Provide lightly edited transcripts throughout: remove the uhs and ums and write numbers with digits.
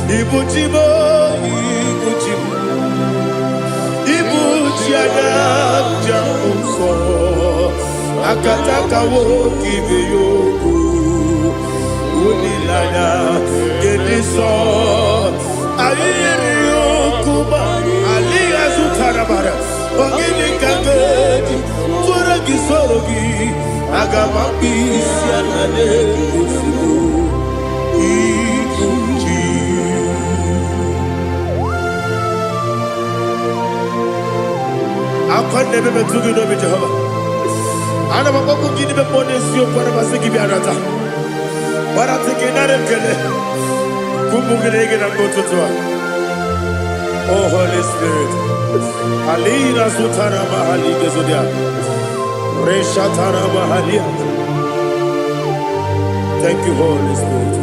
Ibuchimo, Ibuchimo, Ibuchiana, Jamuso, Akataka woki beyoku, Unilana, Gediso, Ayiriyokuba, Aliya Zutarabara, Ogini Kagedi, Turagi Sorogi, Agamapi, Sianane, Kusibu, Ibuchi. I can't never be too good with Jehovah. I never go to give them money, so for a Masiki Biarata. But I think another Kele. Kumugregin and go to Tua. Oh, Holy Spirit. Alina Sutara Mahali Gesodia. Reshatara Mahalia. Thank you, Holy Spirit.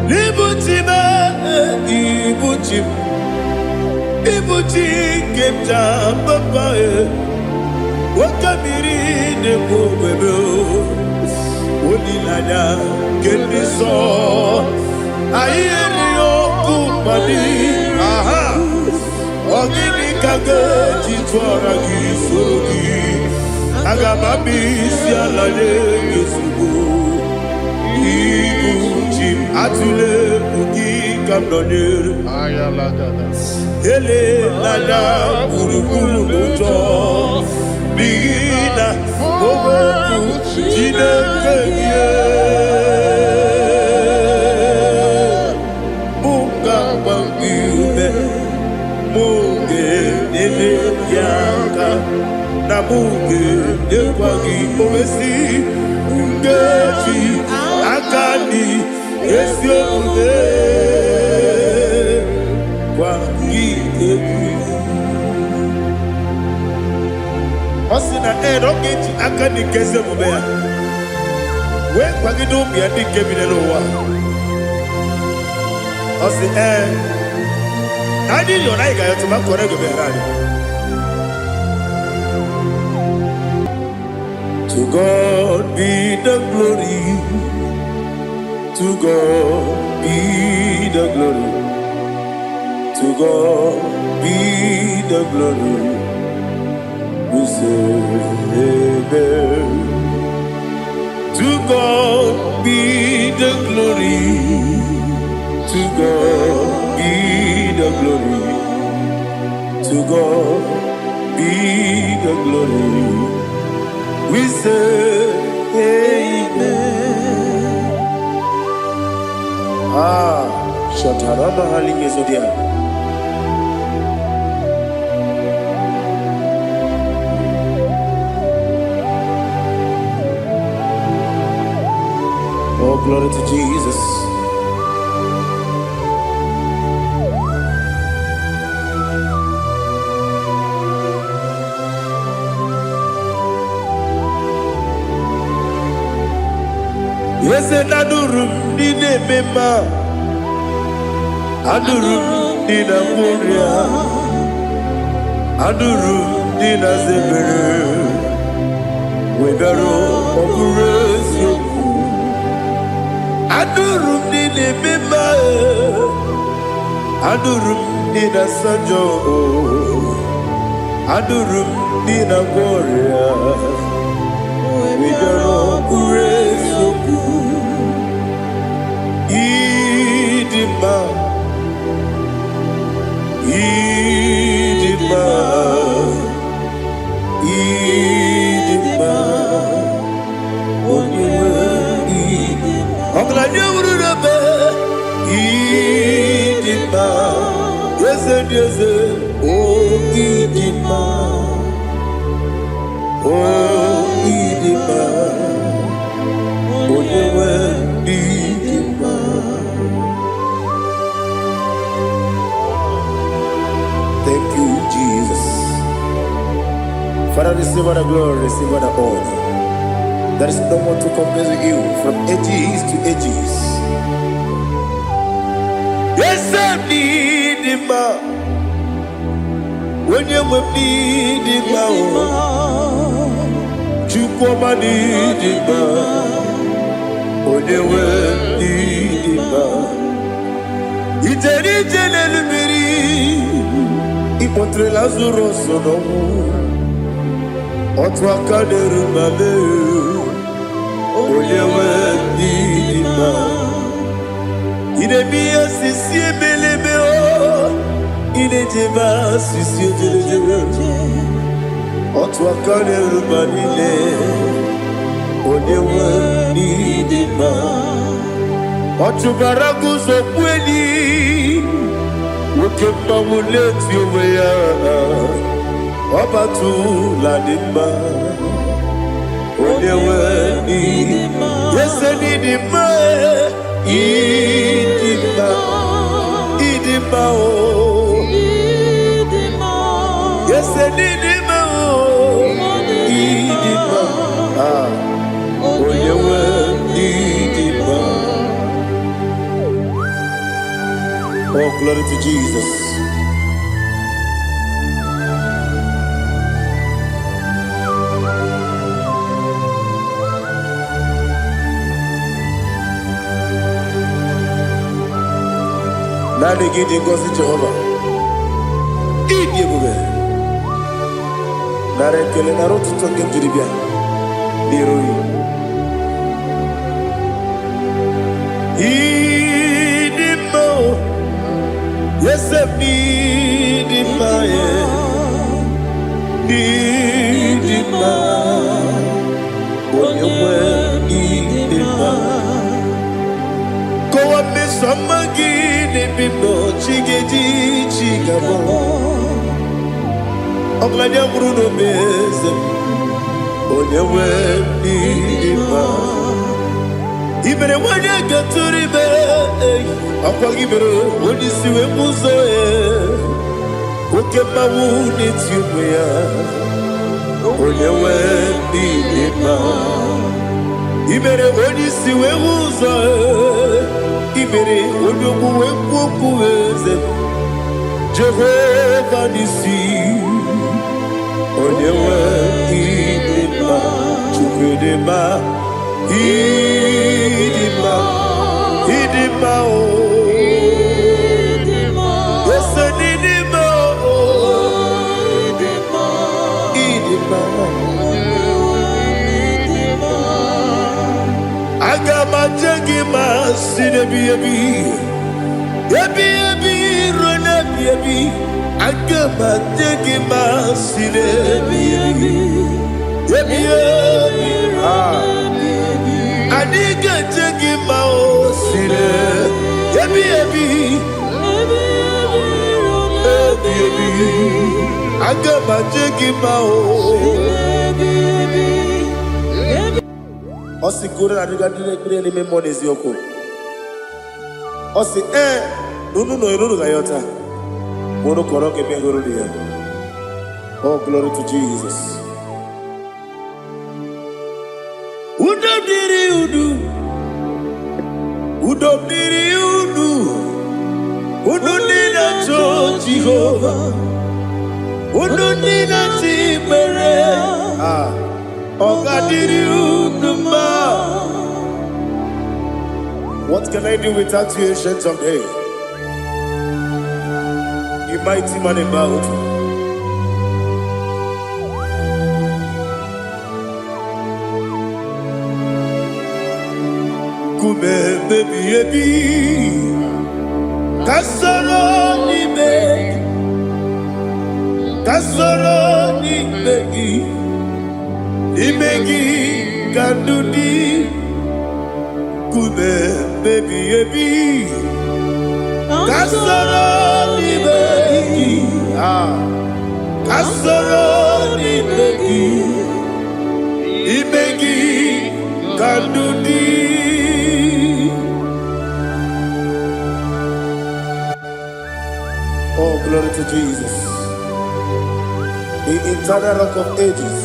Ibuchima, Ibuchim. Ibuchi kemja papa wakamiri ne kubebe onilanya kendiso ayeri okupani aha ogini kage jitwara gisogi agamabi sialale gesugo Ibuchi atule ugi kamdonere ayalagada ele lala buruburu luto bina bobo jine keye munga bangiube munge nene yaka na munge nekwagi omesi ngeji akani esioge Osina rocket akani keze mubea. We kwagido bia dike binelowa. Osi nadi yona iga yotuma korego berani. To God be the glory. To God be the glory. To God be the glory. We say amen. To God be the glory. To God be the glory. To God be the glory. We say amen. Shatarama Halingezodia. Oh, glory to Jesus. Yes, adurum dine mema, adurum dina muria, adurum dina zebere, wegaro okurezio. Adurum dine mema, adurum dina sanjo, adurum dina muria, wegaro okurezio. Idima, Idima, Idima, Oniwe Idima. Oglanya urube, Idima, yeze yeze, oh Idima, oh Idima, Oniwe Idima. Thank you, Jesus. Father, receive all the glory, receive all the honor. There is no one to compare with you from ages to ages. Yes, I need him. When you need him, you come and need him. When you Ijenelu miri Ipotre Lazarus sonomu Otu akaderu mame Olewe dima Idemiya sisi ebelebe o Idejeba sisi ejelejebe Otu akaderu manile Olewe dima Otu baraguzo kweni Woke mamuleti oweya Obatu ladima Olewe nidima Yese nidima Idima Idima o Yese nidima o Idima Olewe nidima. Oh, glory to Jesus. Nani gidi ngozi Jehovah. Idi ebube. Nare kele naro tutonge mjiribia. Nirui. Idi mo. Yesef nidima ye. Nidima. Onyewe nidima. Kowa mesamagi nebimo chigeji chigabo. Oglanya bruno meze. Onyewe nidima. Ibere wanya gaturi be. Akwa ibere wodi siwe muzo e. Oke mawu netiwe ya. Onyewe nidima. Ibere wodi siwe muzo e. Ibere odogu wekuku eze Jehovah nisi Onyewe idima Chukudima Idima Idima o Yese nidima o Idima Agama jengima sinebi ebi Ebi ebi rona ebi Agama jengima sinebi ebi Ebi ebi Adiga jengima o sine Ebi ebi Ebi ebi Agama jengima o Osi kure adiga dire ni memoni ziyoko. Osi nunu no iruru gayota. Mono koroke menguru dia. Oh, glory to Jesus. Udo diri udu. Udo diri udu. Udo nina cho Jehovah. Udo nina timere. What can I do without you, ancient of days? You mighty man in battle. Kume baby baby, kasoro ni begi, kasoro ni begi. Imegi kandudi Kube baby baby Kasoro ni begi Kasoro ni begi Imegi kandudi. Oh, glory to Jesus, the eternal rock of ages,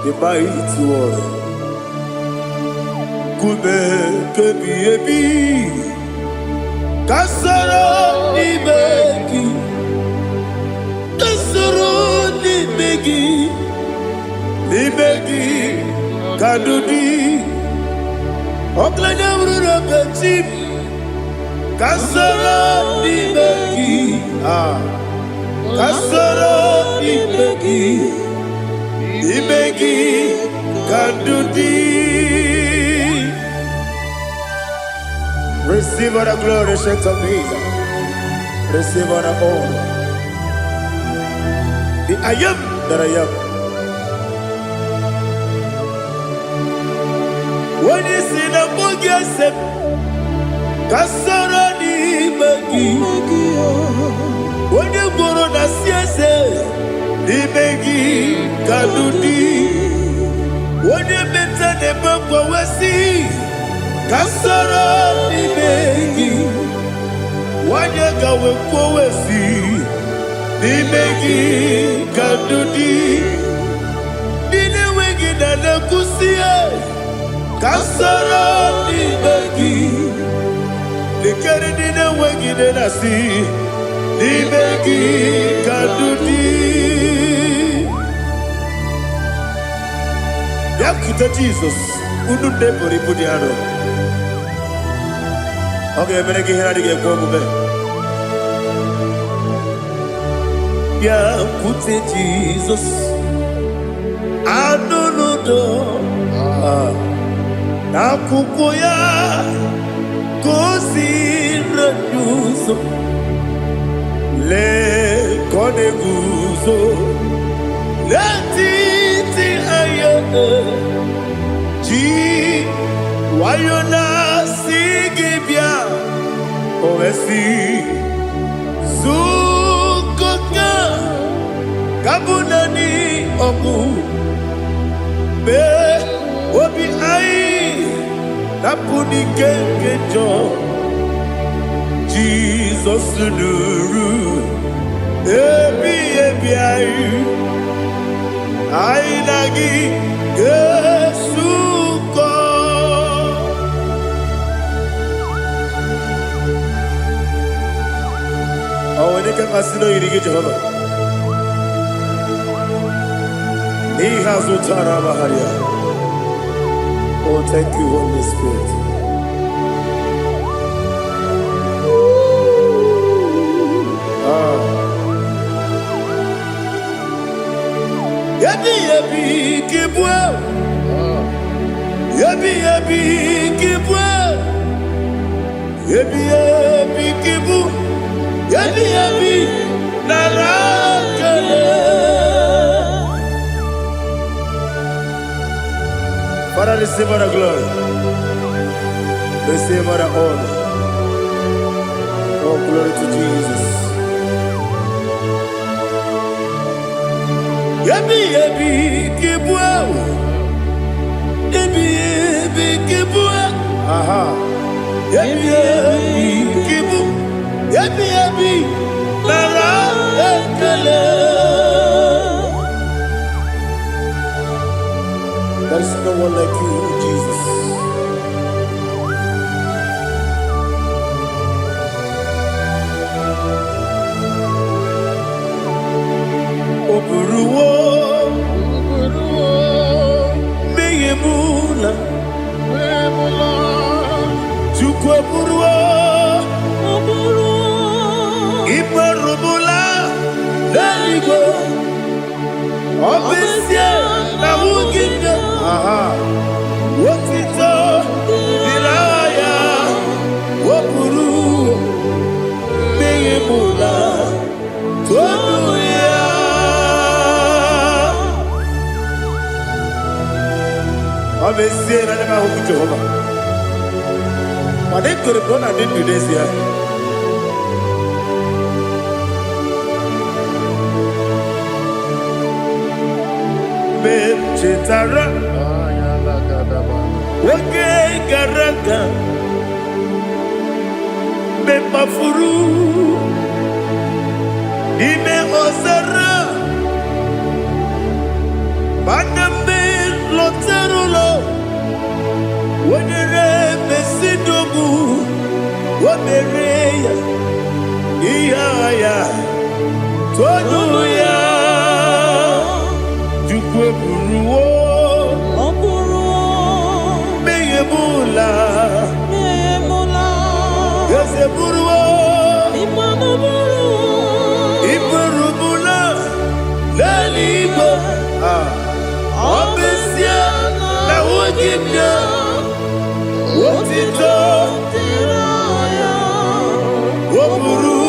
the mighty one. Kube kebi ebi, kasoro ni begi, kasoro ni begi, kadudi. Oklanya urura beti, Kasoro Nimegi, Kasoro Nimegi, Nimegi Kandudi. Receive all the glory, strength of Jesus. Receive all the honor. The I am that I am. When you see the book, you say, Kasoro Nimegi. When you go to the CSA, Nimegi Kandudi. When you meet the book, we see. Kasoro Nimegi, wanyanga wekwowesi, Nimegi Kandudi, Nine wegi na nakusiye, Kasoro Nimegi, Nikeri nine wegi na nasi, Nimegi Kandudi. Yakuta Jesus, ununde pori pudiano. Okay, I'm going to get going. Yeah, put it Jesus. I don't know. Now, Kukoya, Kosi, Ranuso, Le Koneguso, Let it G. Why you not singing? Ovesi Sukoka Kabunani Oku Be Obi Ai Napuni Kenkejo Jesus Nuru Ebi Ebi Ai Ai Nagi Yesuko. Oh, when you can see you get Jehovah. He has Utara Maharia. Oh, thank you, Holy Spirit. Yabi yabi kibwa. Yabi yabi kibwa. Yabi yabi kibu. Yabi yabi narakale. Father, receive all the glory. Receive all the honor. Oh, glory to Jesus. Yabi yabi kibwa. Yabi yabi kibwa. Aha. Yabi yabi kibu. Yabi yabi narakale. There is no one like you, Jesus. Oburuwo, meyemula, chukwu oburuwo, imarubula, leligo, obesie na wugide. Aha, wotito, diraya, oburuwo, meyemula, toduya. Obesie na nema huku Jehovah. Made kore bona did do this here. Chetara, Wake Garaka, Bepafuru, Ime Ozara, Baname Loterulo, Wenere Mesidobu, Wamereya, Iaya, Toduya. Oburuwo, meyemula. Buruo, Iburubula, Lalibo, Obesia, La Wogina, Wotito, Woburu,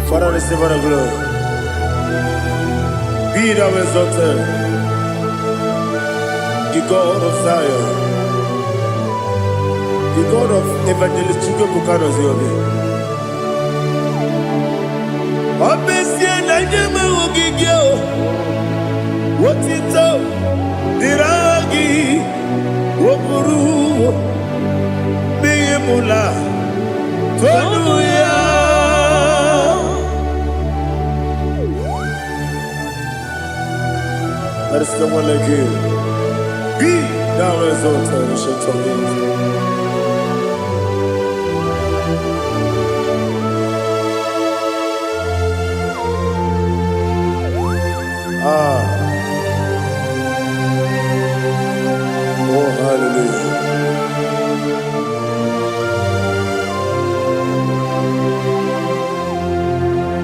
Father, receive our glory. Be thou exalted, the God of Zion, the God of Evangelist Chico Bukano Ziobi. Obesia Najama Ogigio, Wotito, Diragi, Woburu, Beyemula, Tonuya. There is no one like you. Be thou exalted, ancient of days. Oh, hallelujah.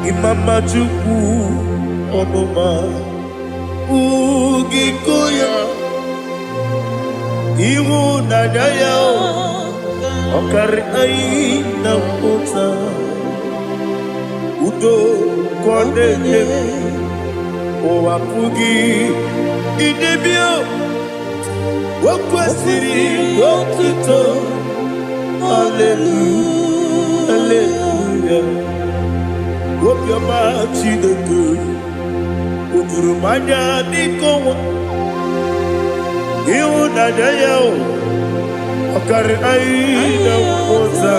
Imama Juku Onoma Ugikoya Iwu Nadaya Okari Aina Kota Udo Kondene Owapugi Idebio Wakwasiri Wakito Hallelujah Hallelujah Wopyama Chideku Udurumanya Nikowa Iwu Nadaya Okari Aina Kota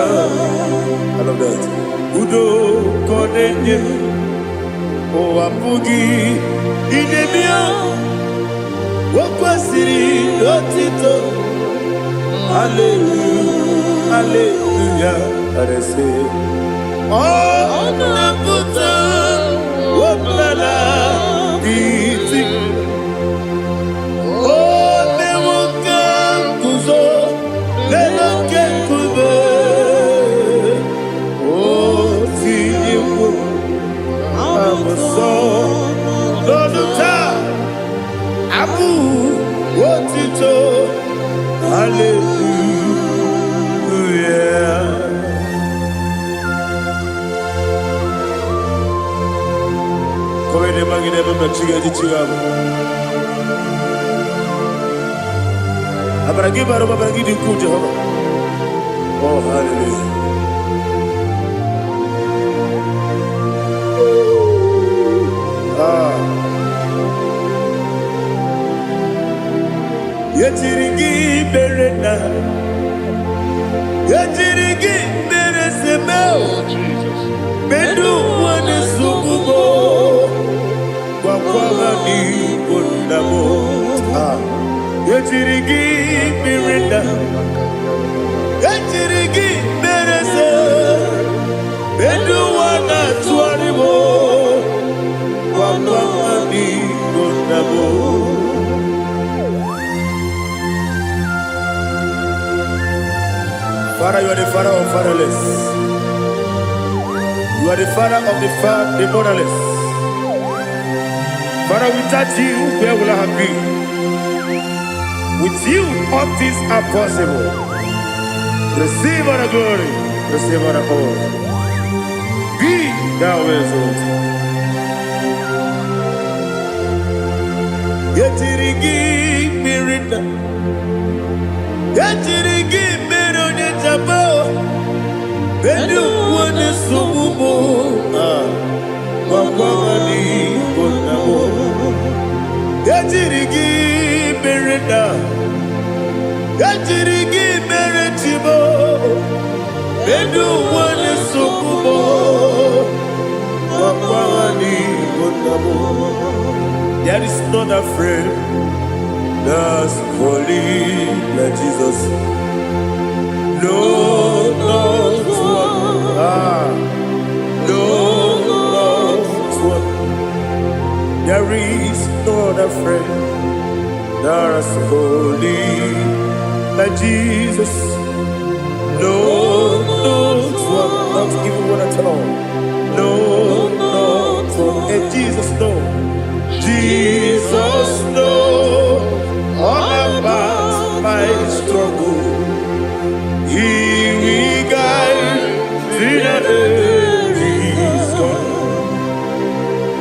I love that Udo Kondene Owapugi Idebio Wakwasiri Otito Hallelujah Hallelujah I say Oh Naputa Wapala Iti Oh Newoka Kuzo Leloke Kube Oh Tiyiwu Amuso Loduta Abu Wotito Hallelujah Komene magine baba chiga chiga Abaragi baro babaragi diku Jehovah Oh hallelujah Yetirigi berena Yetirigi beresemeo Bedu wane sububo Kwa ni kundamo Yetirigi berena Yetirigi berese Bedu wana tuaribo Kwa ni kundamo Father, you are the father of fatherless. You are the father of the motherless. Father, without you, where will I have been? With you, all things are possible. Receive all the glory, receive all the honor. Be thou exalted. Yetirigi mirina, yetirigi mirone jabo, bedu wane sububo, wakwani bonamo. Yetirigi mirina, yetirigi miretibo, bedu wane sububo, wakwani bonamo. There is not a friend that's holy like Jesus. No, not one. No, not one. There is not a friend There is holy like Jesus. No, not even one at all. No, and Jesus, no. Jesus, no. All about my struggle. He will guide through the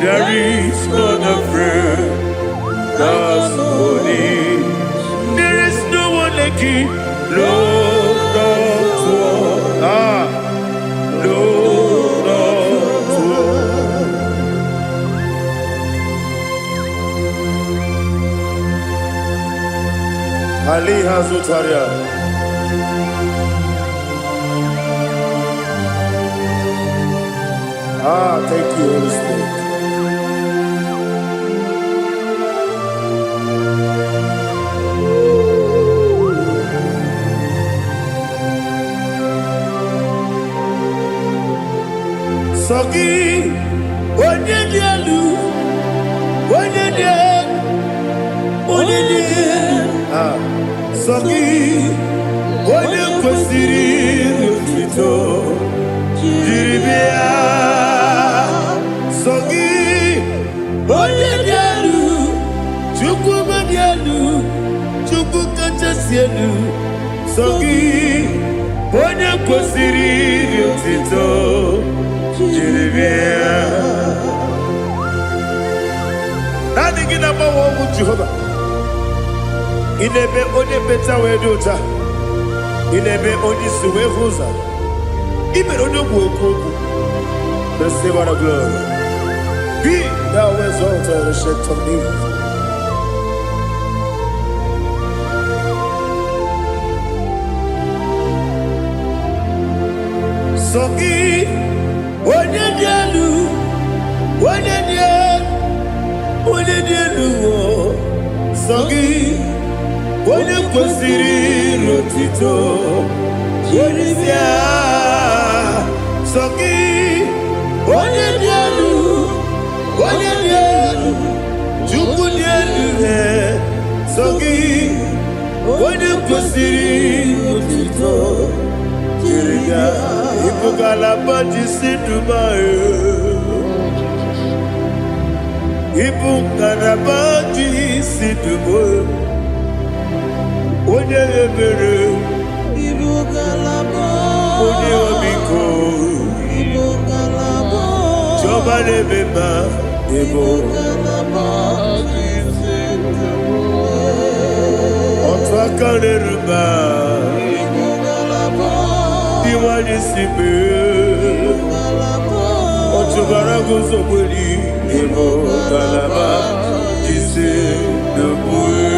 there is not a friend that's holy. There is no one like you. Lord, not one. Lord, not one. Ali Hazutaria. Thank you, Holy Spirit. Sogi, onye dielu, Sogi, onye kwesịrị otuto, jiri bịa. Sogi, onye dielu, Chukwu dielu, Chukwu kachasị elu. Sogi, onye kwesịrị otuto. Nothing in about what would Jehovah. In a be only better way to ta. In a be only suwe hosa. Even on your work, the silver of glory. Be thou exalted the shit of me. Sogi. Onye dielu, Sogi, onye kwesịrị otito, Jerisia, Sogi, onye dielu, Chukwu dielu, Sogi, onye kwesịrị otito, Jerisia. Ipukalabati Dubai. Ipukalabati Dubai. Onye ebere. Ipukalabati. Onye obiko. Ipukalabati. Joba lebeba. Ipukalabati Dubai. Otwakalerba. Iwani sibe Otubara gozo boli Ebo kalaba Jise debue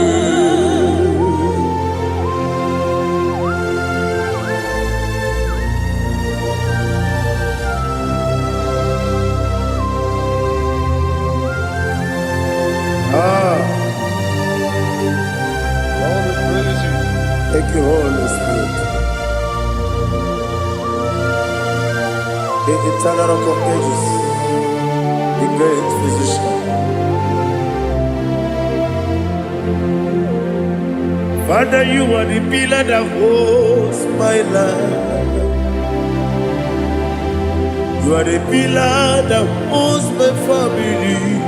Thank you, Holy Spirit. The eternal rock of ages, the great physician. Father, you are the pillar that holds my life. You are the pillar that holds my family.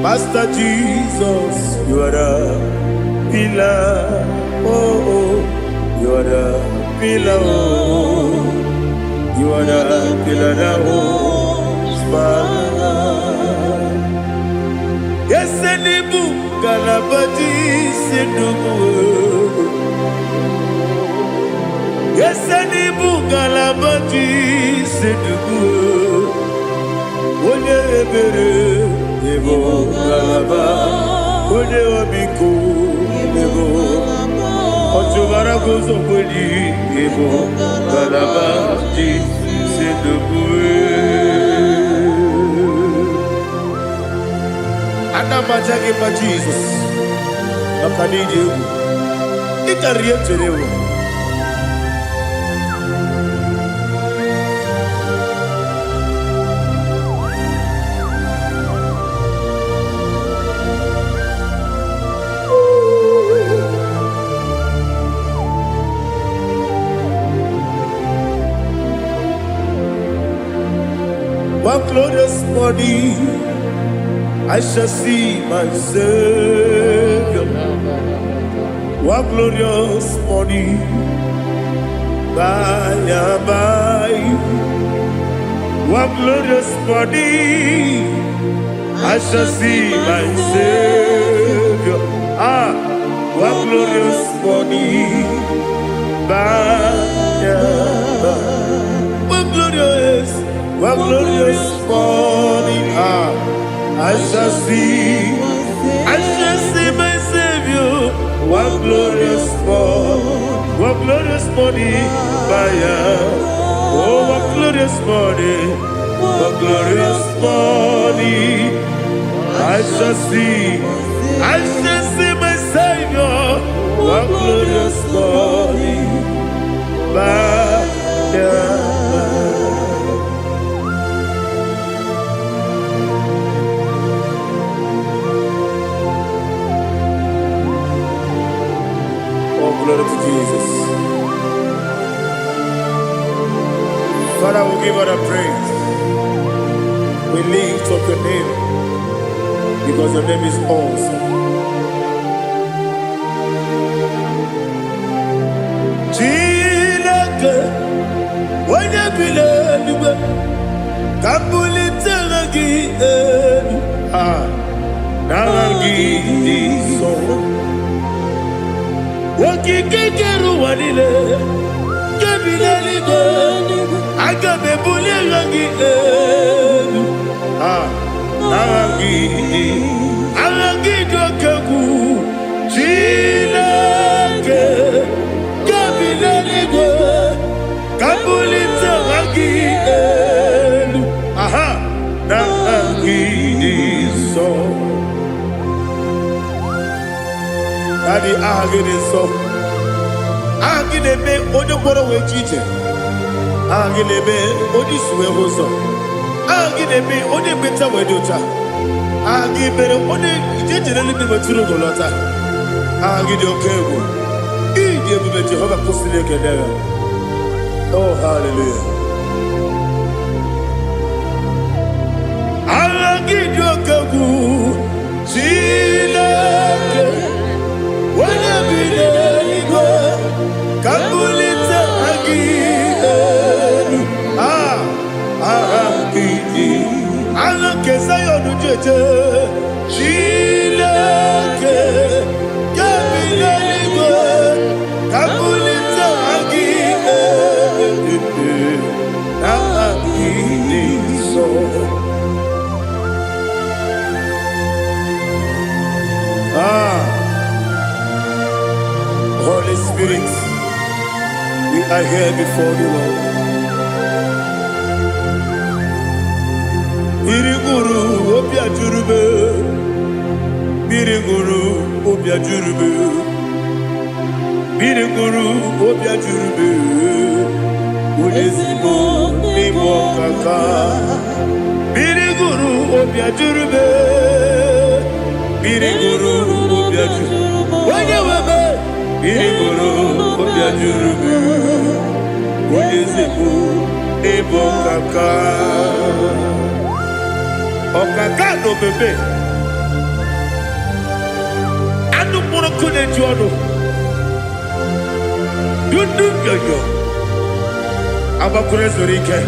Master Jesus, you are the pillar. Oh, you are the pillar. Oh. You are the pillar that holds my life. Yes, Enibu Galabati Sidubu. Yes, Enibu Galabati Sidubu. Onye ebere Ebo Galaba. Onye obiko Ebo. Otubara gozo boli Ebo Galabati Sidubu. Anamajagi pa Jesus. Nakanidi you. Ikariete lewo. morning I shall see my Savior. What glorious morning, by and by. What glorious morning, I shall see my Savior. Ah, what glorious morning, by and by. What glorious morning, ah, I shall see my Savior. What glorious morning, Maya. Oh, what glorious morning, I shall see my Savior. What glorious morning, Maya. Glory to Jesus. Father, we give all the praise. We lift up your name because your name is awesome. Chilake, when you believe, Kabuli Tanagi, Nagi, so. Wakikekeru wanile Kabila ligo Agabe bule rangi Arangi dokagu Chilake Kabila ligo Kabulita rangi Narangi so Daddy, agide so. Agide be odi boro we chiche. Agide be odi suwe hoso. Agide be odi beta we dota. Agide odi ijejere libi beturu golota. Agide okego. Ide be Jehovah kusile kedera. Oh, hallelujah. Agide okego. Chile. Kabulita again. Alake Zion jeje. Chilake. Kabilaligo. Kabulita again. So. Holy Spirit, we are here before you, Lord. Biriguru obia jurube, Biriguru obia jurube, Biriguru obia jurube, Ulezimo nimo kaka, Biriguru obia jurube, Biriguru obia jurube, Wanyawebe. Biriguru obia jurube, Ulezimo nimo kaka. Okaka no bebe. Anu moro kune jono. Dundu yoyo. Abakure zorike.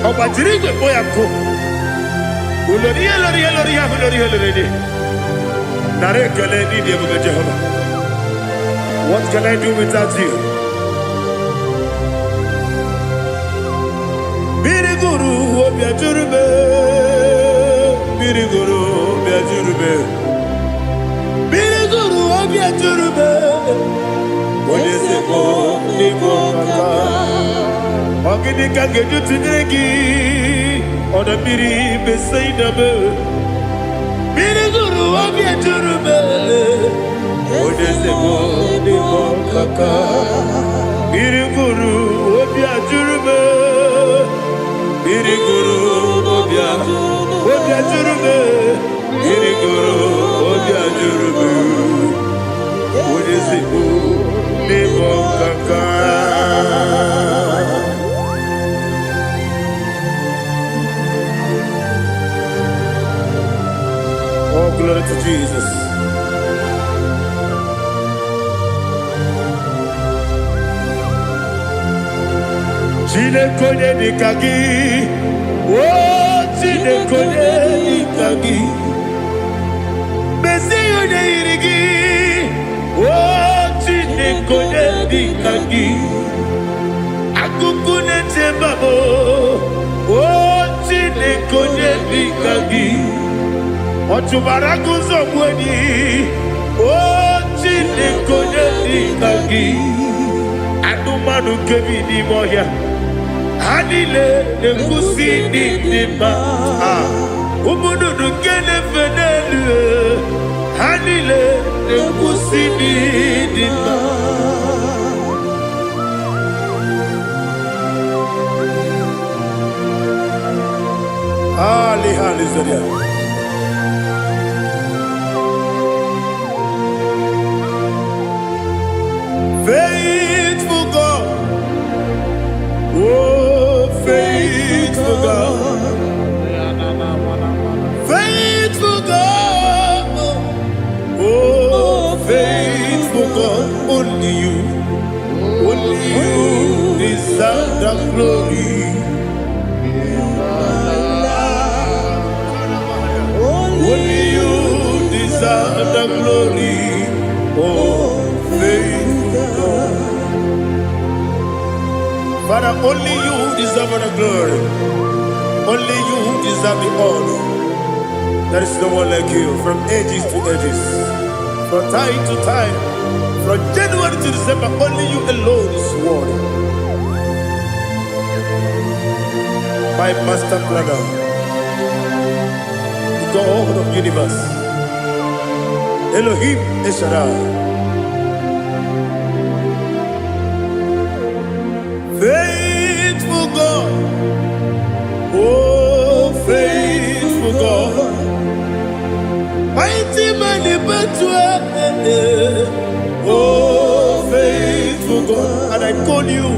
Obajirige boyako. Uloriya. Nare kele ni diye Jehovah. What can I do without you? Biriguru obia jurube. Biriguru obia jurube. Biriguru obia jurube. Olezeko niko kaka. Ogini kangeju tunegi. Oda biri besaidabe. Biriguru obia jurube. Olezeko niko kaka. Biriguru obia jurube. Biriguru obia jurube. Biriguru obia jurube. Olezeko niko kaka. glory to Jesus. Chineke onye dịka gị, oh Chineke onye dịka gị, Mesịa onye yiri gị, oh Chineke onye dịka gị, akụkụ na-echebe m, oh Chineke onye dịka gị, ọchụbara guzo gwenyi, oh Chineke onye dịka gị, anụmanụ nke bi n'ime ọhịa ha niile na-ekwusi n'ịdị mma, ụmụ nnụnụ nke na-efe n'elu ha niile na-ekwusi n'ịdị mma. Hallelujah. Faithful God, oh faithful God, faithful God, oh faithful God, only you deserve the glory. Only you deserve the glory, oh faithful God. Father, only you deserve the glory. Only you deserve the honor. There is no one like you, from ages to ages, from time to time, from January to December. Only you alone is worthy. My master planner, God of universe, Elohim Eshadai, faithful God, oh faithful God, mighty man in battle, oh faithful God, and I call you,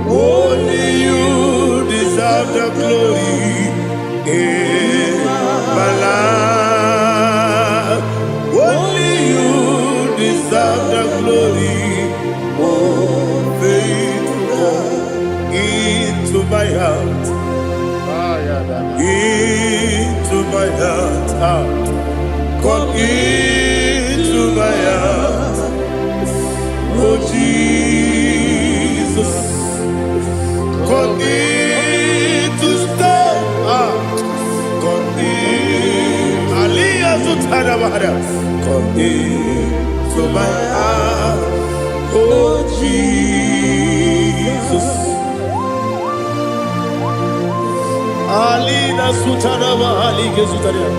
only you deserve the glory. My life, only you deserve the glory, oh faithful God, into my heart, into my heart, come into my heart, oh Jesus, come in to stay, come into my heart, oh Jesus. Alina Sutanama Ali Gezutaria.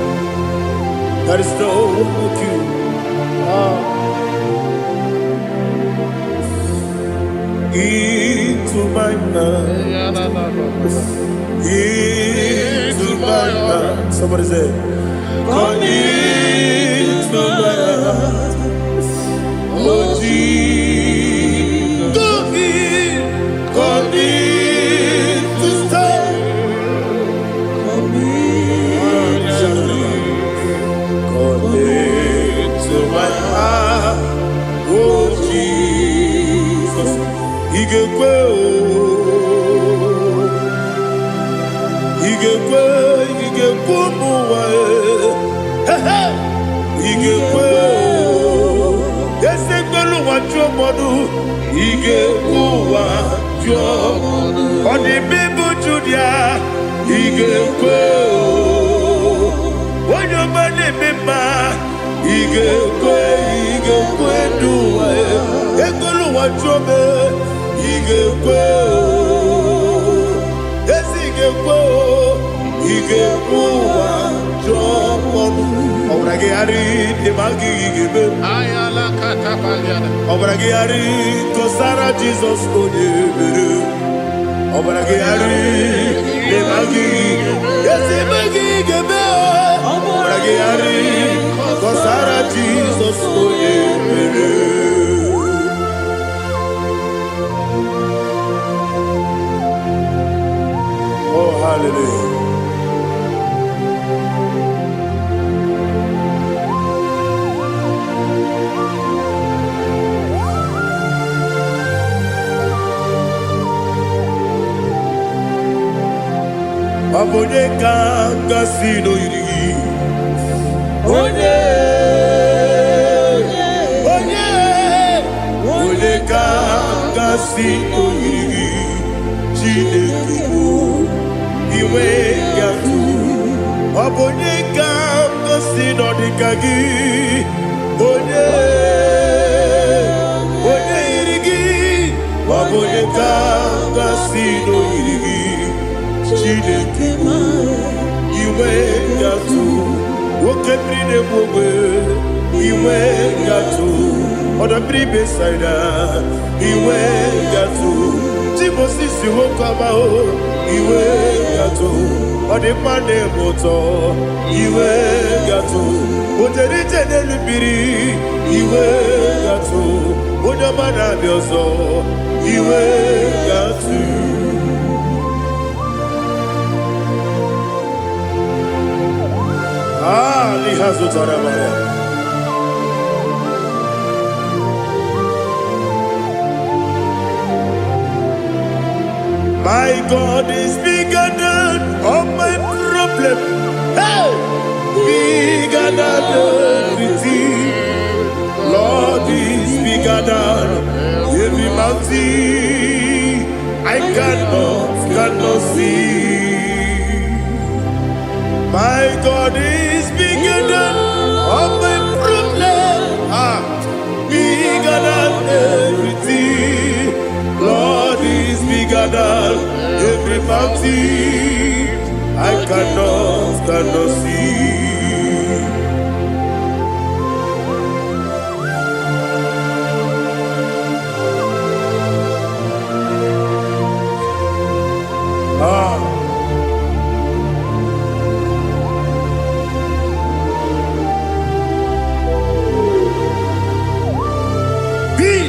There is no one like you. Into my heart, into my heart. Somebody say, come into my heart, oh Jesus. Come in to stay. Come into my heart, oh Jesus. He gave on the people Julia, he gave when your money member, he gave do Egolo what you he gave yes, he gave Obragiari, the Magi give Ayala Catapaliana. Obragiari, Tosara Jesus, Obragiari, the Magi, yes, the Magi give Obragiari, Tosara Jesus, oh, hallelujah. Obonye kanga sino yiri. Onye kanga sino yiri. Chineke mo iwe yatu. Obonye kanga sino dikagi. Onye yirigi. Obonye kanga sino yirigi. Chineke mo iwe yatu. Woke bride mwe iwe yatu. Oda bribe saida iwe yatu. Timosisi wokama o iwe yatu. Ode mane moto iwe yatu. Oderite nelubiri iwe yatu. Oda mana biozo iwe yatu. Lihazu Tarabaya. My God is bigger than all my problem. Hey! Bigger than everything. Lord is bigger than every mountain. I cannot see. My God is bigger than all my problems. Bigger than everything. Lord is bigger than every mountain. I cannot see.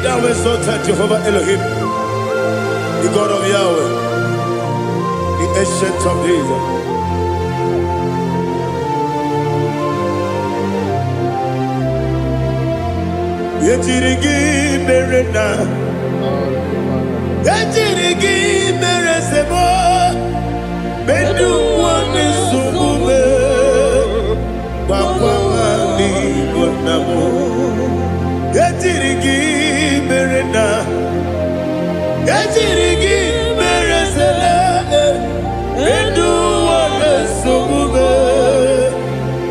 Thou exalted Jehovah Elohim, the God of Yahweh, the ancient of days. Yetirigi merena, yetirigi meresemo, bedu wani sumube, bakwa mani bonamo. Yetirigi merena, yetirigi meresele, bedu wani sumube,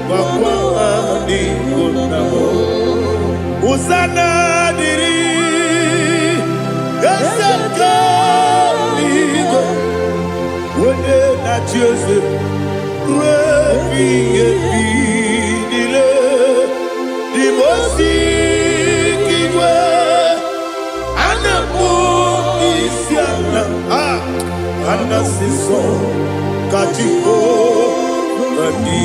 bakwa mani bonamo. Usana diri, yasaka ligo, wone na Jose, rebi dile, dimosi kiwe, anamu isiana, anasiso kachiko bani.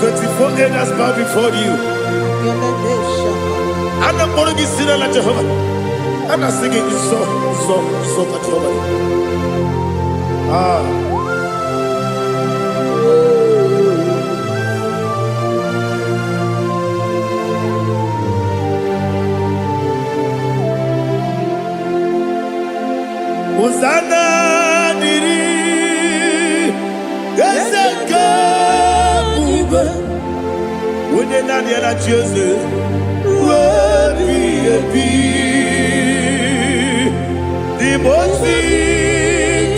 24 elders bow before you. And I'm going to be singing like Jehovah. And I'm singing this song like Jehovah. Hosanna diri, Yeseka. When you're not there, I choose it. The most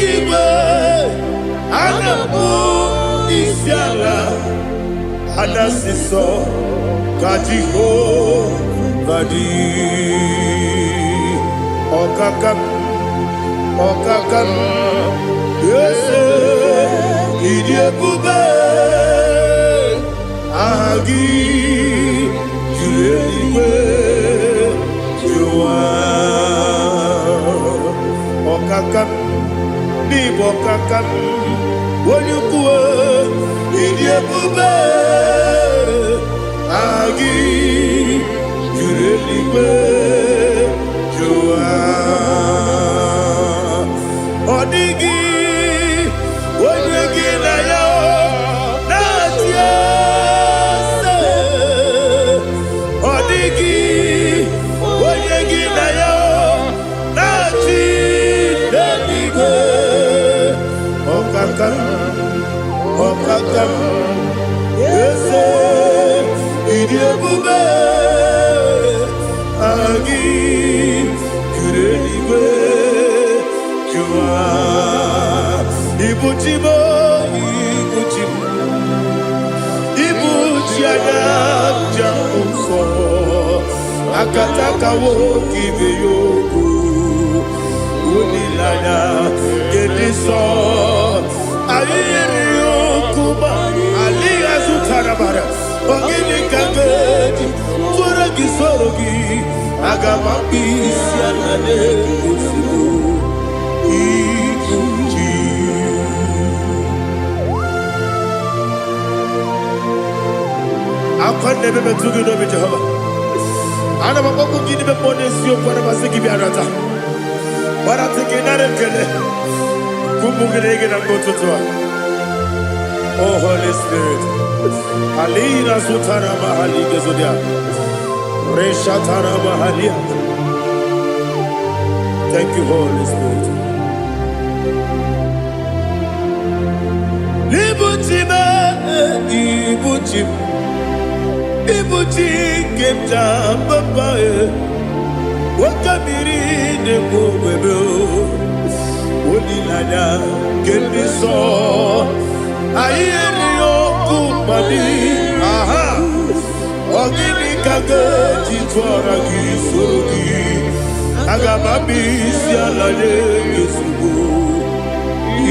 giver, and the moon is yalla, and the siso, Kajiho, Badi, Okakam, yes, Idiabube. Agi juliwe juwa okakam ni bokakam wonyukwe idiebube agi juliwe juwa odigi wonyegi na yo natia. Odigi, oyegi na yo, nachi. eze ịdị ebube agị juru eluigwe jụwa ibuchi m ibuchi anya ja ụzọ akatakawo ibe ya okwu olilanya gedi sọ anyị yiri okwu ma alighị azụtara bara ogini ka ga-eji tụrụ gị soro gị aga m akpụ isi ala na-egosigo ibuchi akwa nebe metụ gị n'obi Jehova ana m akpọkụ gị n'ime mmụọ n'eziokwu ana masị gị bịa nata gbarata gị nara ekele kumbu gị na-ege na n'ụtụtụ a Oh Holy Spirit alina sutana mahali gezodia reshatana mahalia thank you Holy Spirit ibuchi kemja papa wakamiri de bobebe olilanya kendiso ayeri okupani aha ogini kageji twara gi sogi agamabisi alale yesugo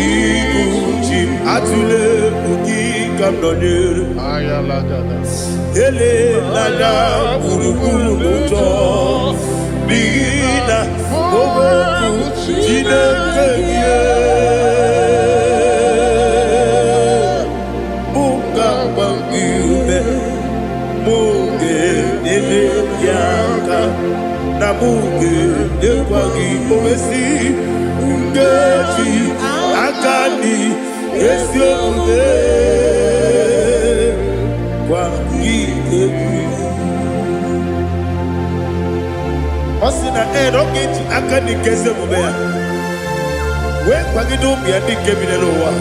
ibuchi atule ugi kamdonere ayalagada ele lala buruburu muto bina oboku jinekeye munga bangiume munge nele yaka na munge nekwagi owesi ngeji akani esiomude Osina rogeji akani keze mubea we kwagido bia di kebinelo wa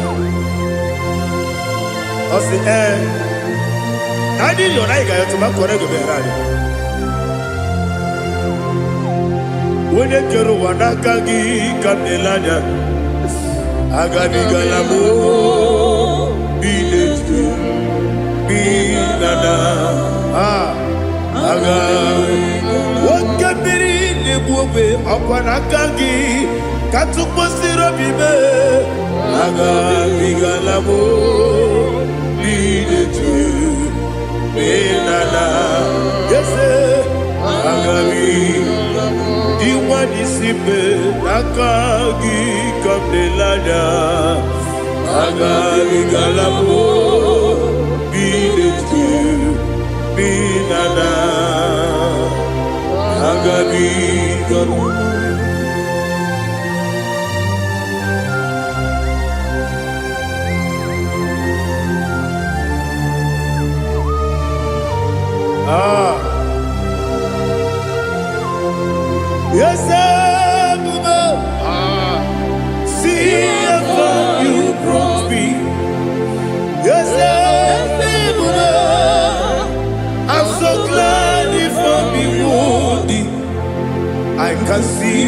osi nadi yo na iga yo tuma kore go berani wone kero wanaka gi kanelanya agani galamo biletu binana aga wakabiri nebuwe akwanakagi katuposiro bibe aga bigalamo biletu binana yese aga diwani sibe nakagi kamdelanya aga bigalamo biletu binana agabi garu yes see how you brought me yes I'm so glad if me woody I can see,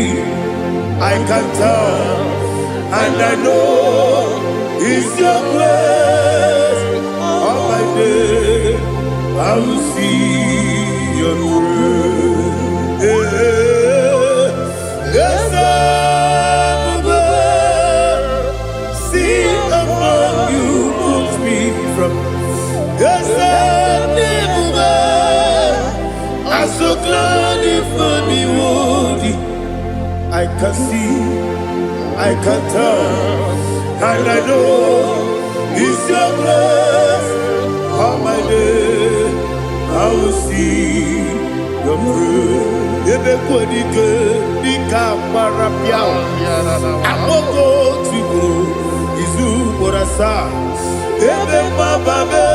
I can tell, and I know it's your grace. All my day I will see your grace. Yes, see among you put me from. Yes, I'm so glad if me woody I can see, I can tell, and I know it's your grace. All my day I will see your grace. Ebe kodike dika parapia, amoko tibo izu borasa. Ebe mababe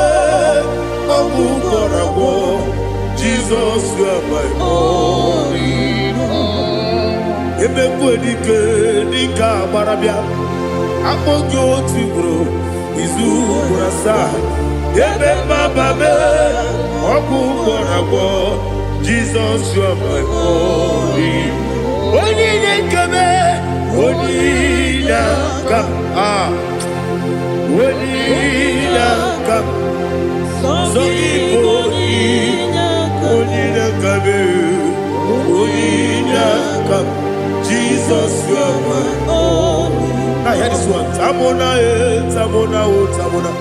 obu korabo. Jesus, you are my only home. Ebe kodike dika parapia, amoko tibo izu borasa. Sir, Ebe Mababe, Oku Borago, Jesus, you are my holy. Onina Kabe, Onina Kab, Onina Kab, so Onina Kabe, Onina Kab, Jesus, you are my holy. Now hear this one. Tamona, Tamona, Tamona.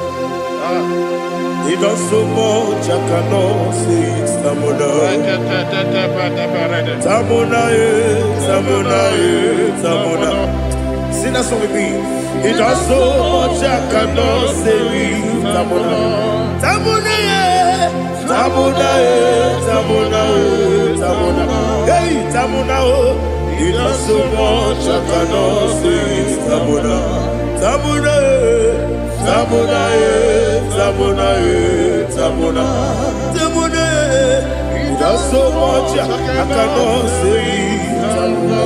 He does so much, I cannot say it. Tamona, Tamona, Tamona, Tamona. Sing that song with me. He does so much, I cannot say it. Tamona, Tamona, Tamona, Tamona, Tamona. Hey, Tamona, he does so much, I cannot say it. Tamona, Tamona, Tamona, Tamona, Tamona, Tamona. He does so much, I cannot say it. Tamona.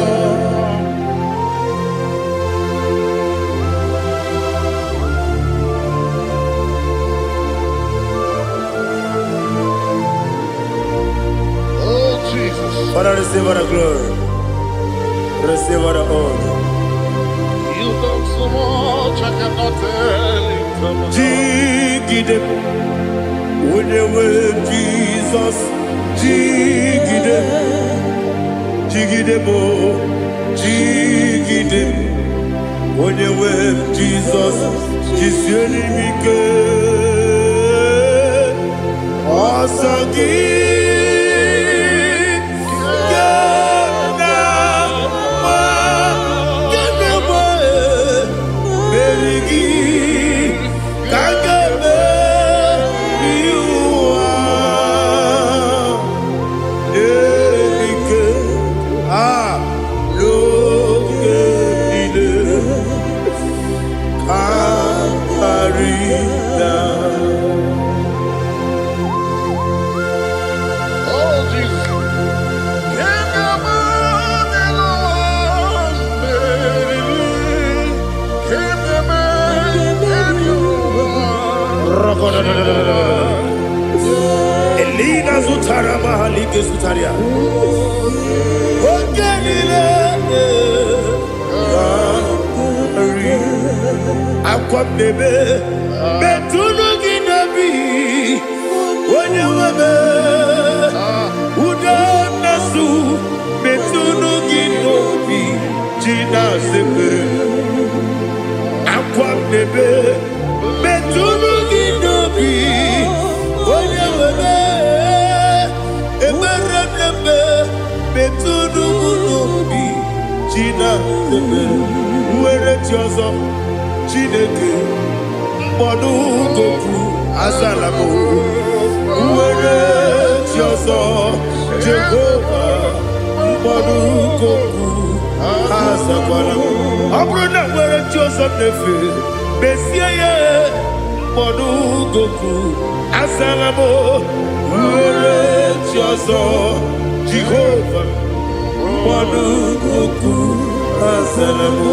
Oh, Jesus. Father, receive all the glory. Receive all the honor. You done so much, I cannot tell it. Jigide, when you were Jesus, Jigide, Jigide mo, Jigide, when you were Jesus, Jisuni Mike, Osagi. Elina Zutara Mahalike Zutaria. Ogenile Aqua Bebe Betunu Ginabi Wanyawebe Uda Nasu Betunu Ginobi Jina Zebe Aqua Bebe Betunu Ginobi Wanyawebe Eberebe Betunu Ginobi Jina Zebe Uere Tiozo Chineke Mbodu Goku Azalamo Uere Tiozo Jehovah Mbodu Goku Azalamo Abrona Uere Tiozo Nefe Besiye Mbodu Goku Azalamo Uere Tiozo Jehovah Mbodu Goku Azalamo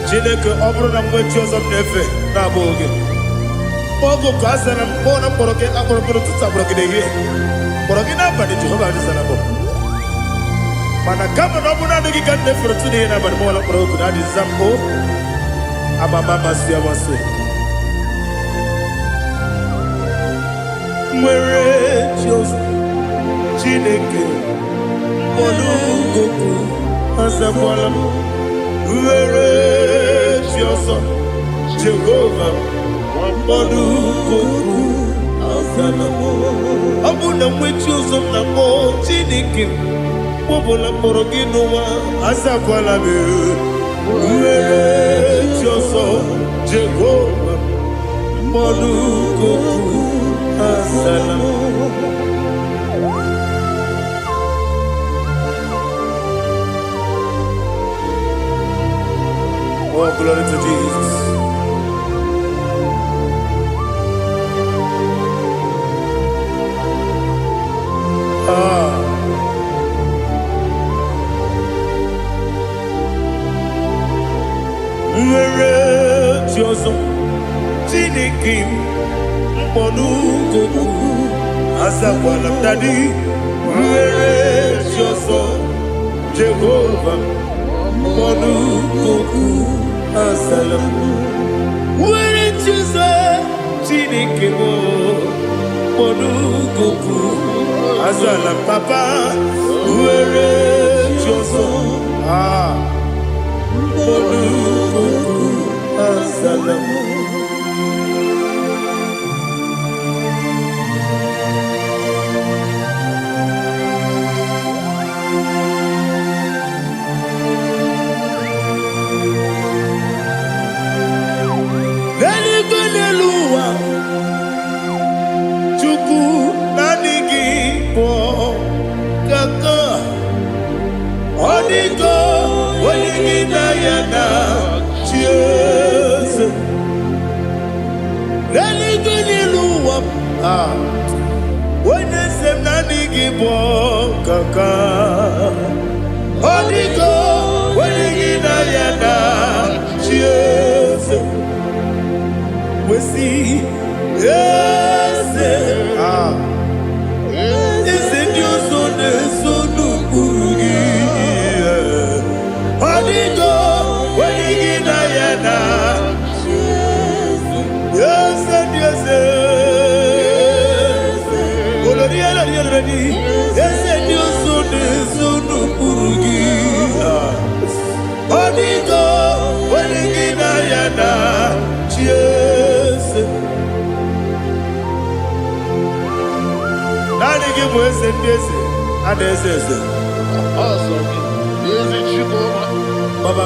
Chineke ọbụrụ na mgbe chi ọzọ na-efe na-abụ oge ogo ka a sara mkpọ na mkpọrọ gị akpọrọ mkpọrọ tụtụ akpọrọ gị n'ehihie mkpọrọ gị n'abalị Jehova adịzara mbọ mana kama na ọ bụrụ na adịghị ka nne fere tụ n'ihe n'abalị mọla mkpọrọ ogu na adịza mbụ amama amasị amasị nwere chi ọzọ Chineke mkpọrọ ogogo azakwala m Were Jioso Jehovah Mbodu Goku Azalamo Abuna mwechi uzo mnamo Chineke Mwobola mborogi nuwa Azakwala me Were Jioso Jehovah Mbodu Goku Azalamo Oh, glory to Jesus. Where is your song? Chinikim Monuku Azakwala Dadi Where is your son Jehovah Monuku Asalam Where is your son Chinikim Monuku Azalam Papa Where is your son Monuku Asalam when they say nani gibo kaka Odigo when you na yana cheers we see yes is it your son sonu kurugi Odigo when you na yana yes yes yes, and you soon Urugi. Odigo, when you Diana, cheers. Nanny give us and this, and this is awesome. Is it you, Baba?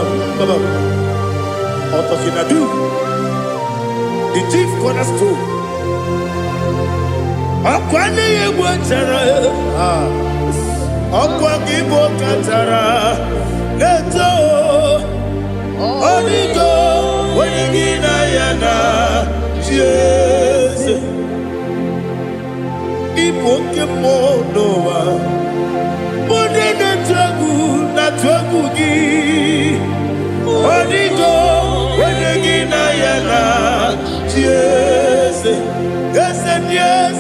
Otokinadu, the chief cornerstone. Akwani yebo tara Akwa kibo katara Leto Odigo Wenigina yana Jesus Ipo kemo noa Mode na twagu gi Odigo Wenigina yana Jesus Yes and yes,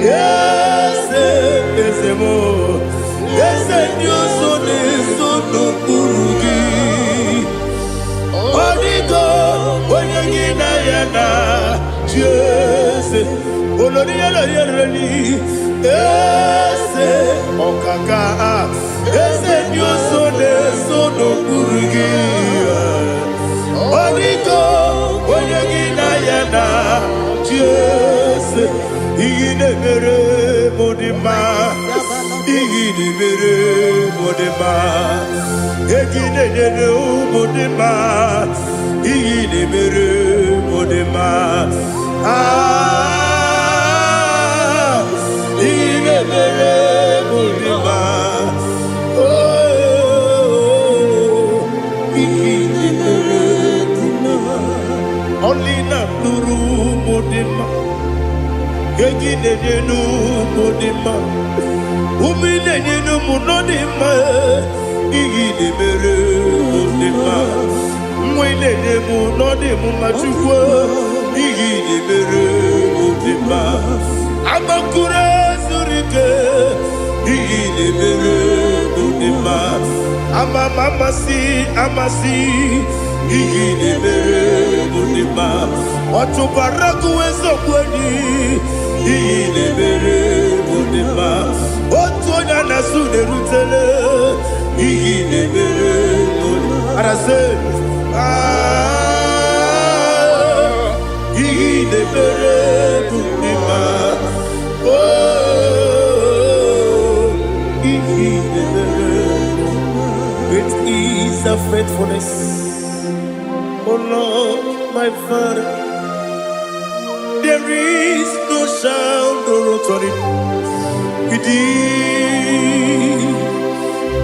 yes, yes, more. Yes and yes, so no Urugi. Odigo, when you get Diana, yes, Olonia, yes, Okaka, yes and yes, so no Urugi. Odigo, when you get Diana. Yes, igine mere modima, igine mere modima, igine mere modima, igine mere modima. Igine mere modima. Oh, igine mere modima. Only not nuru modima. Yegine yenu modima. Umine yenu munodima. Igine mere modima. Mwine yenu nodimu machukwa. Igine mere modima. Amakure surike. Igine mere modima. Amasi. Igine mere modima. Otubaraku wezo kweni. Igine mere modima. Otonya nasune rutele. Igine mere modima. Arase. Igine mere modima. Oh, igine mere modima. Great is the faithfulness. Oh Lord, my Father, there is no sound or authority.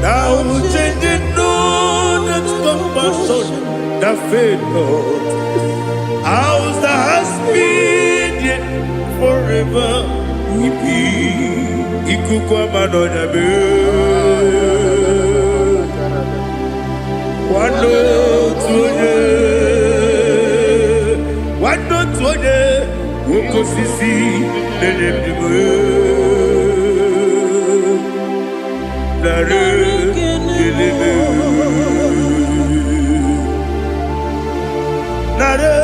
Thou changed not that compassion, that faith, Lord. Ours that has been yet forever we be. Ikukwa manonya be. Wando tunye. Wando kosisi nenebdime nare keleme nare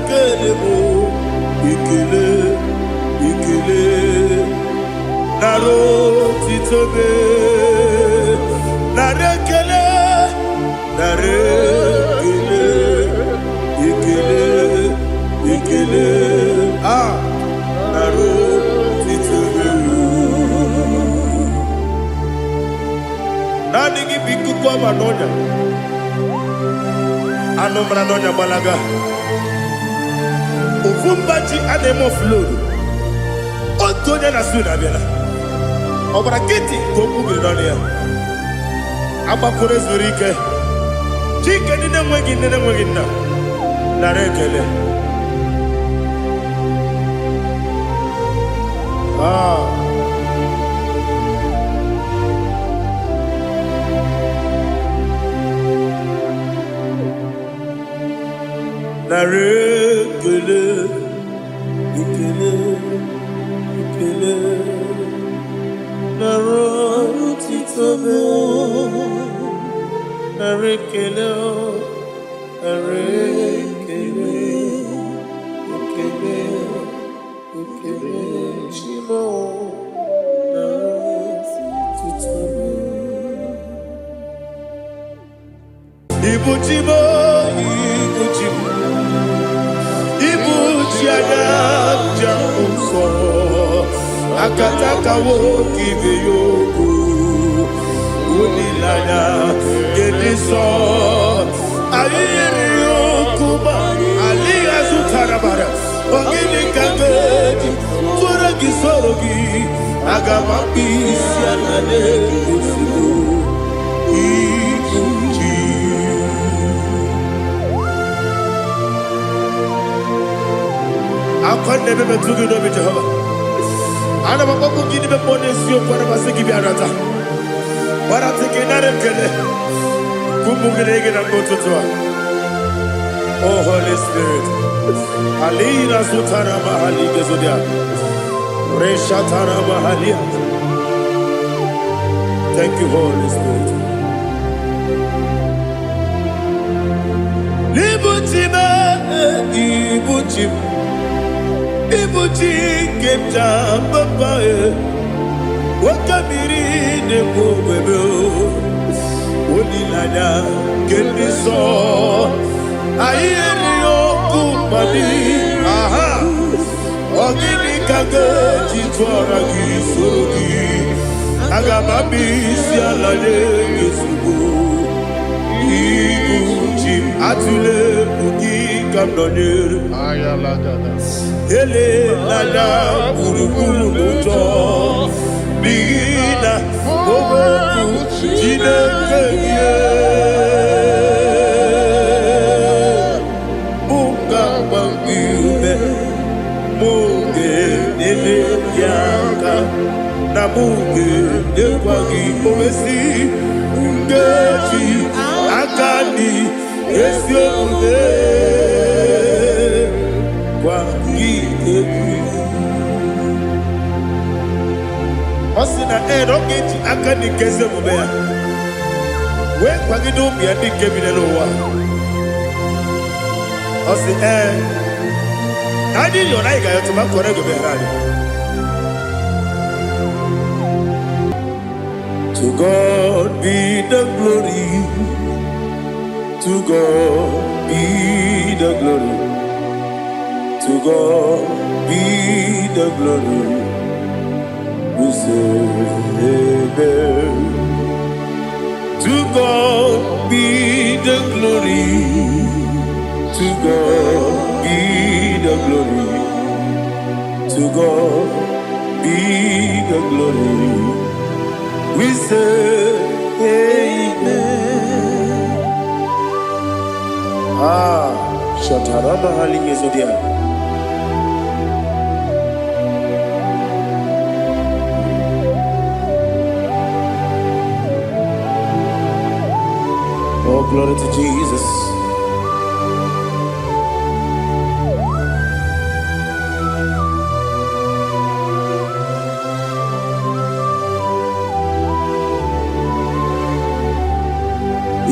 kelemo ikele ikele naro titobe nare kele nare kele ikele ikele naro titobe nani gibiku kwa manonya anomra nonya balaga Ufumbaji anemo flood. Otonya na suna biela. Obra kiti koku bironia. Aba kore zurike. Chike nina mwegi na. Narekele. Narekele, ikele, ikele, narotitobe, narekele, narekele, ikele, ikele, shimo, narotitobe. Ibuchimo, ibuchimo. Ibuchiaja uso akataka woki beyoku unilaya gediso ayiri yokuba aliya zutarabara ogini kangeji tura gisorogi agamapi sianane usiku ibuchi akonde bebe tugi no bi Jehova ana bako gidi be bone sio kwa base gibi arata bara teke nare kele kumugirege na mototwa. Oh Holy Spirit alina sutara mahali gezodia resha tara mahali. Thank you Holy Spirit. Libutime ibutim Ibuchi kemja papae wakamiri ne bobebe onilanya kendiso ayeri okumani aha ogini kage jitwara gisorogi agamabi sialale yesugo ibuchi atule buki kamdonyer ayalagada ele lala buruburu muto bina oboku jinekeye muka bangiume muge nele yaka na muge nekwagi owesi ngeji akani esiomude Osina rogeji akani keze mubea we kwagido bia di kebile wa osi nadi yo na iga yo tuma kore go be rali. To God be the glory, to God be the glory, to God be the glory. We say amen. To God be the glory, to God be the glory, to God be the glory. We say amen. Shataraba halinge zodia. Oh, glory to Jesus.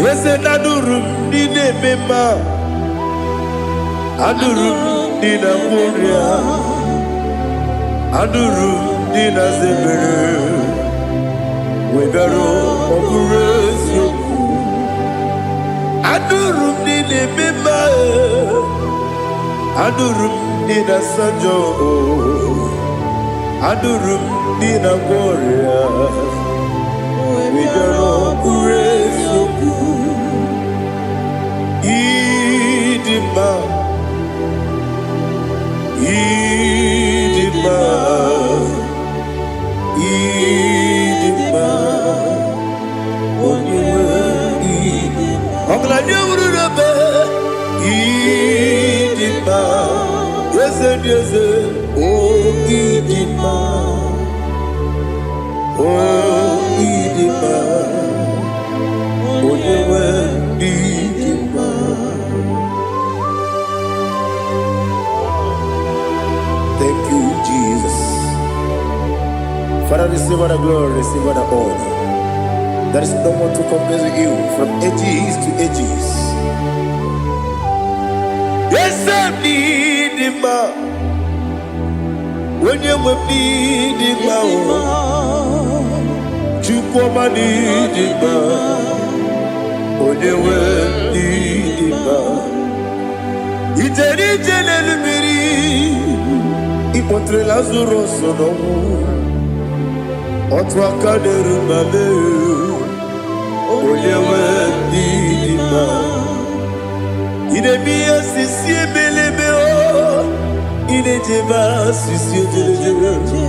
Wese nadurum dine mema, adurum dina muria, adurum dina zebere, wegaro oburezo, adurum dine mema, adurum dina sanjo, adurum dina muria, wegaro oburezo. Idima, Idima, Idima, Oniwe, Oglanya urube, Idima, Yeze, oh Idima, oh Idima, Oniwe, Idima. Thank you, Jesus. Father, receive all the glory, receive all the honor. There is no one to compare with you from ages to ages. Yes, I need him. When you need him, you come and need him. When you need him, it's any general. Ipotre Lazaro sono otwa kaderu mame oyewe dima inemia sisi belebe o inejeba sisi ojelejebe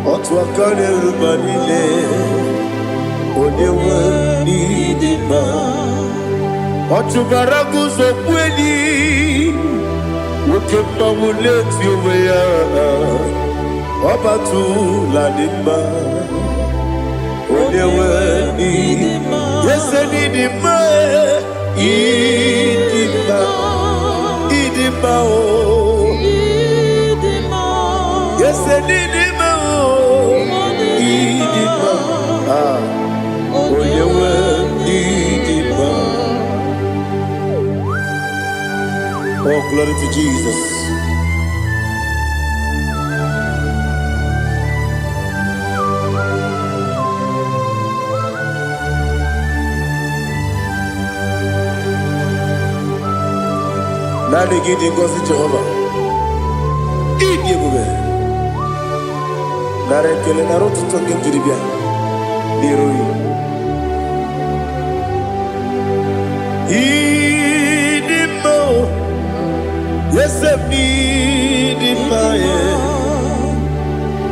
otwa kaderu manile oyewe dima otubaragu zokweni Ukemba muleti uweya Wabatu ladima Onewe idima Yese nidima Idima Idima o Yese nidima o Idima Onewe idima Oh, glory to Jesus. Nani gidi ngozi Jehovah. Idi bube. Nare kele naro tutoke jiribia. Niroi. Idi mo. Yes, I need it,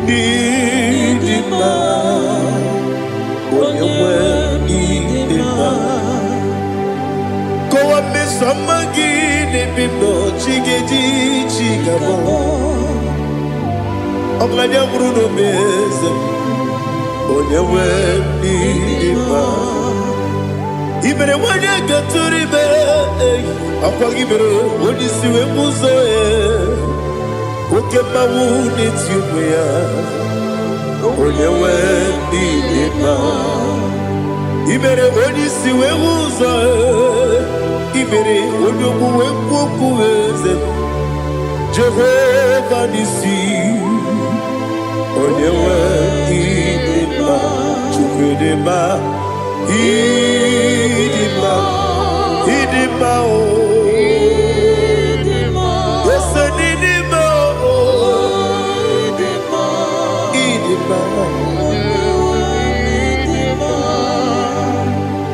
need it, when you were need it, go up, Miss Samagin, if you know, Chiggy, Chigabo. I'm glad you're Bruno Bez, when you were need it. Even when you get to the bed, I'll give it when you see a muzo. Okay, my wound it's you, when you went in even when you see a muzo, even when you go Jehovah Nissi, when you went in Chukudema. Idima, Idima, oh, yes, Idima, oh, Idima,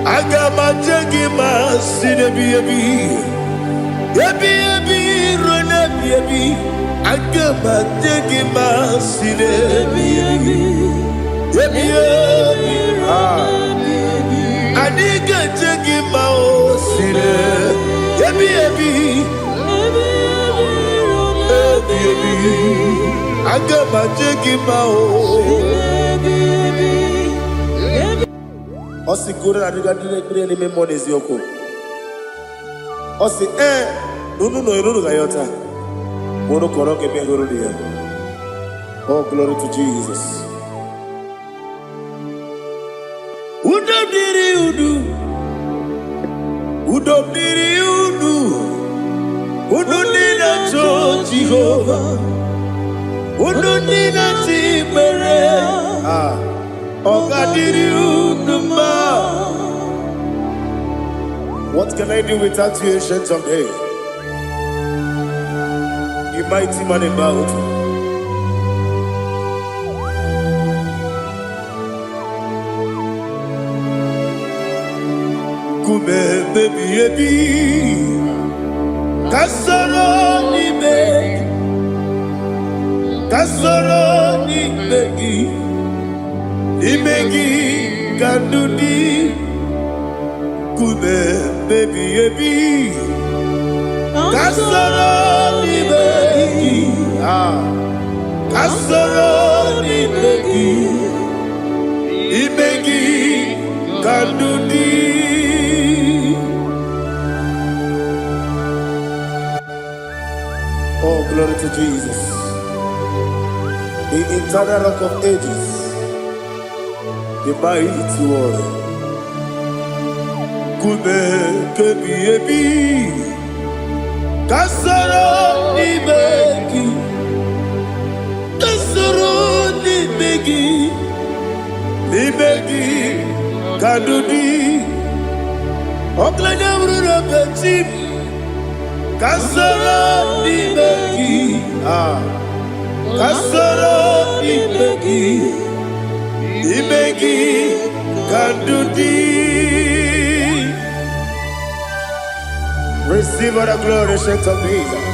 I got my jaggy, my city, baby, run up, baby. I got my jaggy, my city, baby, Adiga jagi mao sire, ebi. Agama jagi mao. Osi kura adiga dire ni me monezi yoko. Osi nunu gayota. Mono koroke me guru dia. Oh, glory to Jesus. Udomniri Ununina cho Jehovah. Ununina Timere. Ogadiri Unuma. What can I do without you, ancient of days? You mighty man in battle. Kume baby Kasoro ni megi kandudi Kume baby Kasoro ni megi kandudi. Oh, glory to Jesus, the eternal rock of ages, the mighty one. Kume kebi kasoro ni megi kadudi oklanya bruro pechim. Kasoro ni megi kandudi. Receive all the glory, shout of Jesus.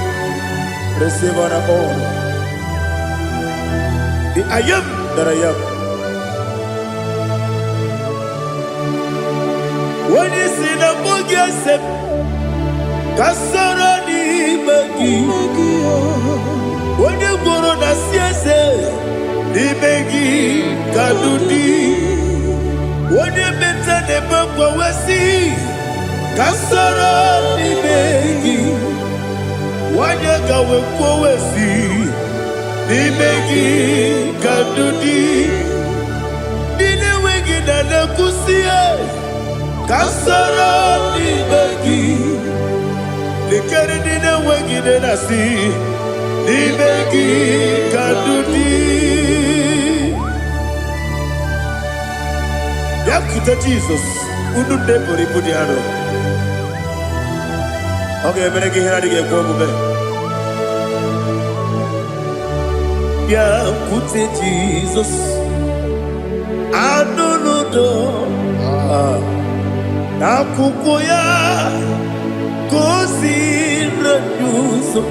Receive all the honor. The I am that I am. When you see the book, yourself. Kasoro ni megi, onye goro na siese ni megi kadudi, onye meta ne bokwa wesi. Kasoro ni megi, onye gawe kwa wesi ni megi kadudi, nile wegi na nekusie. Kasoro ni megi. Likere dina wengi dena si Libegi kadudi. Yakuta Jesus Ununde pori pudiano. Okay, menegi hiradi ge kwa mube. Yakute Jesus Anunudo Nakukoya Kosi renuso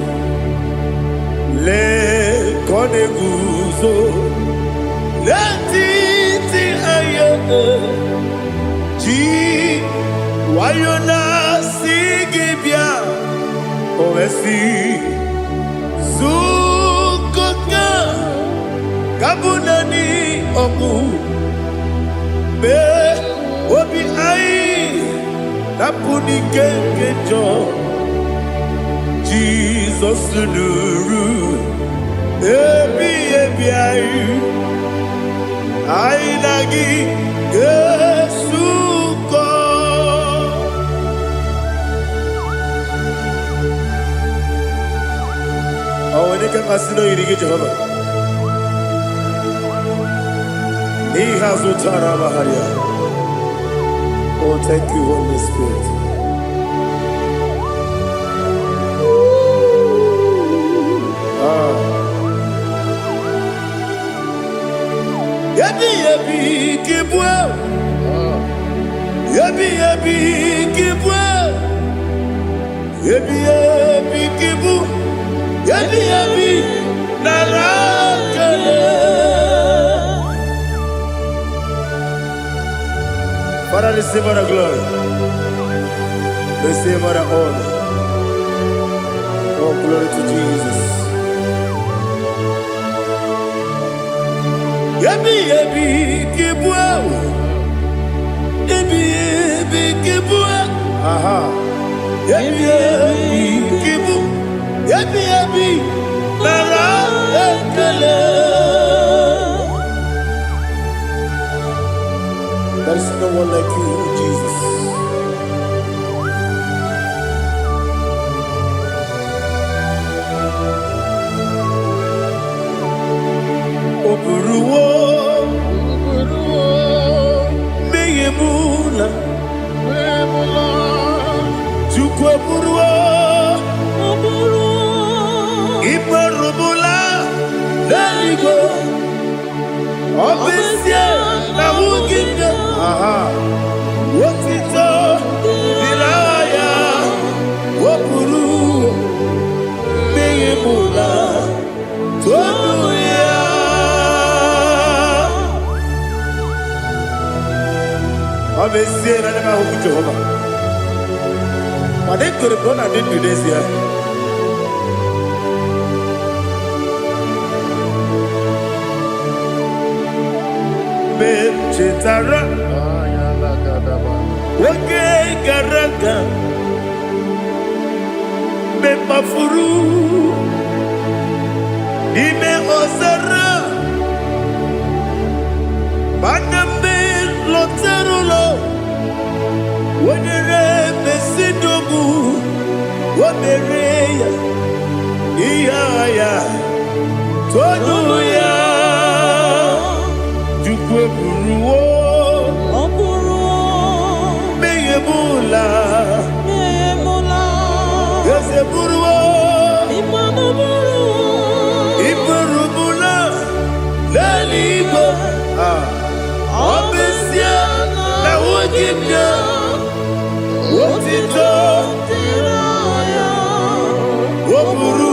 le koneguzo le titi aye ji wayona sigibia ovesi zukoka kabunani omu be obi ai napuni kenkejo. Jesus nuru ebi ai lagi Yesuko. Awani ka kasino irige Jehovah. He has utara baharia. Oh, thank you, Holy Spirit. Yabi kibwa, yabi kibwa, yabi kibu, yabi narakale. Father, receive all the glory, receive all the honor. Oh, glory to Jesus. Yabi kibwa, yabi kibwa, aha. Yabi kibu, yabi lara ekele. There is no one like you, Jesus. Obesiye na nema huku Jehova. Madekore brona dindu desia. Chetara Wage Garaga Me Mafuru Ime Ozara Maname Loterulo Wenere Mesidogu Wamereya Iyaya Tonuya Jukwe Buruo Meyemula Yose Buruo Iburubula Lalibo Obesia Na Wogimya Wotito Woburu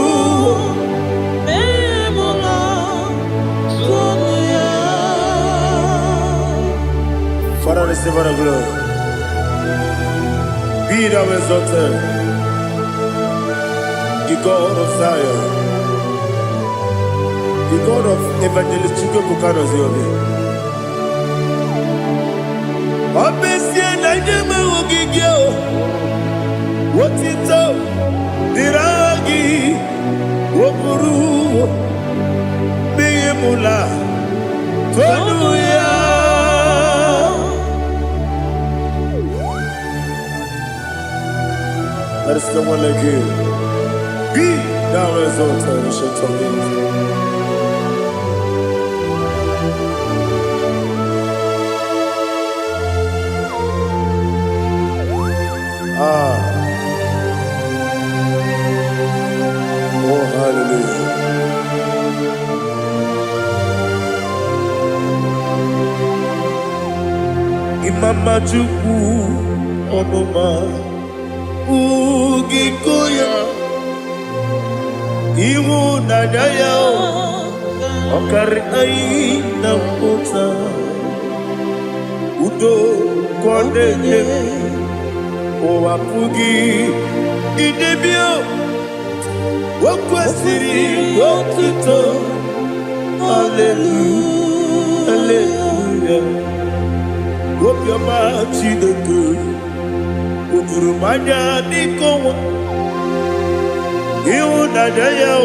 Father, receive our glory. Be thou exalted, the God of Zion, the God of Evangelist Chike Bukano Ziobi. Obesia na nyeme wogigyo, wotito, diragi, woburu, meyemula, tonuya. There is no one like you. Be thou exalted, ancient of days. Oh, hallelujah. Imama Chukwu Onuma Ugikoya Iwu Nadaya Okari Aina Kota Udo Kondeye Owapugi Idebio Wakwasiri Wotito Hallelujah Hallelujah Wopiama Chidoku Udurumanya Nikowa Iwu Nadaya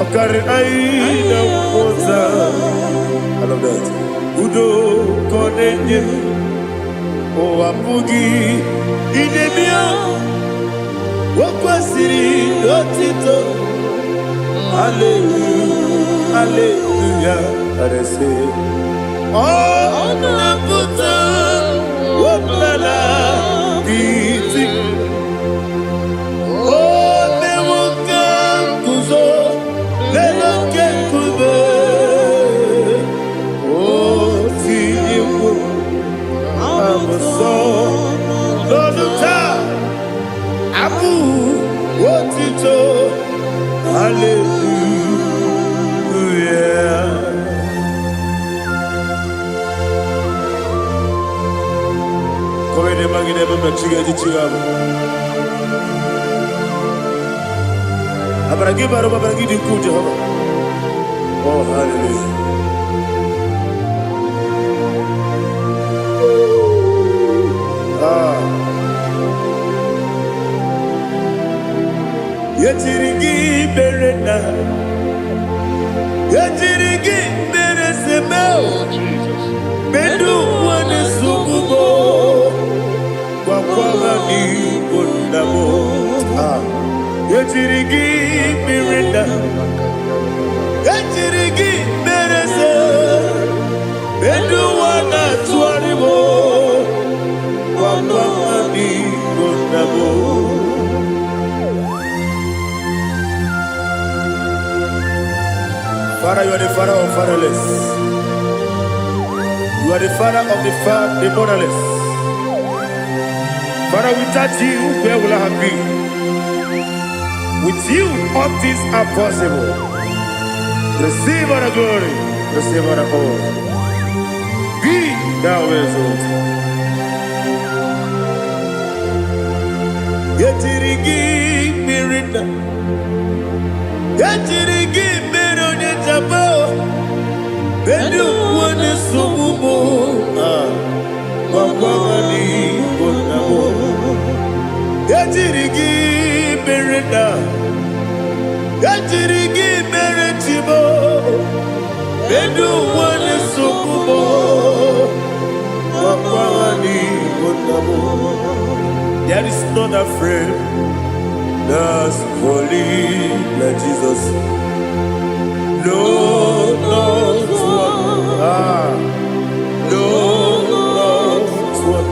Okari Aina Kota I love that Udo Kondeye Owapugi Idebio Wakwasiri Wotito Hallelujah Hallelujah I say Oh Naputa Wopala Biti Oh Mewoka Kuzo Leloke Kube Oh Tiyiwu Amoso Loduta Abu Wotito Hallelujah Komene magine baba chiga jichigabu Abaragi baro babaragi di ku Jehova Oh hallelujah Yechirigi berena Yechirigi bereseme Bedu wane sukubo Kwa ni kundamo Yechirigi berena Yechirigi berese Bedu wana tuaribo Kwa ni kundamo Father, you are the father of fatherless. You are the father of the motherless. Father, without you, where will I have been? With you, all things are possible. Receive our glory, receive our honor. Be thou exalted. Yetirigi mirina. Yetirigi mironye jabo. Benu wane sumumo. Wakwamani bonamo. Yetirigi mirina. Yetirigi miretibo. Benu wane sumumo. Wakwamani bonamo. There is none afraid that's holy like Jesus. No, not one. No, not one.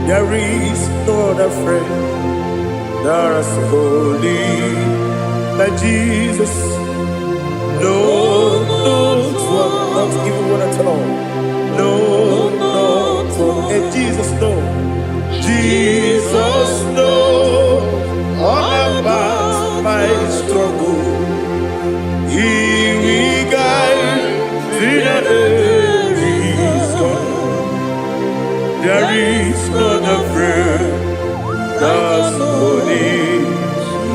There is none afraid that's holy like Jesus. No, not one. Not even one at all. No, not one. And Jesus knows. Jesus knows all about my struggle. He will guide me that is gone. There is none afraid that's holy.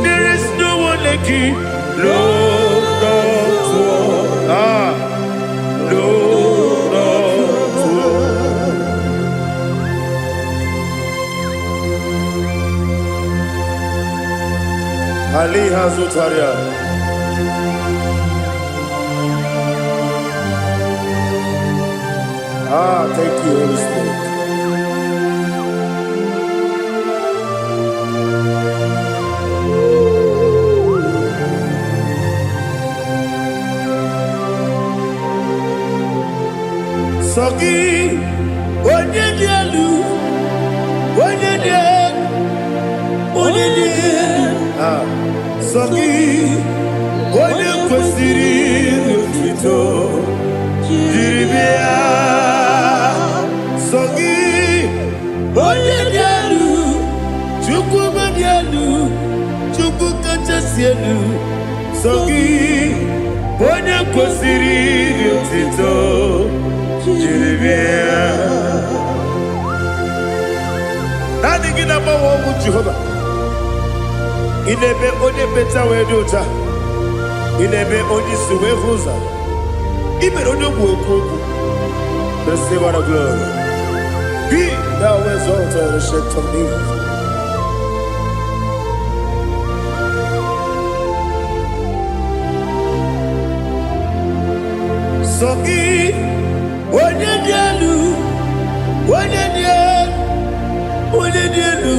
There is no one like Him. No, not one. No, not one. Ali Hazutaria. Thank you, Holy Spirit. Sogi, onye dielu, onye dielu, onye dielu. Sogi, onye kwesịrị otuto, jiri bịa. Sogi, onye dị elu, Chukwu dị elu, Chukwu kachasị elu. Sogi, onye kwesịrị otuto, jiri bịa. Naanị gị na-agbanwe ọgwụ Jehova. Ị na-eme onye peta wee dị ụta. Ị na-eme onye isi wee hụ ụzọ. Ị mere onye okwu okwu okwu. Receive all the glory. Be thou exalted, ancient of days. Sogi, onye dị elu, onye dị elu, onye dị elu.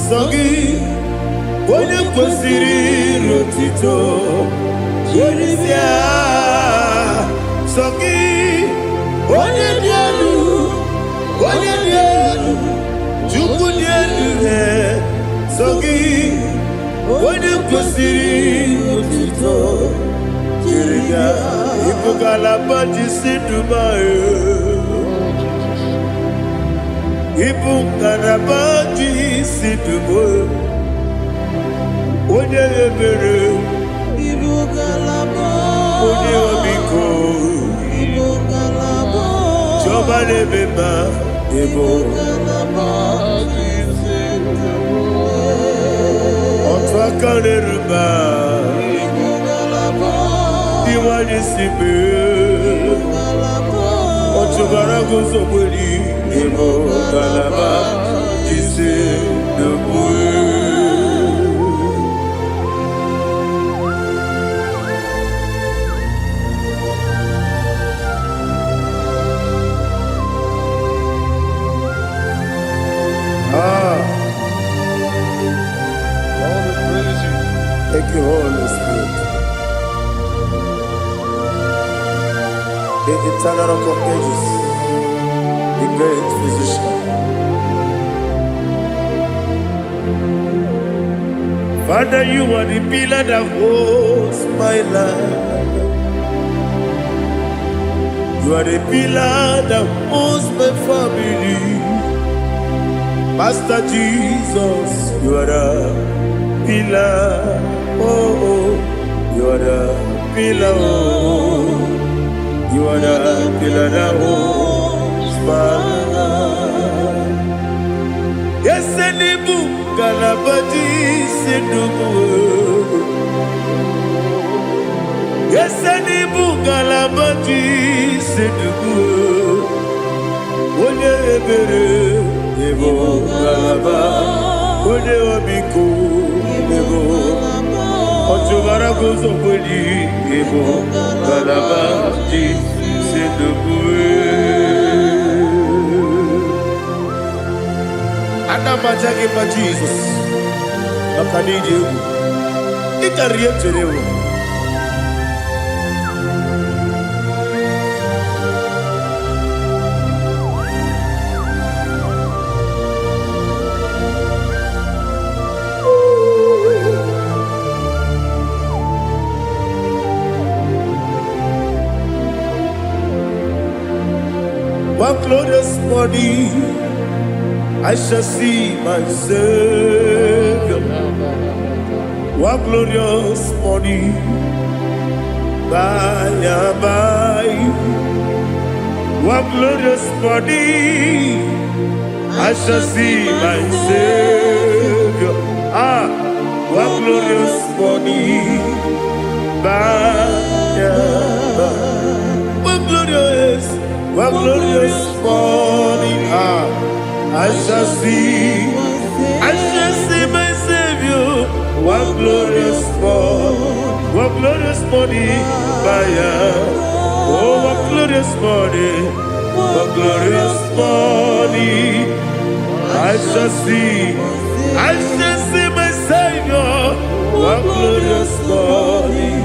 Sogi, onye kwesịrị otuto, jiri bịa. Sogi, onye dị elu, onye dị elu, Chukwu dị elu. Sogi, onye kwesịrị otuto, jiri bịa. Ibu ngalaba jisi Dubai. Ibu ngalaba jisi Dubai. Onye ebere. Ibu ngalaba. Onye omiko. Ibu ngalaba. Chọba n'ebeba. Ibu ngalaba jisi Dubai. Otu aka n'eruba. Ibu ngalaba. Iwani sibe. Otu bara guzo mweli. Ibu ngalaba jisi Dubai. Thank you, Holy Spirit. The eternal rock of ages, the great physician. Father, you are the pillar that holds my life. You are the pillar that holds my family. Master Jesus, you are the pillar. Oh, you are the pillar. Oh, you are the pillar that holds my life. Yesenibu galabadi senubu. Yesenibu galabadi senubu. Onye ebere ebo galaba. Onye obiku ebo. Otubara gozo kweli ebo galabadi senubu. Anamajagi ma Jesus. Makanidi ewu. Ikariye terewo. One glorious morning, I shall see my Savior. One glorious morning, by and by. One glorious morning, I shall see my Savior. One glorious morning, by and by. One glorious morning, I shall see my Savior. One glorious morning, one glorious morning, I shall see my Savior. One glorious morning,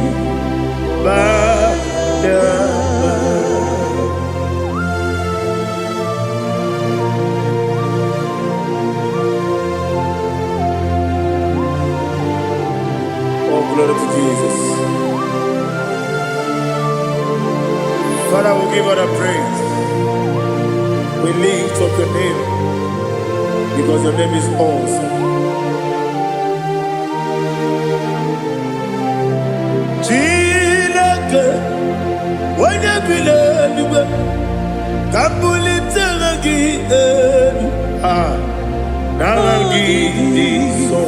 glory to Jesus. Father, we give all the praise. We lift up your name because your name is awesome. Chilake, when you believe, Kabuli Teragi, Naragi, so.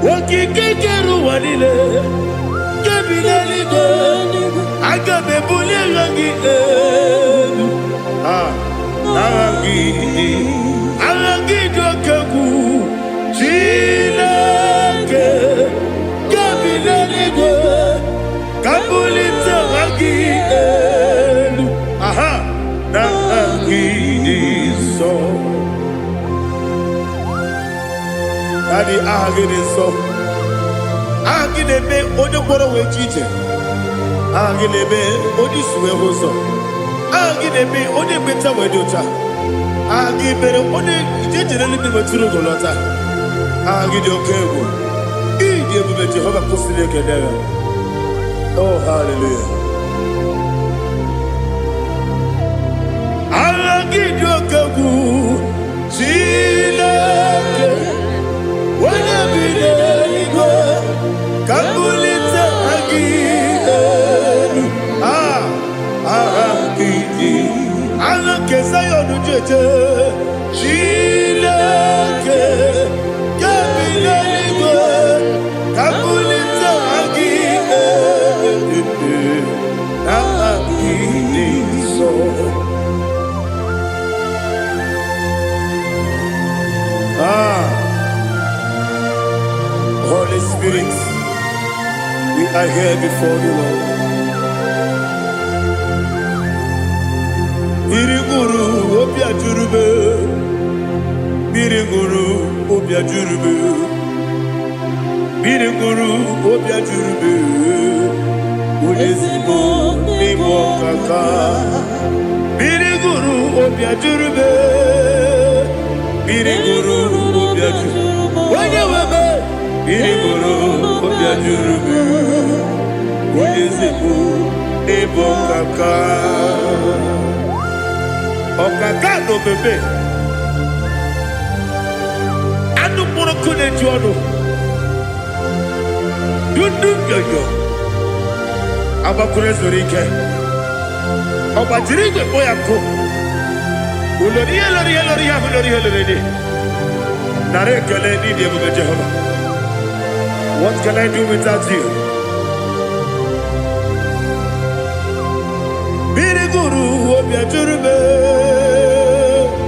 Wakikekeru walile Kebilaligo Agabe bulirangi Arangi dokagu Chilake Kebilaligo Kabulita rangi Narangi so Daddy, agide so. Agide me ojo boro we jije. Agide me oji suwe hoso. Agide me oji beta we dota. Agide me oji jije le me turu golota. Agide okego. Ije bube Jehovah kusile kedera. Oh hallelujah. Agide okego. Chilake. When you believe, Kabulita again. Kesayon Jeje, Chilake, Kabilaligo, Kabulita Holy Spirit, we are here before you, Lord. Biriguru Obia Jurube, Biriguru Obia Jurube, Biriguru Obia Jurube, Udesibo Nimo Kaka, Biriguru Obia Jurube, Biriguru Obia Jurube, Wanyawebe, Biriguru Obia Jurube, Udesibo Nimo Kaka. Okaka no bebe anu muro kune jono dundu yoyo abakure zorike obajirige boyako What can I do without you? Biriguru obiajurube,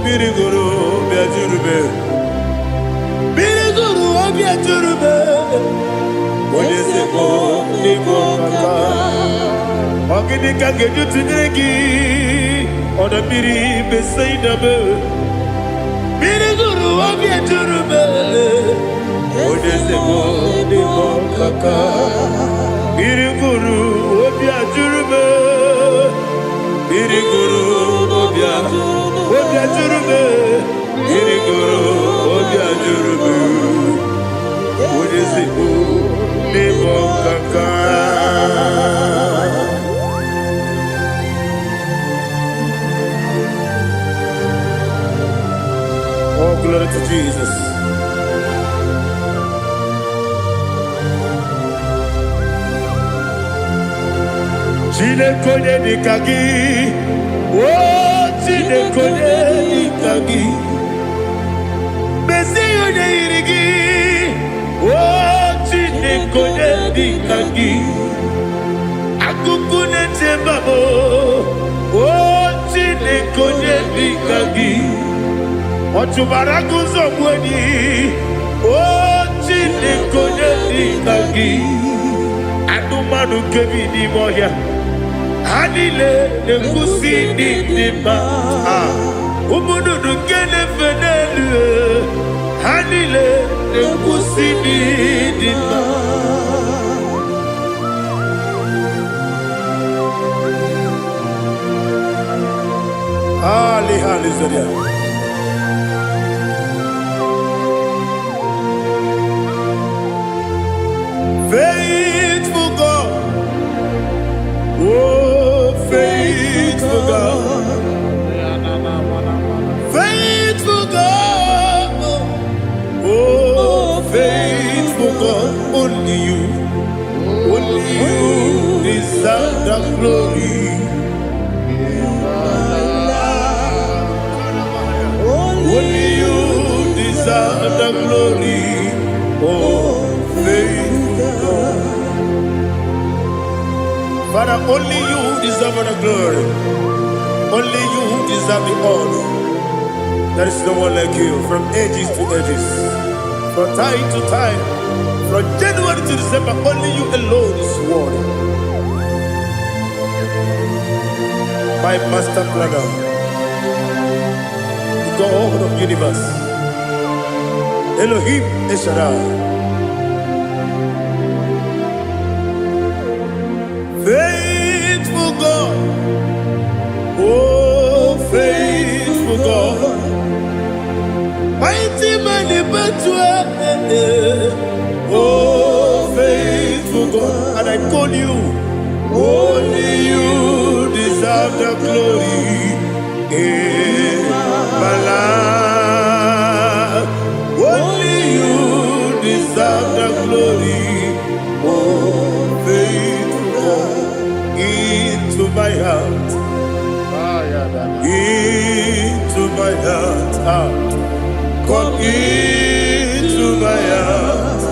biriguru obiajurube, biriguru obiajurube. Odesebo niko kaka, ogini kangeju tinegi, oda biri besaidabe. Biriguru obiajurube, odesebo niko kaka, biriguru obiajurube. Biriguru obiajurube, biriguru obiajurube. Odesebo niko kaka. Oh, glory to Jesus. Chinekone nikagi, oh chinekone nikagi, Mesiyo ne irigi, oh chinekone nikagi, akukune tembabo, oh chinekone nikagi, otubaraku zomweni, oh chinekone nikagi, adumanu kebi ni moya. Hanile nekusi nidima, umududu kene fenelu. Hanile nekusi nidima. Ali Zaria. Faithful God, oh faithful God, faithful God, oh faithful God, only you deserve the glory. Only you deserve the glory, oh faithful God. Father, only you deserve the glory. Only you deserve the honor. There is no one like you, from ages to ages, from time to time, from January to December. Only you alone is worthy. My master planner, the God of the universe, Elohim Eshadai. Faithful God, oh faithful God, mighty man in battle, oh faithful God, and I call you, only you deserve the glory in my life. Only you deserve the glory, oh faithful God. Into my heart, into my heart, come into my heart,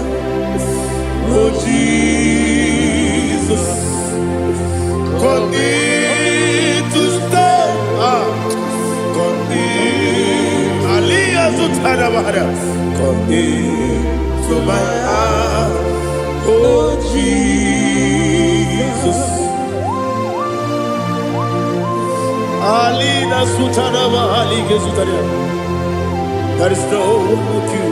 oh Jesus, come in to stay, come in, Aliyah Zutanabara, come into my heart, oh Jesus. Alina Sutanaba Ali Gesutaria. There is no one like you.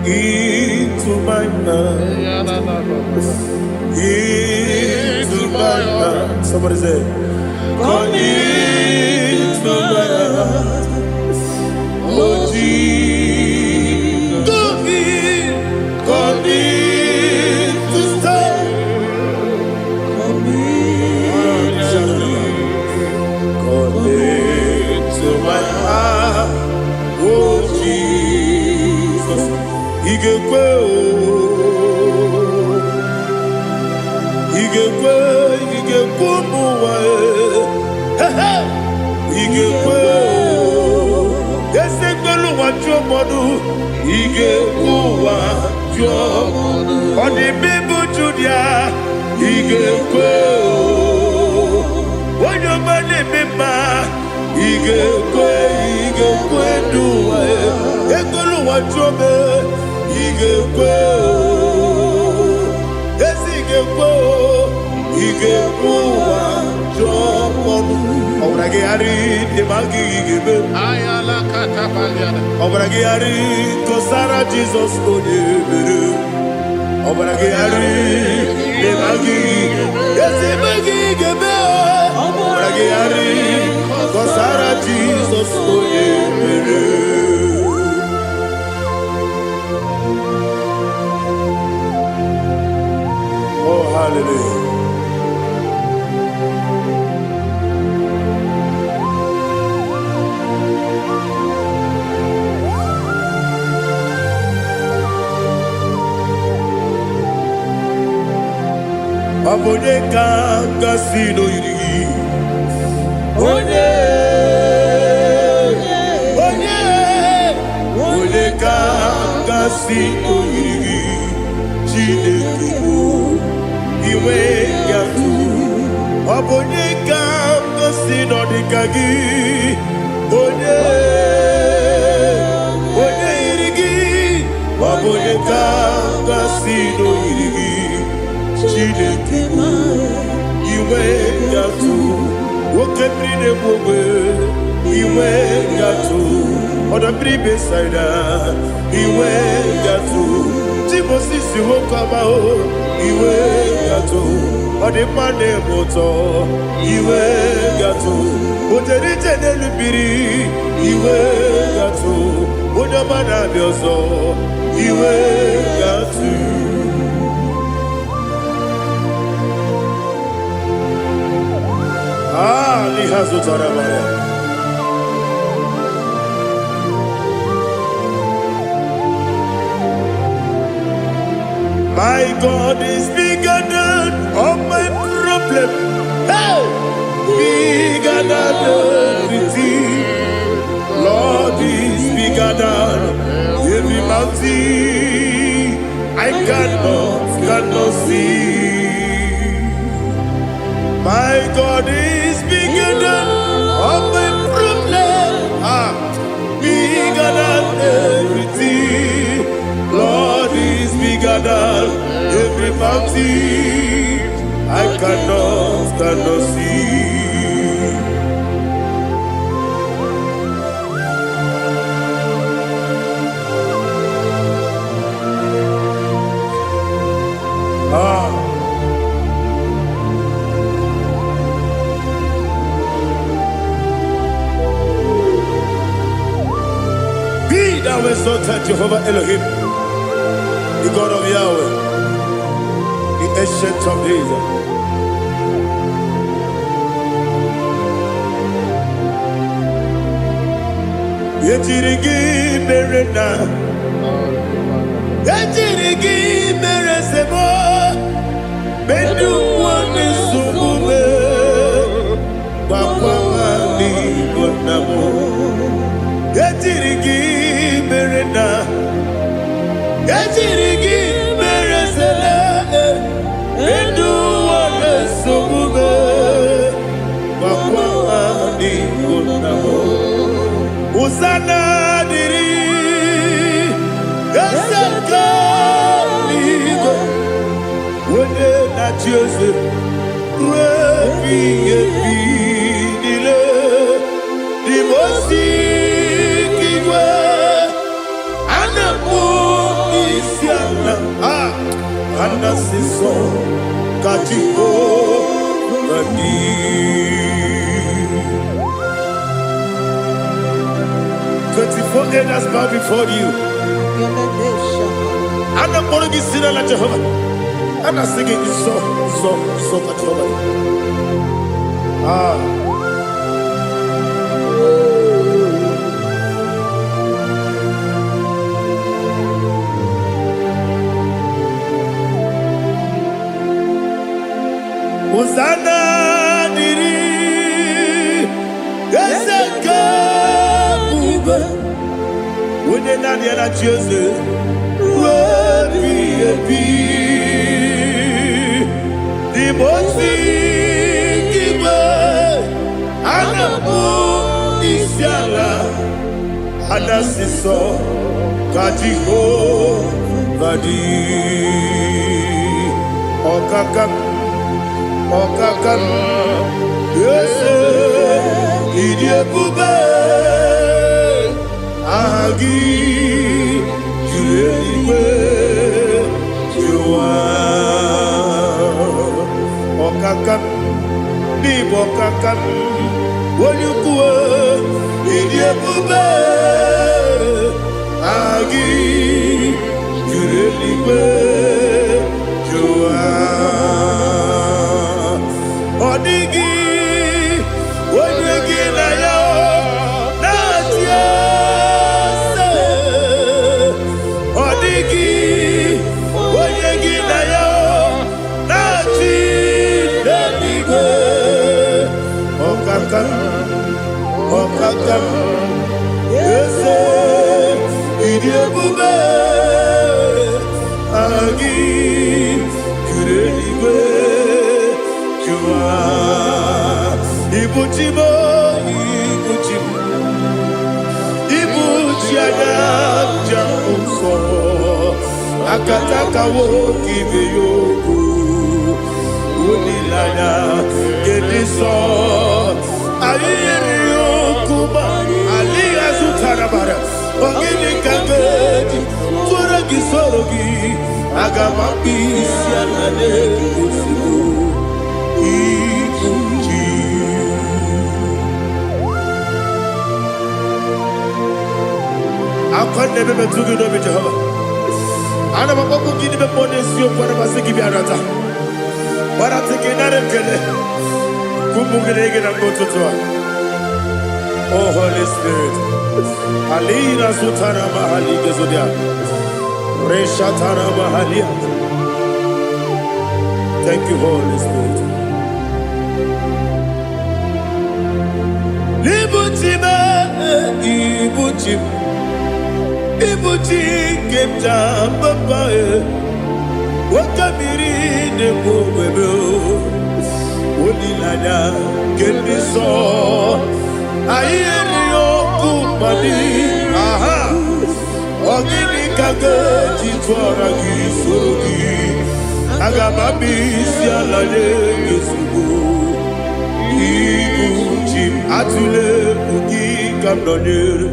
Into my mind. Into my heart. Somebody say, come into my heart. Oh Jesus. Come in to stay. Come into my heart. Oh Jesus. Igekwe mu Jomodu, Ige Kuwa, Jomodu, on the Bible Judia, Ige Kwe, when your money member, Ige Kwe, do Ekolu wa Jome, Ige Kwe, yes, Ige Kwe, Jomodu. Obragari de magi gebe. Ayala katapaliada. Obragari kosara Jesus odebere. Obragari de magi. Yes, magi gebe. Obragari kosara Jesus odebere. Oh, hallelujah. Abone kanga sino yiri. Onye kanga sino yiri. Chineke o iwe yatu. Abone kanga sino dikagi. Onye yiri. Abone kanga sino yiri. Chineke iwe yatu wokebrine bogwe iwe yatu odabri besaida iwe yatu timosisi wokama o iwe yatu odimane moto iwe yatu ojerije nelubiri iwe yatu onyamana biozo iwe yatu. Lihazo Tarabaya. My God is bigger than all my problem. Hey! Bigger than everything. Lord is bigger than every mountain I cannot see. My God is bigger than all my problems. Bigger than everything. Lord is bigger than every mountain I cannot see. Thou exalted Jehovah Elohim, the God of Yahweh, the ancient of days. Yetirigi berena, yetirigi beresemo, bedu wane sumume, wakwamani bonamo. Yetirigi berena, yetirigi beresele, bedu wane sumume, wakwamani bonamo. Usana diri, esaka ligo, wone na Jose, refi nile, dimosi kiwe, anamu isiana, anasiso kachiko gani. 24 elders bow before you. And I'm going to sing like Jehovah. And I'm singing this song like Jehovah. Hosanna diri, esaka bube. When onye naanị ya na chi eze ruo ebighị n'ime ozi igwe ana m isi ala anasị sọ ka Jehova dị ọkaka m eze ịdị ebube aha gị juru eluigwe juru ụwa ọkaka m n'ịbụ ọkaka m onye ukwu ịdị ebube aha gị juru eluigwe juru ụwa ọ dịghị onye gị na ya na-achị eze ọ dịghị onye gị na ya na-achị n'eluigwe ọkaka eze ịdị ebube aha gị juru eluigwe juru ụwa ibuchi anya ja ụzọ akataka nwoke ibe ya okwu olileanya kedị nsọ anyị nyere ya okwu ma alịghị azụtara bara ogini ka ga-eji tụrụ gị soro gị aga m akpụ isi ala n'elu ozugbo ibuchi akwa nebe metụ gị n'obi Jehova ana m akpọkụ gị n'ime mmụọ n'eziokwu ana masị gị bịa nata gbarata gị nara ekele ka ụmụ gị na-ege na mgbe ụtụtụ a Oh Holy Spirit alina sutara mahali gezodia reshatara mahalia thank you Holy Spirit ibuchi kemja papa wakamiri ne bobebe olilanya kendiso ayeri okumani aha ogini kage jitwara gi sogi agamabi si alale yesugo ibuchi atule ugi kamdonere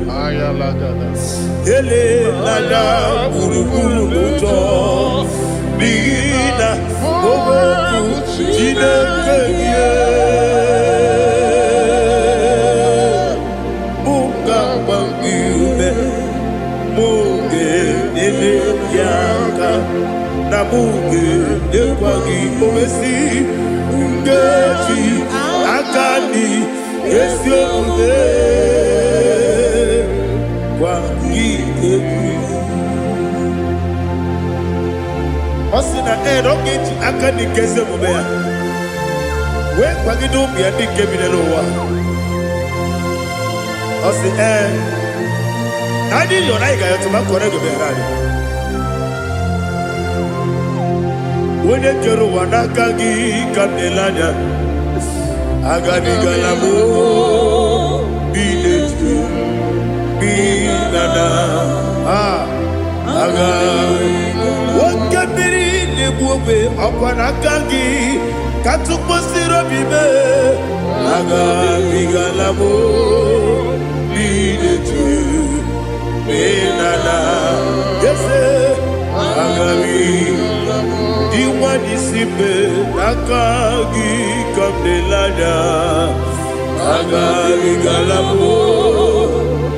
ele lala buruburu n'ụjọ n'ihi na owepu Chineke ihe mụ ga-agba gị ume mụ ga-enyere ya aka na mụ ga-enyekwa gị omesi nkeji aka dị ezi omume gwa gị egwu ọ sị na ọ ga-eji aka dị nke ezi omume ya wee kwagide ụmụ ya ndị nke bi n'ụwa ọ sị na anyị yọrọ anyị ga-ayọtụ ma kọrọ ego bịara anyị onye kere ụwa n'aka gị ka m na-ele anya agabigala m bileju binana aga nwoke mmiri na-egbu ogbe ọkwa n'aka gị ka tụkwasịrị obi me agabigala m bileju binana ese agabigala iwa n'isipe n'aka gị ka m na-ele anya agabigala m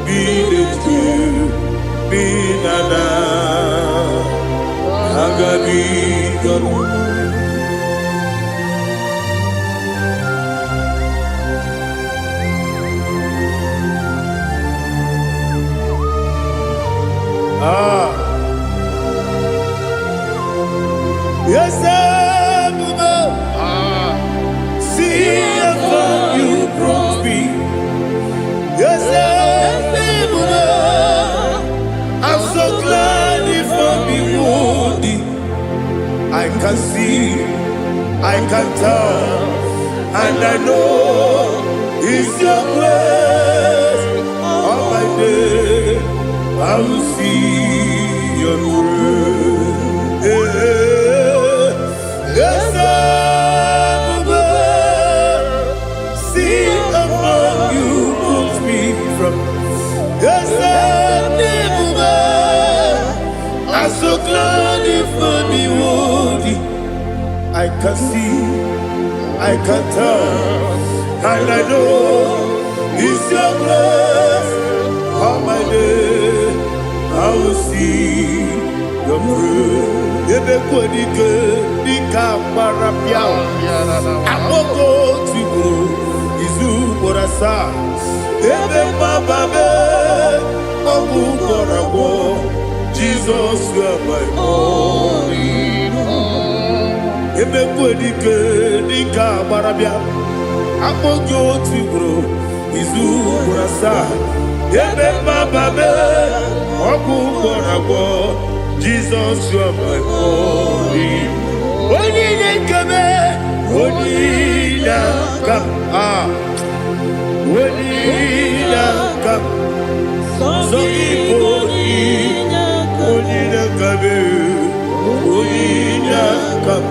bileju binana agabigala yes, see how far you brought me. Yes, can see, I can tell, and I know it's your grace. All my day, I will see your grace. Yes, I'm aware. See among you moves me from. Yes, I'm aware. I'm so glad you found me worthy. I can see, I can tell, and I know it's your grace. All my day, I will see your grace. Ebe kwenike dika marapia, amoko tigo izu borasa. Ebe mababe obu borabo. Jesus, you are my only home. Ebe kwenike dika marapia, amoko tigo izu borasa. Ebe mababe obu borabo. Jesus, you are my only. Only come, only come, only come. So only come.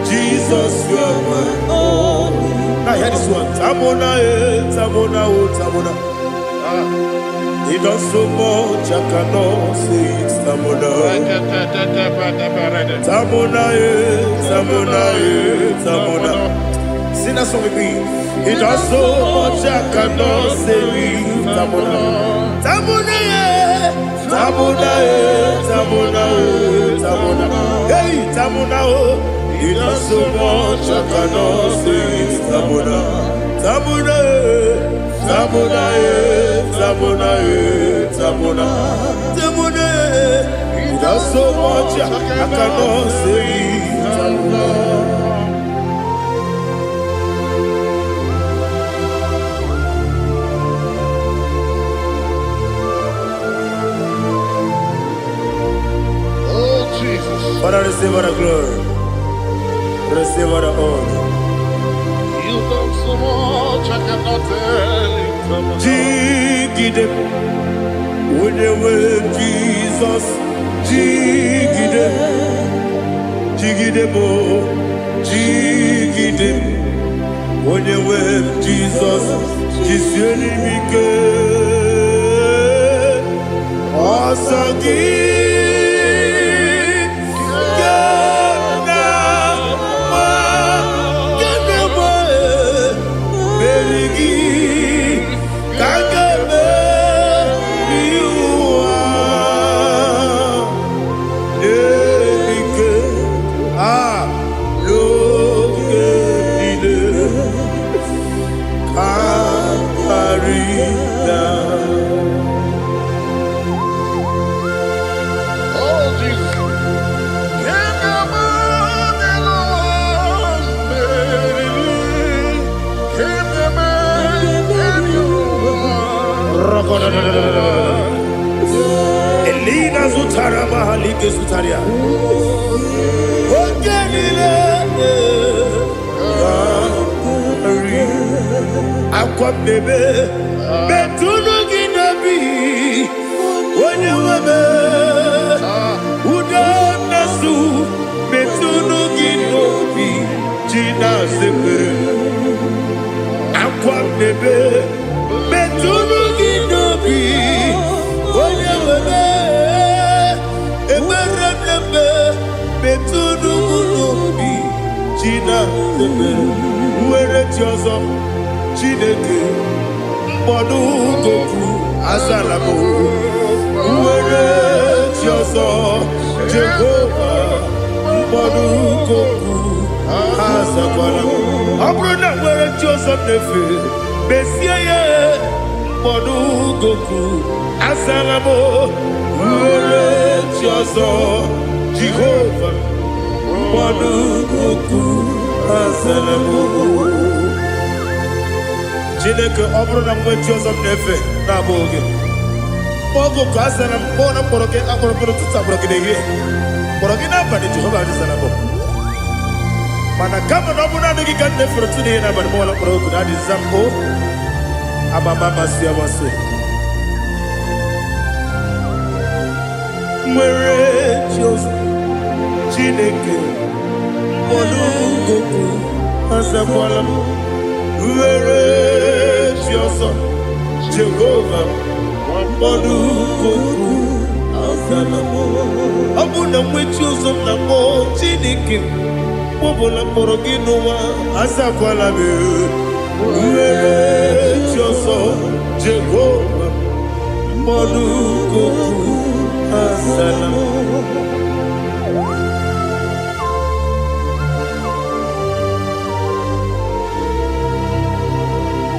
Jesus, you are my only. Now hear this one. Tamona. He does so much, I cannot say it. Tamona, Tamona. Sing that song with me. He does so much, I cannot say it. Tamona, Tamona, Tamona, Tamona, Tamona. Hey, Tamona, he does so much, I cannot say it. Tamona, Tamona. Tamona, Tamona, Tamona, Tamona. He does so much, I cannot say. Tamona. Oh, Jesus. Father, receive all the glory, receive all the honor. You've done so much, I cannot tell it. Jigide, when they were Jesus, Jigide, Jigide bo, Jigide, when they were Jesus, Jisieni Mike, Osagi. Elina Zutara Mahalike Zutaria. Akwam bebe betunu ginabi wonye webe udanasu betunu ginobi jina sepe. Akwam bebe betunu ginobi wonye webe emerenebe betunu ginobi jina sepe. Uwere tiozo Chineke mkpọdụ goku azalamo. Uwere tiozo Jehova mkpọdụ goku azakwalamo. Ọ bụrụ na nwere tiozo nefe besie ye mkpọdụ goku azalamo. Uwere tiozo Jehova mkpọdụ goku azalamo. Chineke ọ bụrụ na mgbe chi ọzọ m na-efe na-abụ oge ogo ka a sara m kpọọ na mkpọrọ gị akpọrọ mkpọrọ tutu akpọrọ gị n'ehihie mkpọrọ gị n'abalị Jehova adịzara m Mana kama na ọbụna adịghị ka nne fere tụ n'ihe n'abalị mụọla mkpọrọ okwu na adịghị zampo amama masị amasị nwere Jizọs Chineke ọnụgụgụ azakwala m nwere Jizọs Jehova ọnụgụgụ azala m ọ bụ na nwechi ụzọ m na mbọ Chineke mụbụla mkpọrọ gị n'ụwa azakwala m nwere Jizọs Jehova ọnụgụgụ azala m.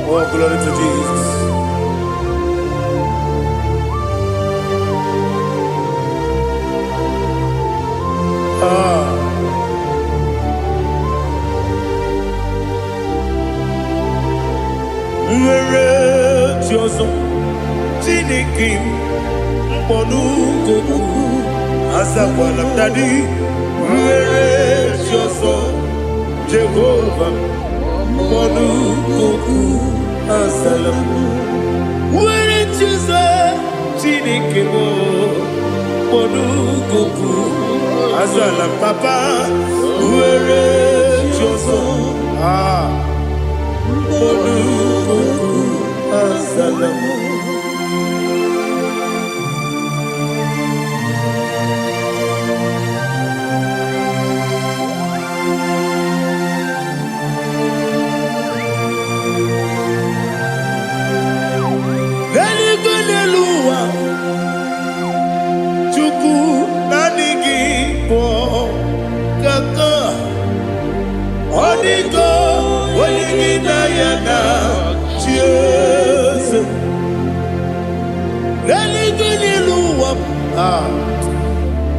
Oh, glory to Jesus. Nwere Jizọs Chineke mkpọnụgụgụ azakwala m dadị nwere Jizọs Jehova mkpọnụgụgụ azala m nwere Jizọs Chineke mkpọnụgụgụ azala m papa nwere Jizọs mkpọnụgụgụ azala m.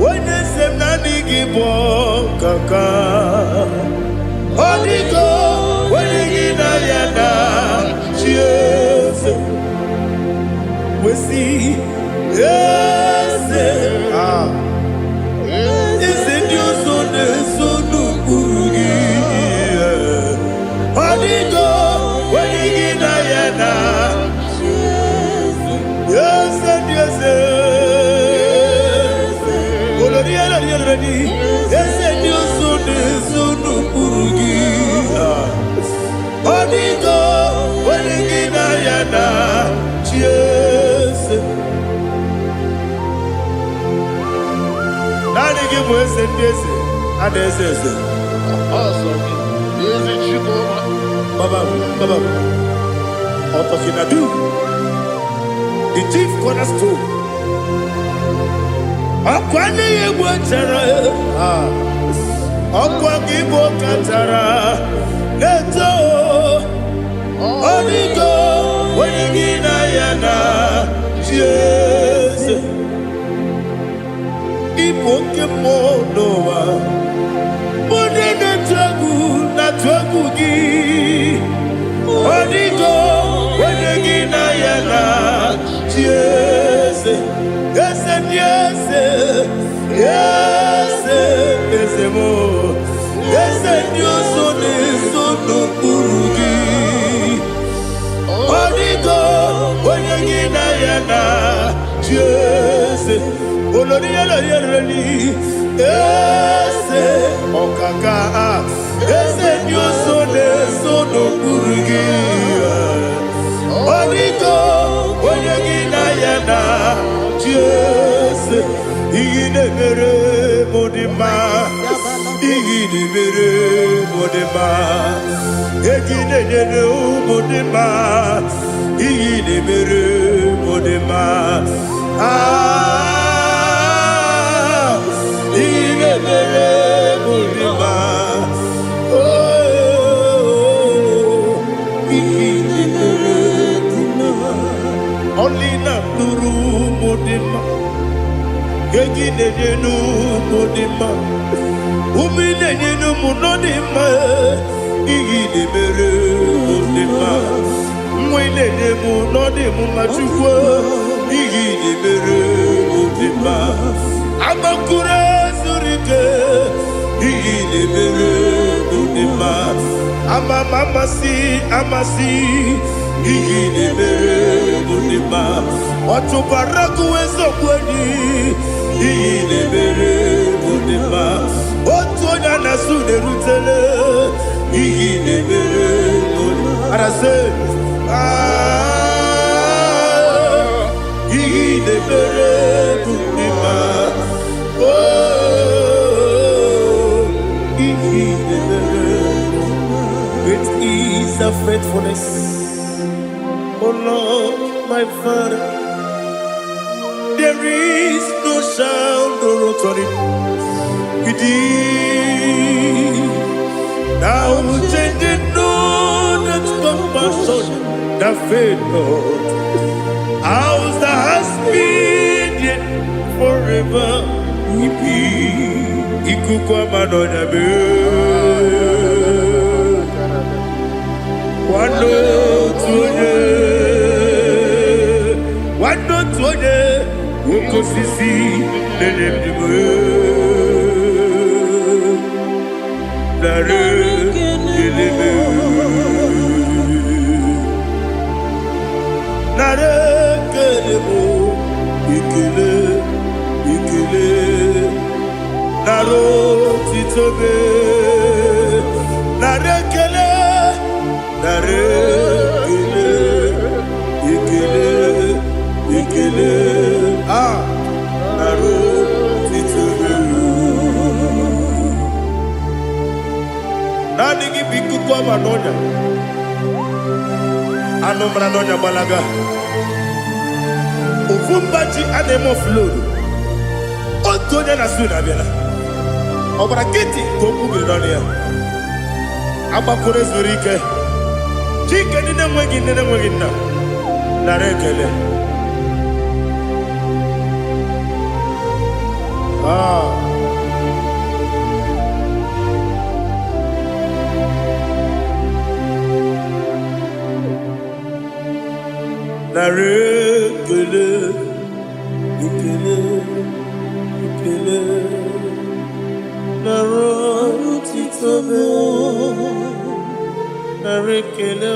Onye se m na adịghị bụ kaka ọdịgo onye gị na ya na chi eze wesi eze eze ndị ọzọ na-eso n'okpuru gị ọdịgo onye gị na ya na chi eze ndị eze eze ndị ọzọ na-eso n'okpuru gị ọdịgo onye gị na ya na chi eze naanị gị bụ eze ndị eze a na-eze eze Baba Otokinadu the chief cornerstone ọkwa n'ihe gbọchara ọkwa gị bụ katara na-eto ọdịgo onye gị na ya na chi eze ịbụ oke mmụọ n'ụwa onye na-atụ egwu gị ọdịgo onye gị na ya na chi eze eze ndị eze eze eze m eze ndị ọzọ na-eso n'okpuru gị ọdịgo onye gị na ya na chi eze olori elori eze ọkaka eze ndị ọzọ na-eso n'okpuru gị ọdịgo onye gị na ya na Jese, igide mere modima, igide mere modima, egide jene modima, igide mere modima, igide mere modima, igide mere modima, only not nuru modima. Egine jenu modima, umine jenu munodima, igide mere modima, mwine jenu nodimu machukwa, igide mere modima, amakure surike, igide mere modima. amasi iyi na-emere ndị mma ọtụbara gụwa eziokwu enyi iyi na-emere ndị mma otu onye na-asụ na-erutele iyi na-emere arase iyi na-emere ndị mma iyi na-emere. Great is the faithfulness, oh Lord, my Father. There is no sound or authority within. Thou changest not that compassion, the faith, Lord. Ours that has been yet forever. Ikukwa manonya be. Wando tuone, uko sisi nelemdiwe. Nare kelebe, nare kelebo, ikele, naro titobe, nare kele. Ikele, naro titobe. Nani gibiku kwa manonya, anomra nonya balaga. Ufumbaji anemo flodu, otonya na suna bela. Obra kiti koku bironia, abakure zurike. Chike nene mwegi na narekele. Narekele, ikele, narotitobe. Narekele,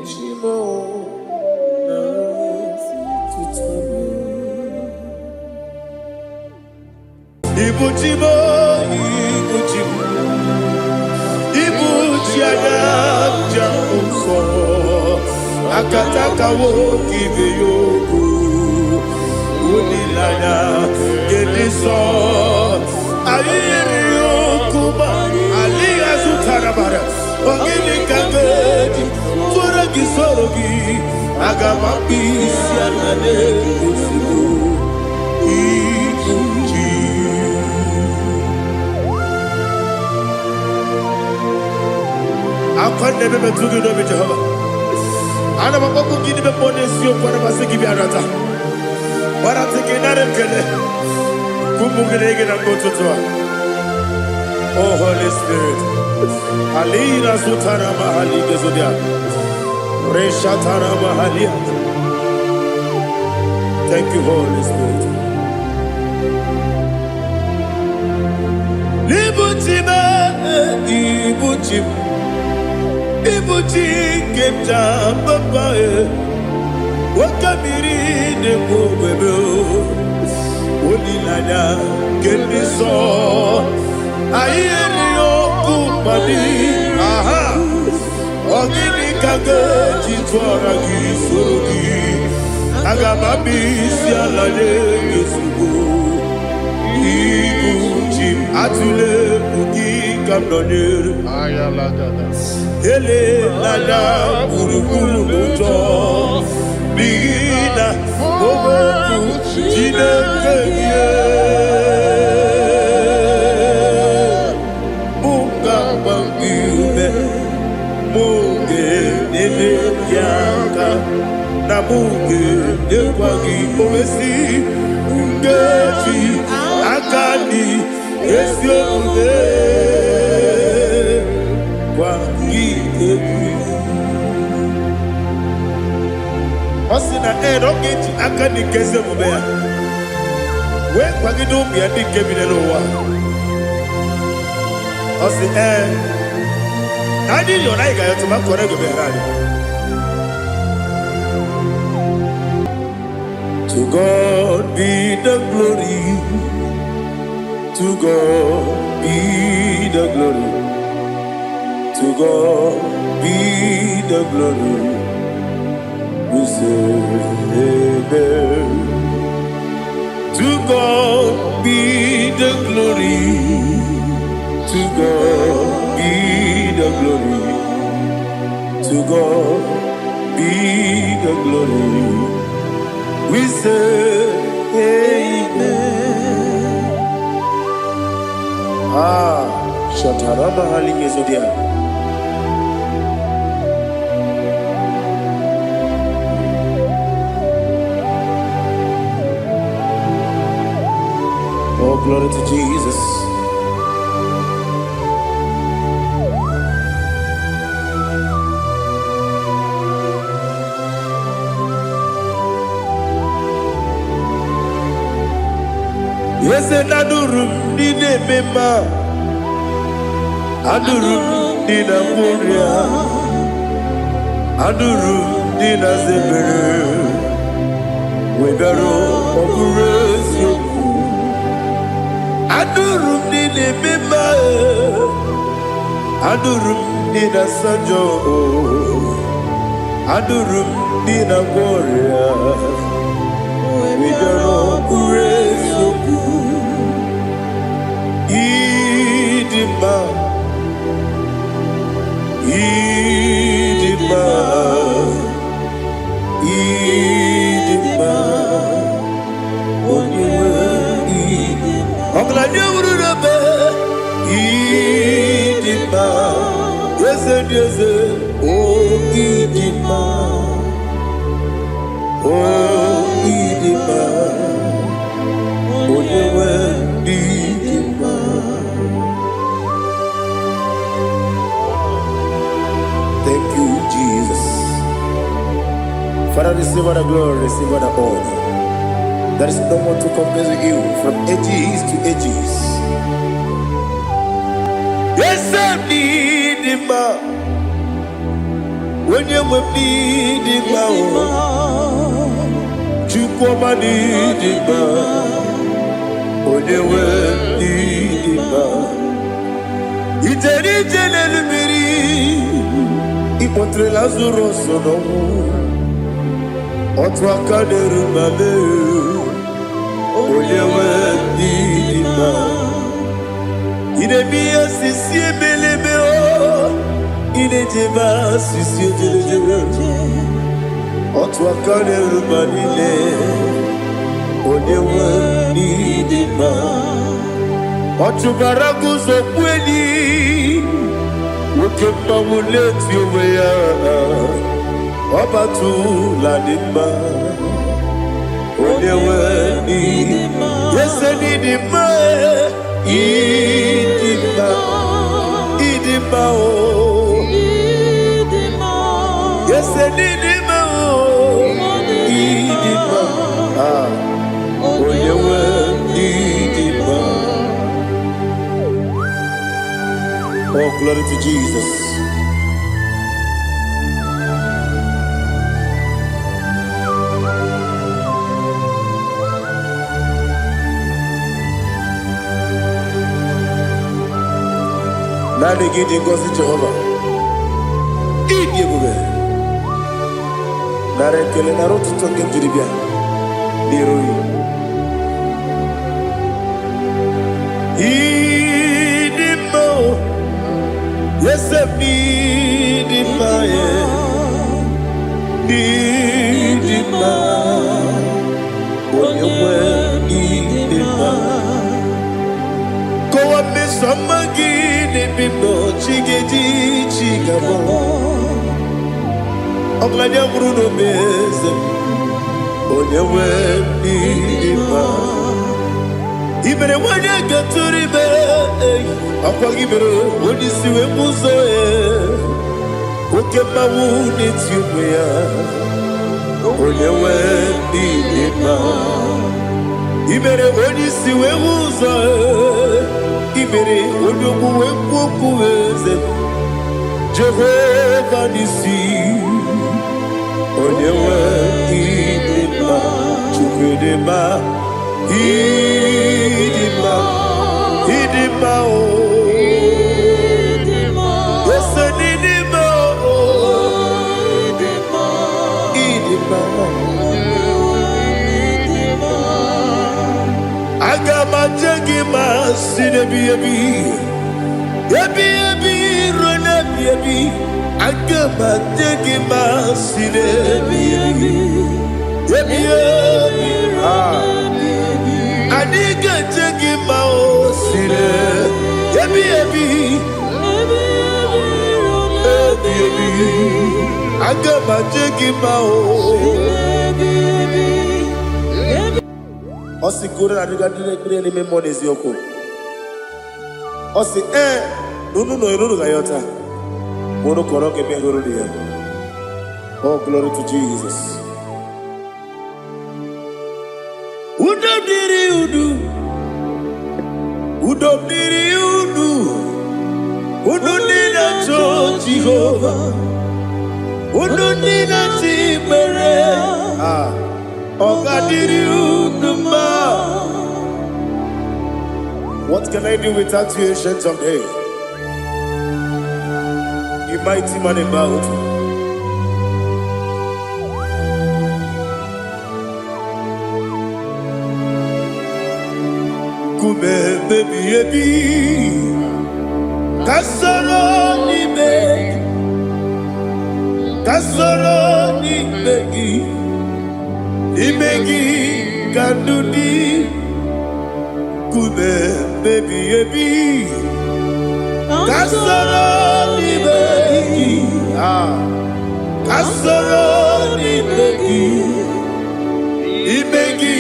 Shimo, Ibuchimo, Ibuchiada, Akataka wo give yoku, Unilaya, Gediso, Ayiri yokuba, Aliya Zutarabara, Ogini Kagedi, Turagi Sorogi, Agamapi, Sianane, Usibu, Ibuchi. Akon nebe betugi no Jehova. Ana maboku gidi be ponesio kwa na basiki biarata. Barata kenare kele. Kumugirege na mototwa. Oh Holy Spirit. Alira sutara mahali gezodia. Reshatara mahali. Thank you, Holy Spirit. Libutime, ibutim. Ibuti kemja babae, wakamiri de kubebe, onilanya kendiso, ayeri okupali, aha, ogini kage jitwara kisorogi, agamabi sialale yesugo, ibuti atule uki kamdonere, ayalagada. Ele lala buruburu moto bigina oboku jinekeye bunga bangiube munge nene yaka na munge nekwagi omesi ngeji akani esiode Osina erogeji akani keze mubea When Pagido be a big cabin in the I say, I didn't know I got to my correct behind. To God be the glory. To God be the glory. To God be the glory. We say amen. To God be the glory. To God be the glory. To God be the glory. We say amen. Shatarama halinge zodia. Oh, glory to Jesus. Yes, and Adurum did a member. Adurum did a warrior. Adurum did a zebra. We better operate you. Adurum did a member. Adurum did a sanjo. Adurum did a warrior. We better operate you. Idima, Idima, Idima, I'm glad you would have Idima, yes, oh Idima, oh Idima, oh Idima. Thank you, Jesus. Father, receive all the glory, receive all the honor. There is no one to compare with you from ages to ages. Yes, I need him. When you need him, you come and need him. When you need him, it's a little Ipotre Lazaro sono Otwa kaderu mame Oyewe didima Ine miya sisi ebelebe o Ine jeba sisi ejelejebe Otwa kaderu manile Oyewe didima Otubaragu zokweni Ukemba muleti uweya Obatu ladima Onewe nidima Yese nidima Idima Idima o Yese nidima o Idima Onewe nidima. Oh, glory to Jesus. Nani gidi ngozi Jehovah. Idi ebube. Nare kele naro tutonge jiribia. Niroi. Idi mo. Yes, I need it, my need it, my when you were need it, my go up, Miss Samagi, the no chiggy chigabo. I'm glad you're Bruno Miss when you were need it, my even when you get to the Apagibero, when you see a muso, okay, my wound it's you, when you went in Imere onisi wehuza, imere onyoku wekuku eze. Jehovah nisi, onyewe idima, chukudima, idima, idima o, listen idima o, idima. Agama jengima sinebi ebi, ebi ronebi ebi. Agama jengima sinebi ebi, ebi. Adiga jengima o sine, ebi ebi. Agama jengima o. Osi kure na diga dire ni memo nezi oko. Osi nunu gayota. Mono koro ke mehoro dia. Oh, glory to Jesus. Udom diri udu. Udu nina cho Jehovah. Udu nina timere. What can I do without you, ancient of days? You mighty man in battle. Kume baby ebi, kasoro ni begi. Imegi kandudi kube baby ebi kasoro ni begi kasoro ni begi imegi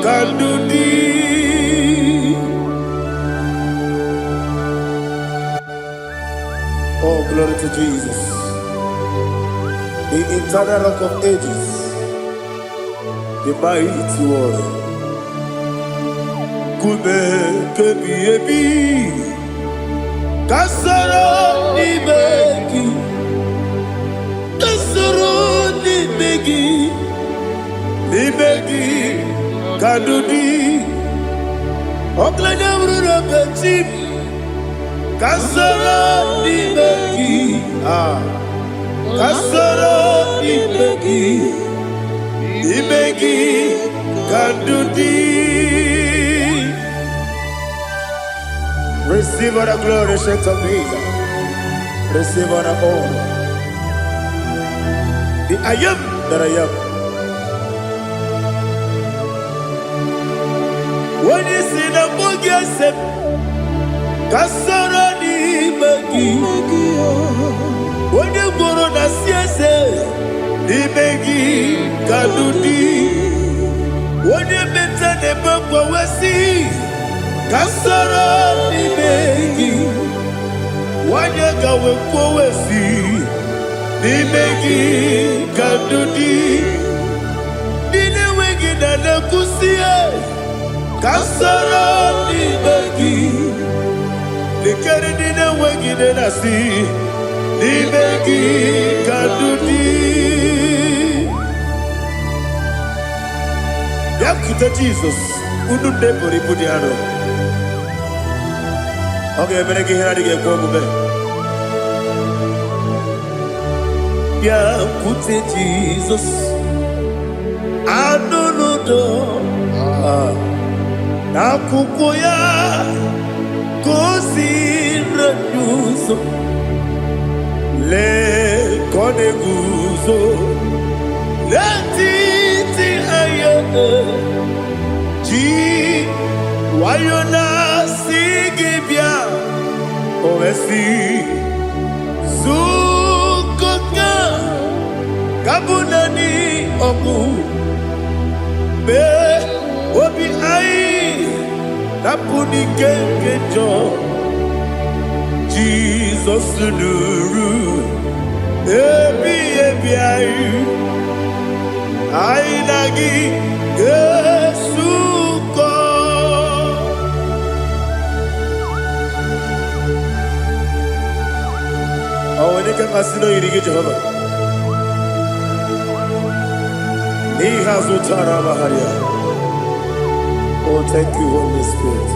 kandudi. Oh, glory to Jesus, the eternal rock of ages, the mighty one. Kube kebi ebi, kasoro ni begi, ni begi kadudi. Oklanya urura bechim, kasoro ni begi, kasoro ni begi. Imegi kadudi. Receive all the glory, shake of Jesus. Receive all the honor. The I am that I am. When you see the book, you say, Kasara ni megi. When you go on the siese. Imegi kadudi. Wone meta ne bamba wasi. Kasara imegi. Wanya gawe kwa wasi. Imegi kadudi. Dine wengi na nakusie. Kasara imegi. Nikari dine wengi na nasi. Imegi kadudi. Yakuta Jesus, ununde pori pudiano. Okay, bereki hiradi ke komube. Yakute Jesus, anunudo. Nakukoya, kosi renuso. Le koneguzo, le titi aye. Ji wayona sigibia oesi zukoka kabunani oku be obi ai napuni kenkejo Jesus nuru ebi ai nagi Yesu Onike Masino Irigi Jehovah. He has Utara Maharia. Oh, thank you, Holy Spirit.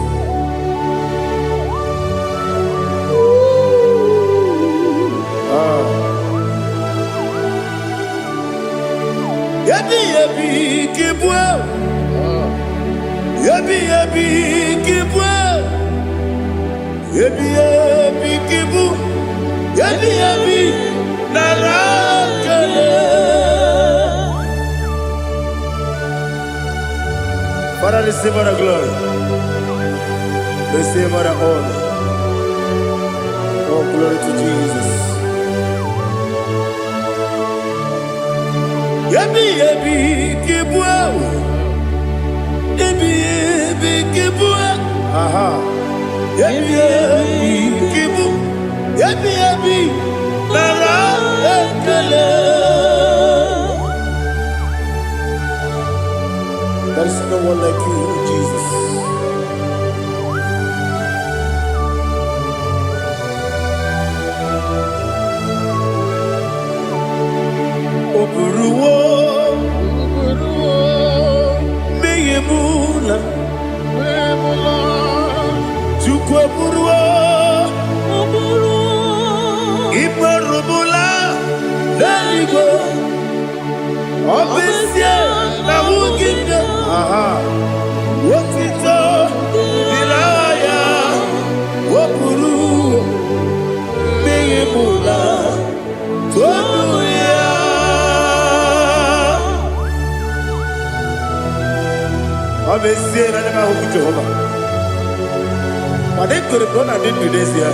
Yabi yabi kibwa. Yabi yabi kibwa. Yabi yabi kibu. Yabi yabi narakale. Father, receive all the glory. Receive all the honor. Oh, glory to Jesus. Yabi yabi kibwa. Yabi yabi kibwa. Aha. Yabi yabi kibu. Yabi yabi narakale. There is no one like you, Jesus. Oburuwo, meyemula, chukwu oburuwo, imarubula, leligo, obesia na wugide. Aha. Wotito dilaya wopuru meyemula toduya. Obesia na nema huku Jehovah. Wade kore bona dindu desia.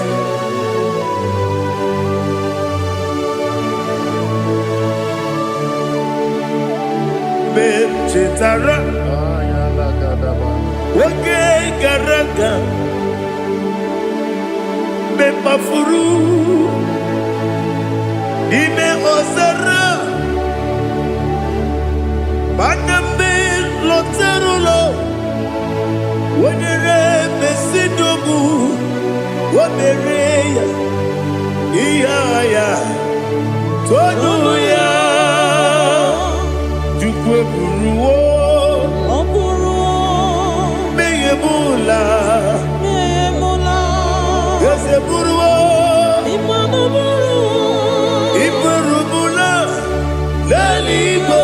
Chetara Wake Garaga Bepafuru Ime Ozara Banambe Loterulo Wenere Mesidogu Wamereya Iyaya Toduya Jukweburuwo Meyemula Yeseburuwo Iburubula Leligo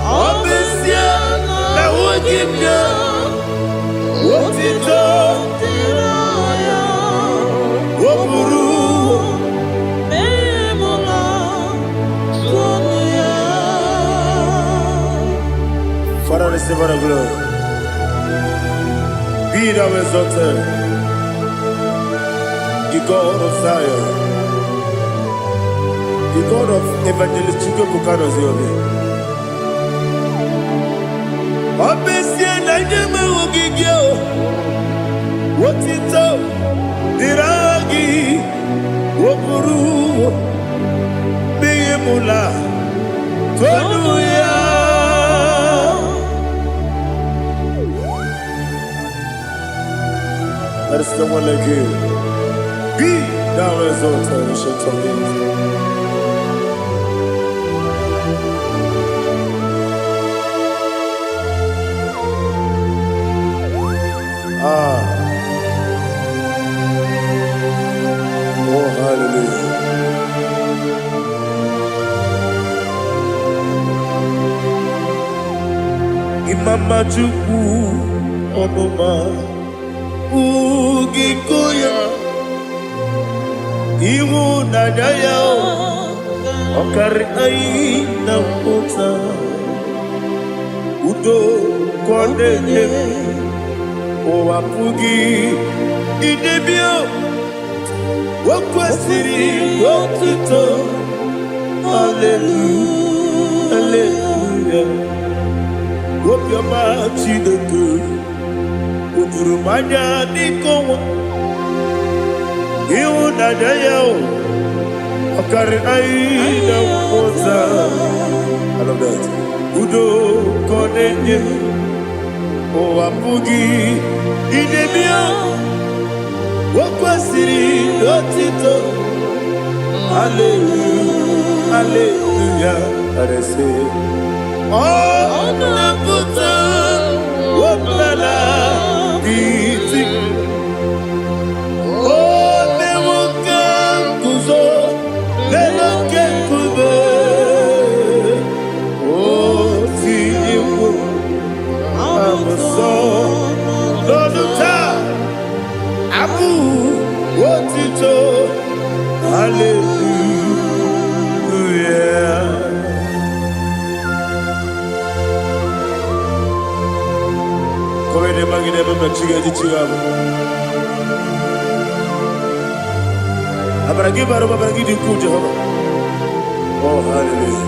Obesia na wogibya Wotito Woburu Father, receive all the glory. Be thou exalted, the God of Zion, the God of Evangelist Chike Bukano Ziobe. Obesia na jeme ogigyo, wotito, diragi, wopuru, meyemula, toduya. There is no one like you. Be thou exalted, ancient of days. Oh, hallelujah. Imama Chukwu Omoma Ugikoya Iwu Nadaya Okari Aina Kota Udo Kondene Owapugi Idebio Wakwasiri Wakito Hallelujah Hallelujah Wopiama Chinedu Udurumanya Nikowa Iwu Nadaya Okari Aina Kota I love that Udo Kondene Owapugi Idebio Wakwasiri Otito Hallelujah, hallelujah. Let us say, oh, Nabuta, Wapala, Piti, oh, Nemuka, Kuzo, Leloke Kube, oh, Tiyu, Amuso, Loduta, Abu, Wotito, hallelujah. Come in the magazine, I'm not chicken to chill. I'm gonna give out of my give you good Jehovah. Oh, hallelujah.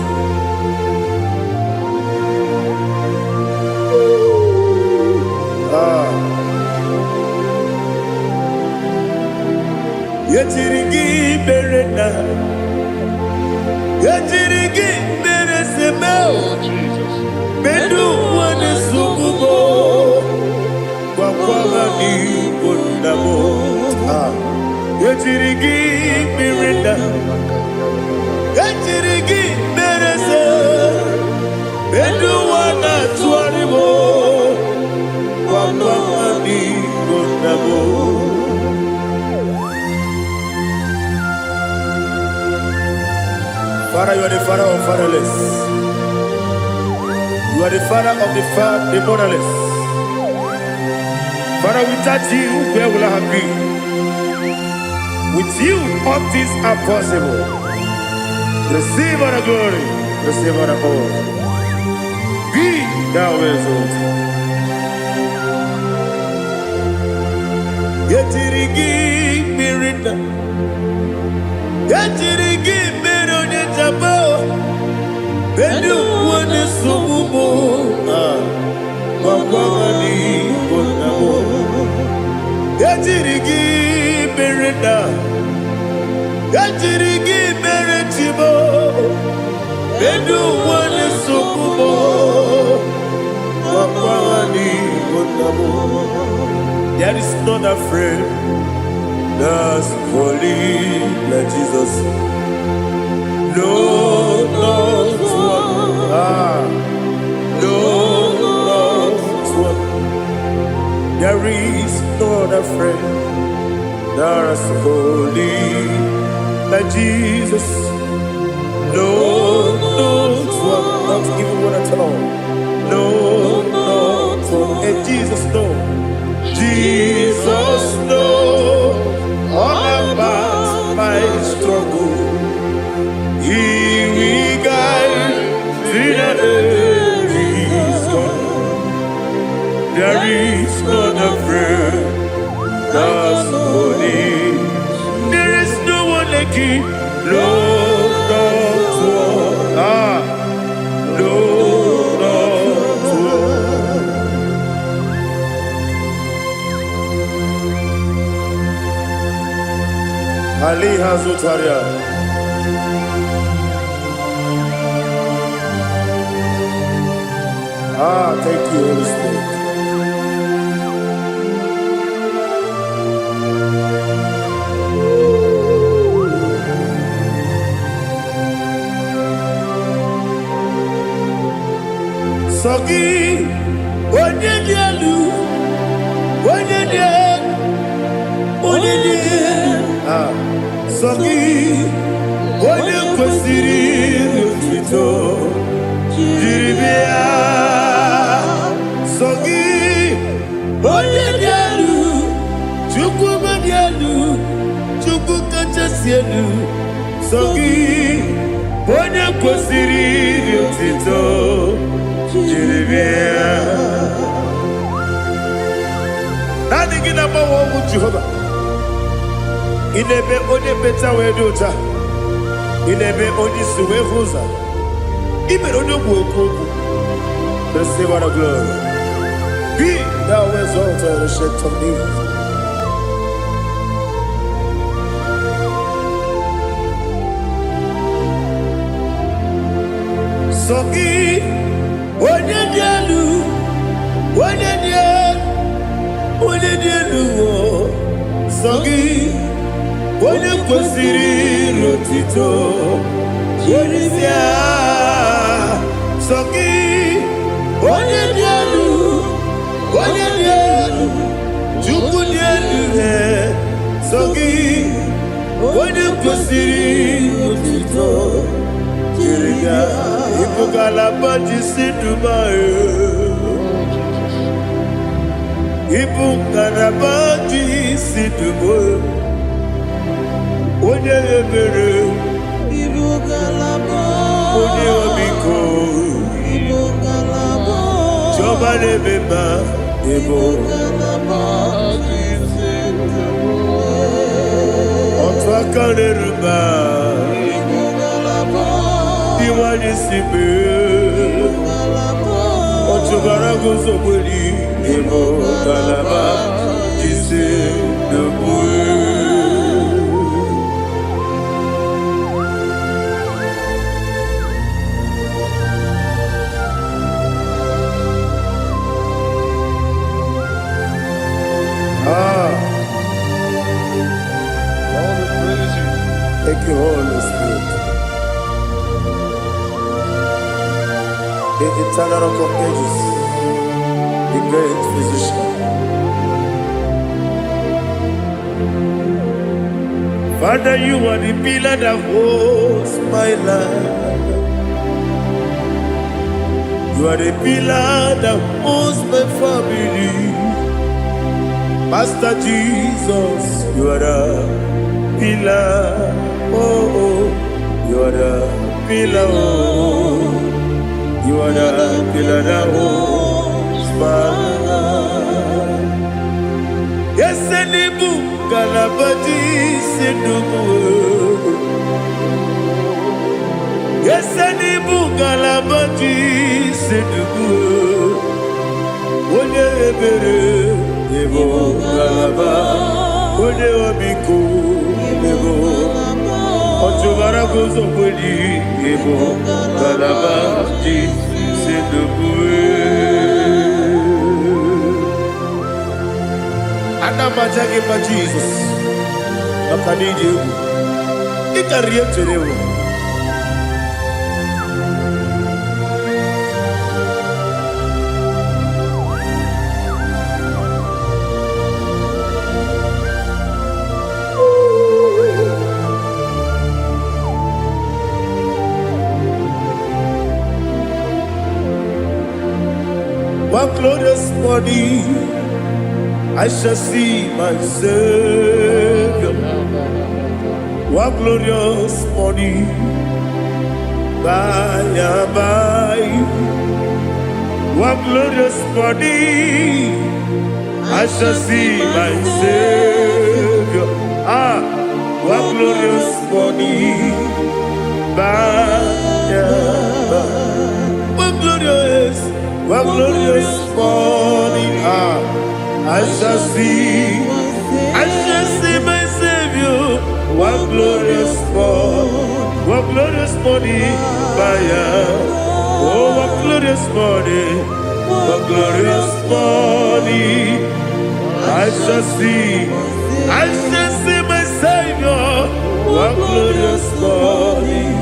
Yetirigi berena, yetirigi beresemeo, bedu wane sukubo, kwa ni bundamo. Yetirigi berena, yetirigi berese, bedu wana tuaribo, kwa ni bundamo. Father, you are the father of fatherless. You are the father of the motherless. Father, without you, where will I have been? With you, all things are possible. Receive all the glory, receive all the honor. Be thou exalted. Yetirigi mirina, yetirigi mirone jabo, bedu wane subumo, wakwani bonamo. Yetirigi mirina, yetirigi miretibo, bedu wane subumo, wakwani bonamo. There is none afraid that's holy like Jesus. No, not one. No, not one. There is none afraid that's holy like Jesus. No, not one. Not even one at all. No, not one. And Jesus, no. Jesus knows all about my struggle. He will guide me to the there is none afraid that's holy. There is no one like him. Lord, not one. Lord, not one. Ali Hazutaria. Thank you, Holy Spirit. Sogi, Onyedialu, Sogi, Onyekwesiri Tito, Jiribia, Sogi, Onyedialu, Chukwumadialu, Chukwukachasielu, Sogi, Onyekwesiri Tito, Jiribia. Nani gina mawa Jehovah. Inebe onye beta wedota. Inebe onye suwe huza. Ibe onye woku. Receive all the glory. Be thou exalted, the shit of me. Sogi, onye dialu, onye dialu, Sogi, onye kwesịrị iru otito jiribịa sọ gị onye dị elu Chukwu dị elu sọ gị onye kwesịrị iru otito jiribịa ịbụ ngalaba jisi ndụma ịbụ ngalaba jisi ndụma onye ebere Ibu galabo, onye omiko Ibu galabo, Jọba n'ebeba ebo galabo, otu aka n'eruba Ibu galabo, iwanye sibe galabo, otubara guzo gbeli ebo galaba jise n'ogbu. Thank you, Holy Spirit. The eternal rock of ages, the great physician. Father, you are the pillar that holds my life. You are the pillar that holds my family. Master Jesus, you are the pillar. Oh, you are the pillar. Oh, you are the pillar that holds my life. Yes, Enibu Galabati Sidubu. Yes, Enibu Galabati Sidubu. Onye ebere ebo galaba. Onye omiko ebo. Otubara gozo kweli ebo galaba ji sidubu. Anamajage pa Jesus. Makaniji ewu. Ikariye terewo. One glorious morning, I shall see my Savior. One glorious morning, by and by. One glorious morning, I shall see my Savior. One glorious morning, by and by. One glorious morning, I shall see my Savior. One glorious morning, oh, one glorious morning, I shall see my Savior. One glorious morning,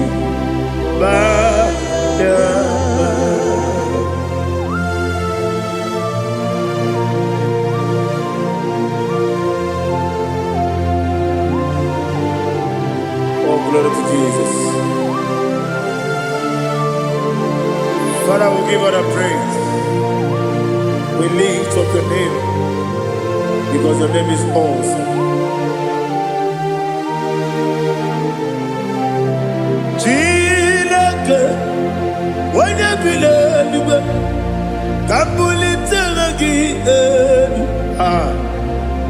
glory to Jesus. Father, we give her the praise. We lift up your name because your name is awesome. Chilake, when you believe, Kabuli Telagi,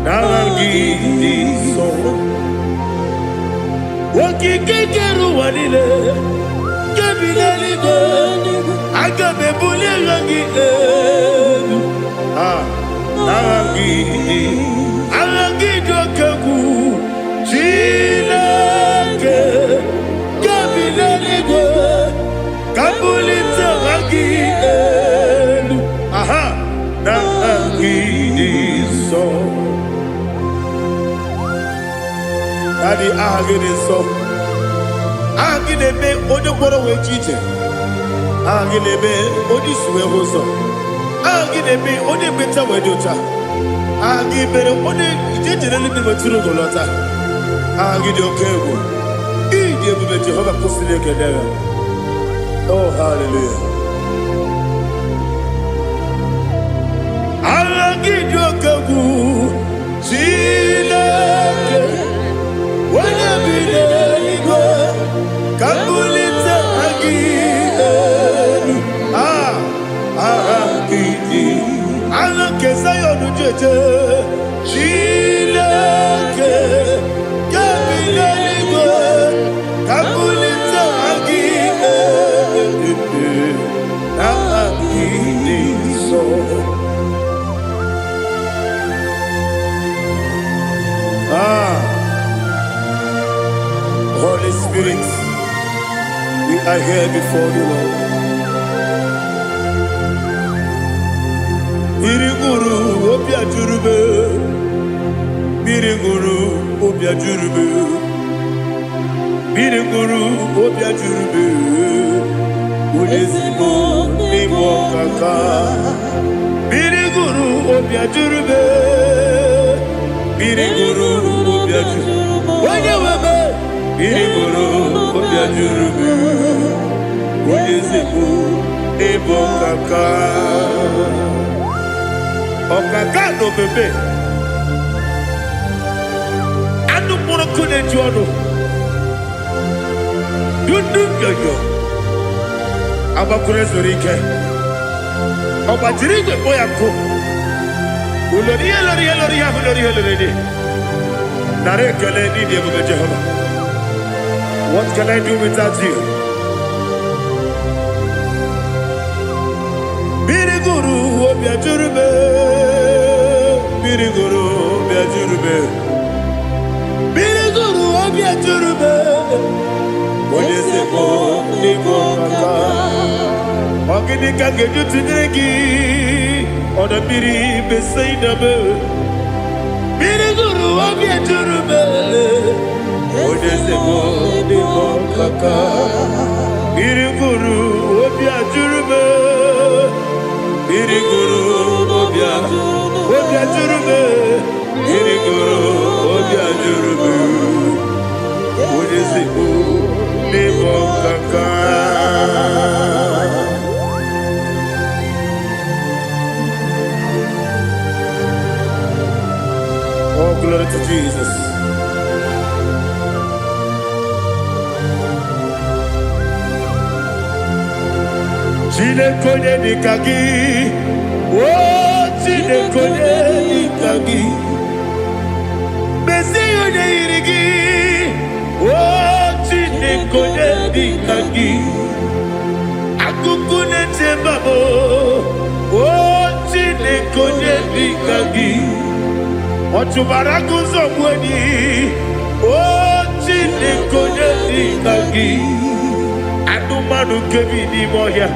Naragi, so. Wakikekeru wanile Kebileligo Agabe bulirangi Aragi dokeku Chileke Kebileligo Kabulita ragi Naragi so. Daddy, aha gị dị nsọ. Aha gị na-eme onye mkpọrọ wee chi ije. Aha gị na-eme onye isi wee hụ ụzọ. Aha gị na-eme onye ekpenta wee dị ọcha. Aha gị mere onye ije jere eluigwe wetụrụ ugo lọta. Aha gị dị oke egwu. Ị dị ebube Jehova kwụsịrị ekele ya. Oh, hallelujah. Aha gị dị oke egwu. Chineke onye bi n'eluigwe ka mbulite gị elu. Aha gị dị aha nke Zayọn jeje. Chineke ka bi n'eluigwe ka mbulite gị elu. Aha gị dị nsọ. Holy Spirit, we are here before you, Lord. Biriguru obia jurube, biriguru obia jurube, biriguru obia jurube. Ulezimo nimo kaka, biriguru obia jurube, biriguru obia jurube. Wanyewebe. Biriguru obia jurube, ulezimo nimo kaka. Okaka no bebe. Anu moro kune juono. Dundu yoyo. Abakure zorike. Obatirige boyako. Ulori. Nare kele ni die bebe Jehovah. What can I do without you? Biriguru obia jurube, biriguru obia jurube, biriguru obia jurube. Olezemo nimo kaka. Ogini kangeju tinegi, oda biri beseinabe. Biriguru obia jurube. Olezemo nimo kaka. Biriguru obia jurube. Biriguru obia jurube. Biriguru obia jurube. Olezemo nimo kaka. Oh, glory to Jesus. Chinekonye nikagi, oh chinekonye nikagi, Mesiyo ne irigi, oh chinekonye nikagi, Akukune chembabo, oh chinekonye nikagi, Ochubaraguzo mweni, oh chinekonye nikagi, Anumanu kebi ni moya.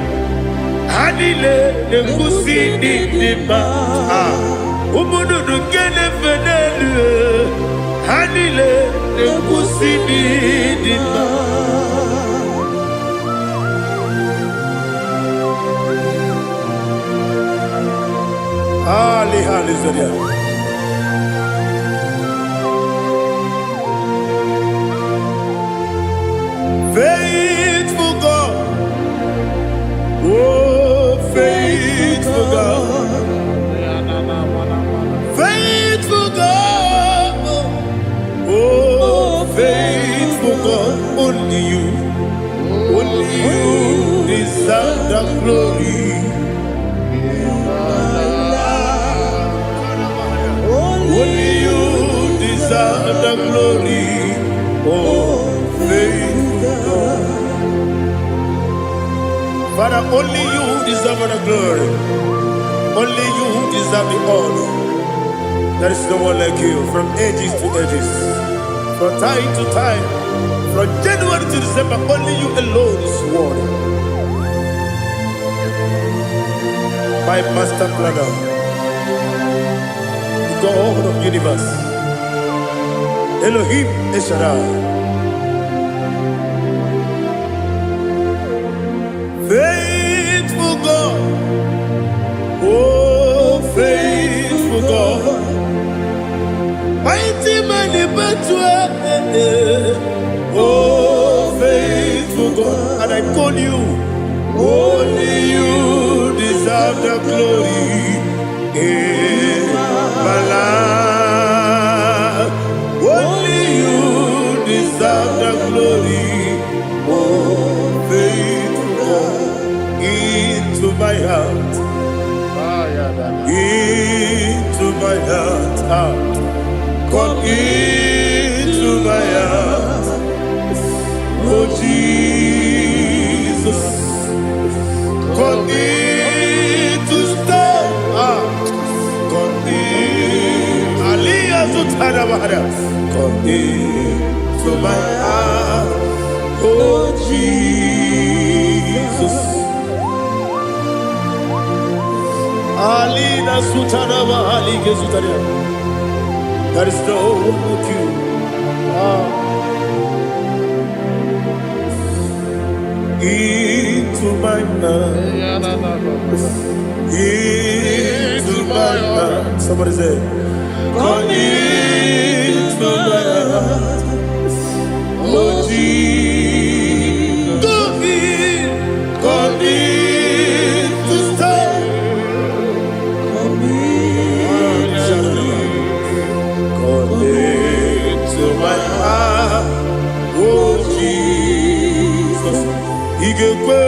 Hanile ne kusini nima, umunudu kene fenelu. Hanile ne kusini nima. Hallelujah. Faithful God, oh faithful God, faithful God, oh faithful God, only you deserve the glory. Only you deserve the glory, oh faithful God. Father, only you deserve the glory. Only you deserve the honor. There is no one like you from ages to ages, from time to time, from January to December. Only you alone is worthy. My master planner, God of universe, Elohim Eshara. Faithful God, oh faithful God, mighty man in battle, oh faithful God, and I call you, only you deserve the glory in my life, only you deserve the glory, oh faithful God. Into my heart, into my heart, come into my heart, oh Jesus, come in to stay, come in, Aliyah Zutanabara, come into my heart, oh Jesus. Alina Sutanaba Ali Gezutaria. There is no one like you. Into my mind. Into my heart. Somebody say, come into my heart. Oh Jesus. Come in to stay. To my heart, oh Jesus, Igekwe,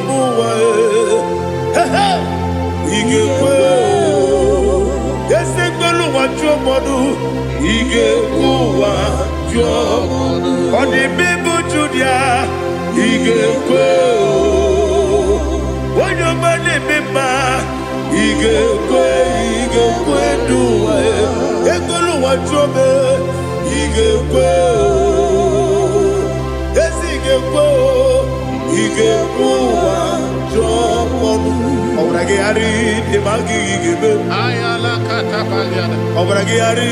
muwa, Igekwe, Yesekwelu wachomodu, Igekwe wachomodu, Odi bibu Judia, Igekwe, Wanyomane bimba. Igekwe duwa Ekolu wachobe Igekwe Esigekwe Igekwe wachobe Obrage ari Demagi igebe Ayala katapaliana. Obrage ari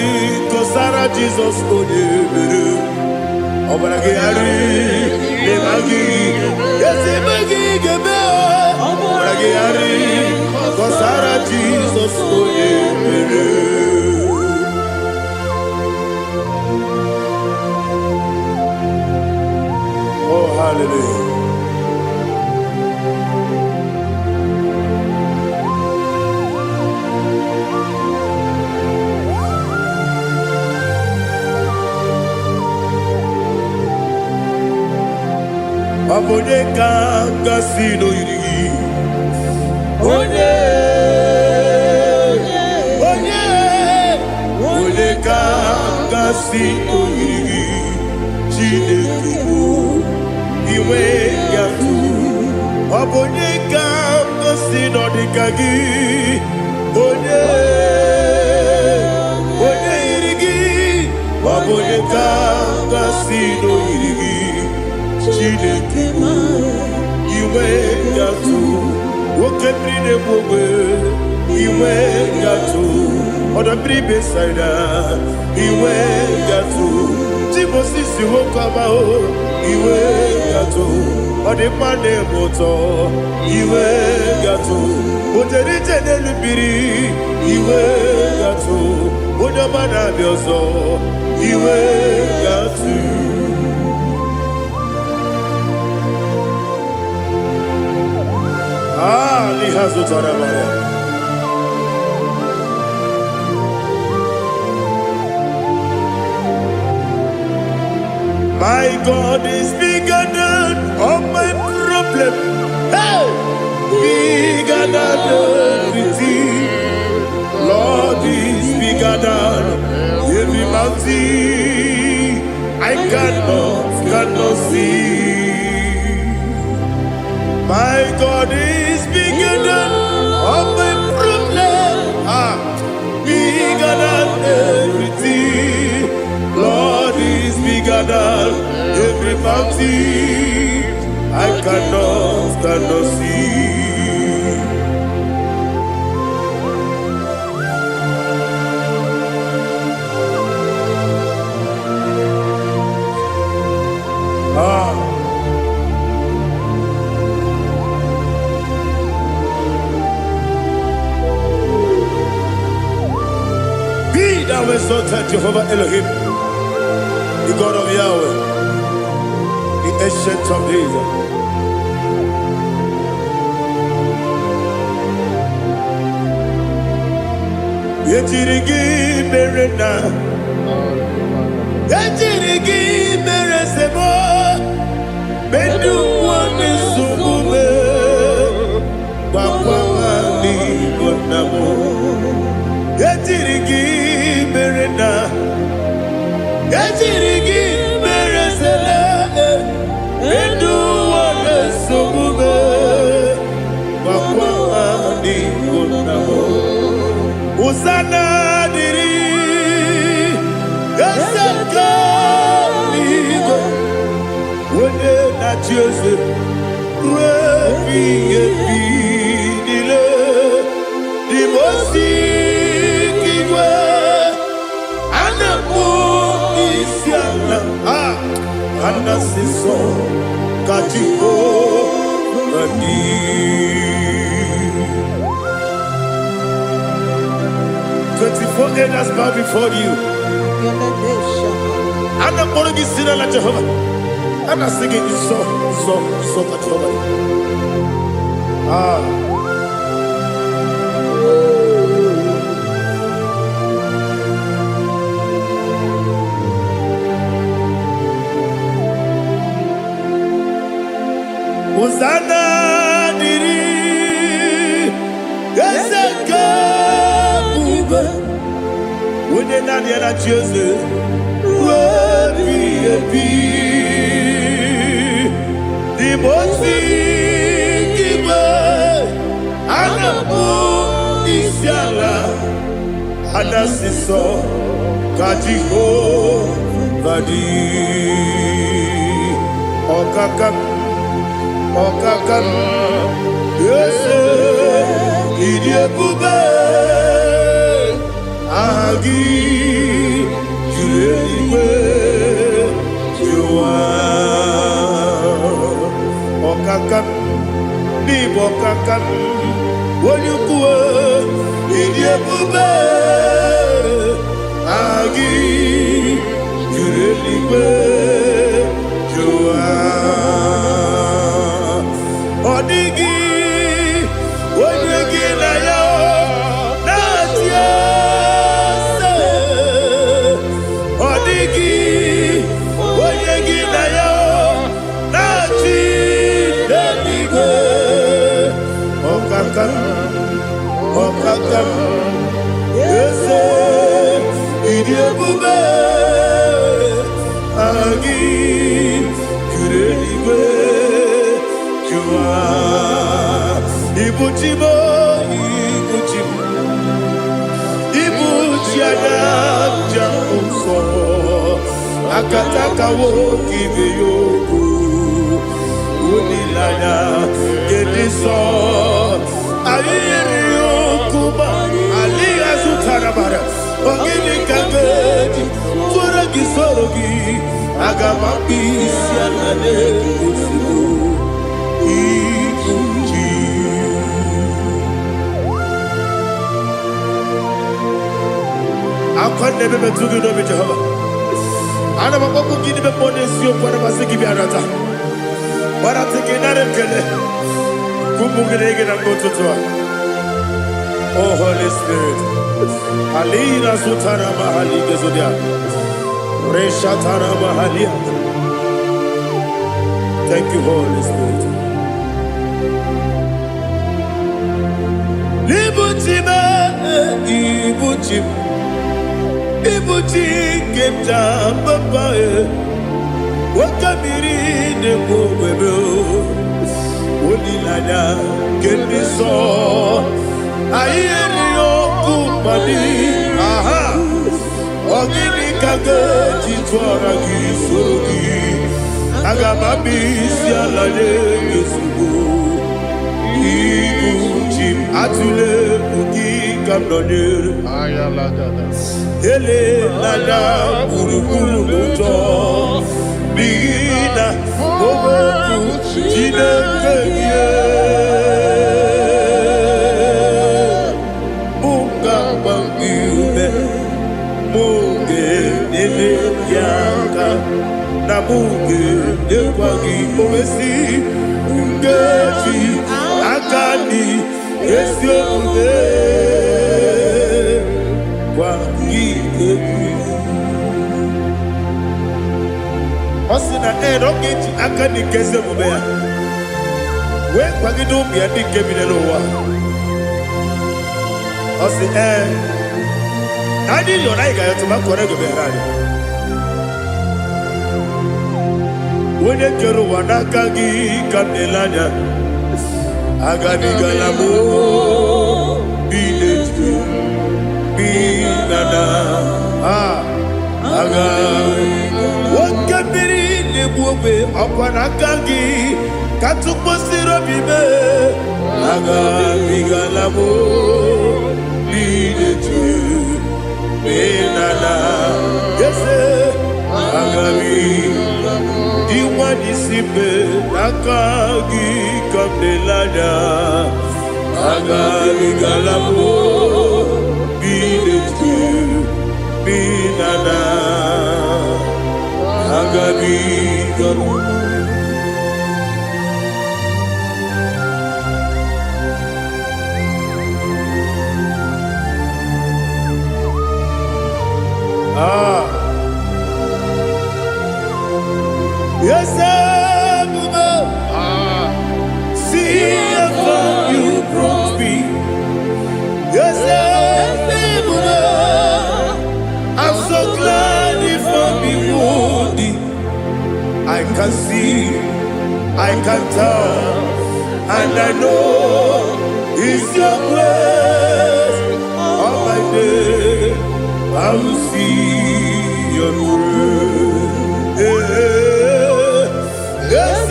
Tosara Jesus Onyebere Obrage ari Demagi Esimagi igebe Obrage ari Kosara Jesus Oyebere. Oh, hallelujah. Abone kanga sino yiri. Onye kasi oyiri Chineke bụ iwe ya tu ọ bụ onye ka ngosi n'ọdịka gị onye yiri gị ọ bụ onye ka ngosi n'oyiri gị Chineke bụ iwe ya tu nwoke mmiri na-egbu ogbe iwe ya tu ọdọ mmiri besaida iwe gatu Timothy nwoke ọma o iwe gatu ọdị mma na-eme ụtọ iwe gatu ojerije n'elu mmiri iwe gatu onye ọma na-abịa ọzọ iwe gatu n'ihe zụtara mara My God is bigger than all my problem. Hey! Bigger than everything. Lord is bigger than every mountain I cannot see. My God is bigger than all my problem. Bigger than everything. Lord is bigger than every mountain I cannot see. exalted Jehovah Elohim, the God of Yahweh, the ancient of days. Yejirigi merena, yejirigi meresemo, benu wani sumume, wakwani bonamo. Yejirigi merena, yejirigi meresele, benu wani sumume, wakwani bonamo. Hosanna diri, Yasaka ligo, wene na Jose, rebi dile, di mosi kiwe, anamu isiana, anasiso kajiko badi. 24 elders bow before you. And I'm going to be singing like Jehovah. And I'm singing this song like Jehovah. Hosanna diri, Yeseka. When you're not yet at Joseph, the most giver, and a book is yalla, and a sister, Kajiho, Badi, Okakam, yes, Idiot Bube. Agi Juliwe Jua Okakam Ni Bokakam Wonyukue Idiebube Agi Juliwe Jua Odigi Wonyuki na yo Natia Okakam, yes, Idiabube, Agi, Kureliwe, Jua, Ibuchimo, Ibuchiana, Jamuso, Akataka woki beyoku, Unilaya, Gediso, Ali Azutarabara, Ogini Kabeji, Turagi Sorogi, Agamapi, Sianade, Ikuji. I can't never be too good over Jehovah. I never want to give them money, so you can't have a give you another. But I'm thinking that I'm oh, Holy Spirit. Alina Sutana Mahali Gezodia. Reshatana Mahalia. Thank you, Holy Spirit. Ibuchima, Ibuchim. Ibuchim Kemta Papae. Wakamiri de Bobebo. Unilada Kendiso. Ayeri okupani, aha. Ogini kage chitwara kisorogi, agamabi sialade yesugo. Ibuchim atule ugi kamdonir. Ele lada buruburu muto, bina oboku jinekeye. Munga yaka na muge ekwagi omesi ngeji akani esi omume kwagi ebi osina ogeji akani kese omume ya we kwagi do bi adi kebine no wa osi adi yo na igayo to ma kore go be rari wene kero wanaka gi kanelanya agani galamo binetu binana aga wakabiri nebuwe akwanaka gi katukposiro bibe agani galamo binetu binana yese agami Iwani sipe akagi kamdelanya agami galamo binetu binana agami galamo Yes, see how far you brought me. Yes, I'm so glad if I'm worthy. I can see, I can tell, and I know it's your grace. All my day, I will see your grace. Yes,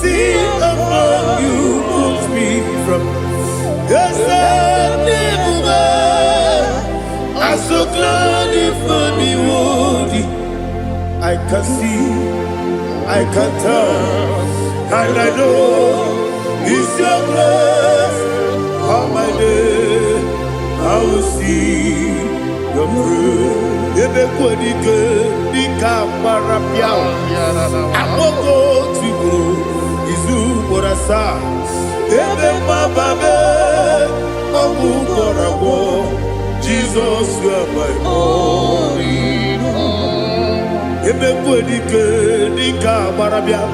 see how you put me from. Yes, I'm so glad if me worthy. I can see, I can tell, and I know it's your grace. All my day, I will see your grace. Ebe kodike dika parapiao akoko tibro izu borasa ebe mababe ogu korabo Jesus you are my only hope. Ebe kodike dika parapiao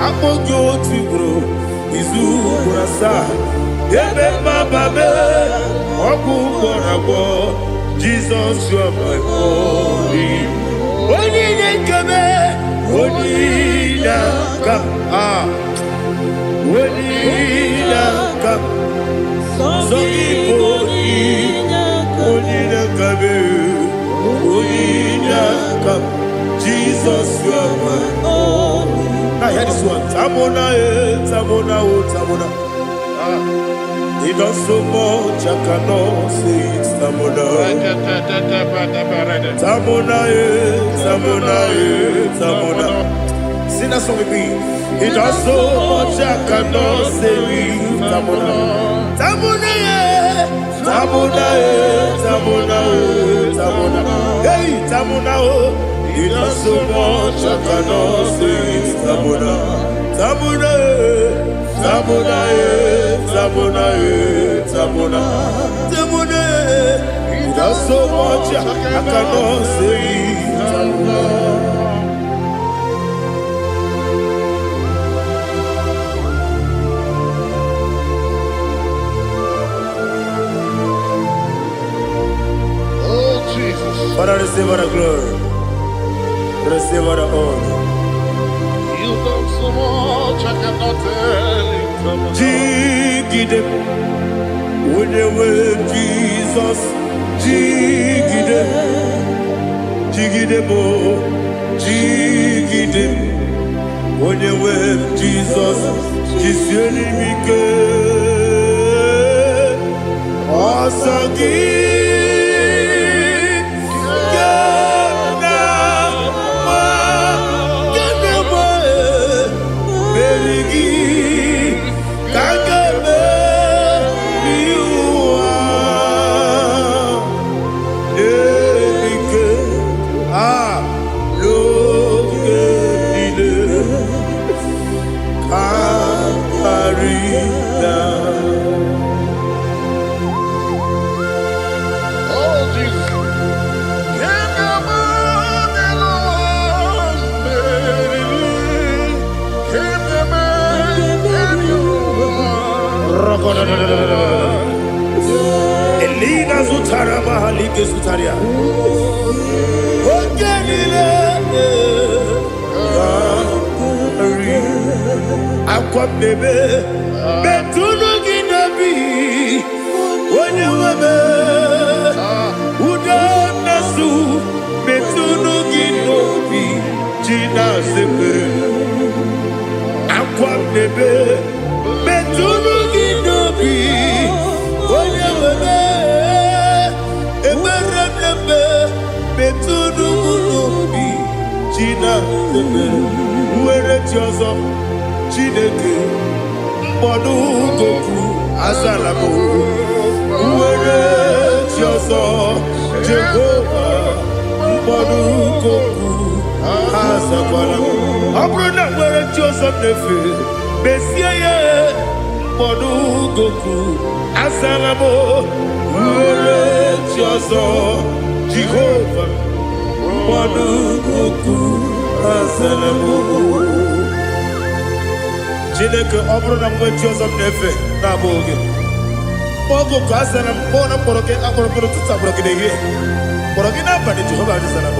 akoko tibro izu borasa ebe mababe ogu korabo Jesus, you are my only. Only come, only come, only come. So only come. Jesus, you are my only. Now hear this one. Tamona, tamona, tamona. He does so much, I cannot say it's Tamona. Tamona, Tamona, Tamona. Sing that song with me. He does so much, I cannot say it's Tamona. Tamona, Tamona, Tamona, Tamona. Hey, Tamona, he does so much, I cannot say it's Tamona. Tamona, Tamona, Tamona, Tamona, Tamona. He does so much, I cannot say Tamona. Oh, Jesus. Father, receive all the glory. Receive all the honor. You done so much, I cannot tell it. Jigide, when you were Jesus, Jigide, Jigide mo, Jigide, when you were Jesus, Jisyenimike, Osagi, Sutaria. Ogenile Akwam nebe Betunu ginabi Wanyewebe Uda nasu Betunu ginobi Jina sebe Akwam nebe Betunu ginobi Wanyewebe Eberembe Betunu ginobi Jina sebe Uwere tiozo Chineke mkpọdụ goku azalamo uwere chi ọzọ Jehova mkpọdụ goku azakwala ọ bụrụ na nwere chi ọzọ na-efe mesie ya mkpọdụ goku azalamo uwere chi ọzọ Jehova mkpọdụ goku azalamo Chineke ọ bụrụ na mgbe chi ọzọ m na-efe na-abụ oge ogo ka azara m kpọọ na mkpọrọ gị akpọrọ mkpọrọ tutu akpọrọ gị n'ehihie kpọrọ gị n'abalị Jehova adịzara m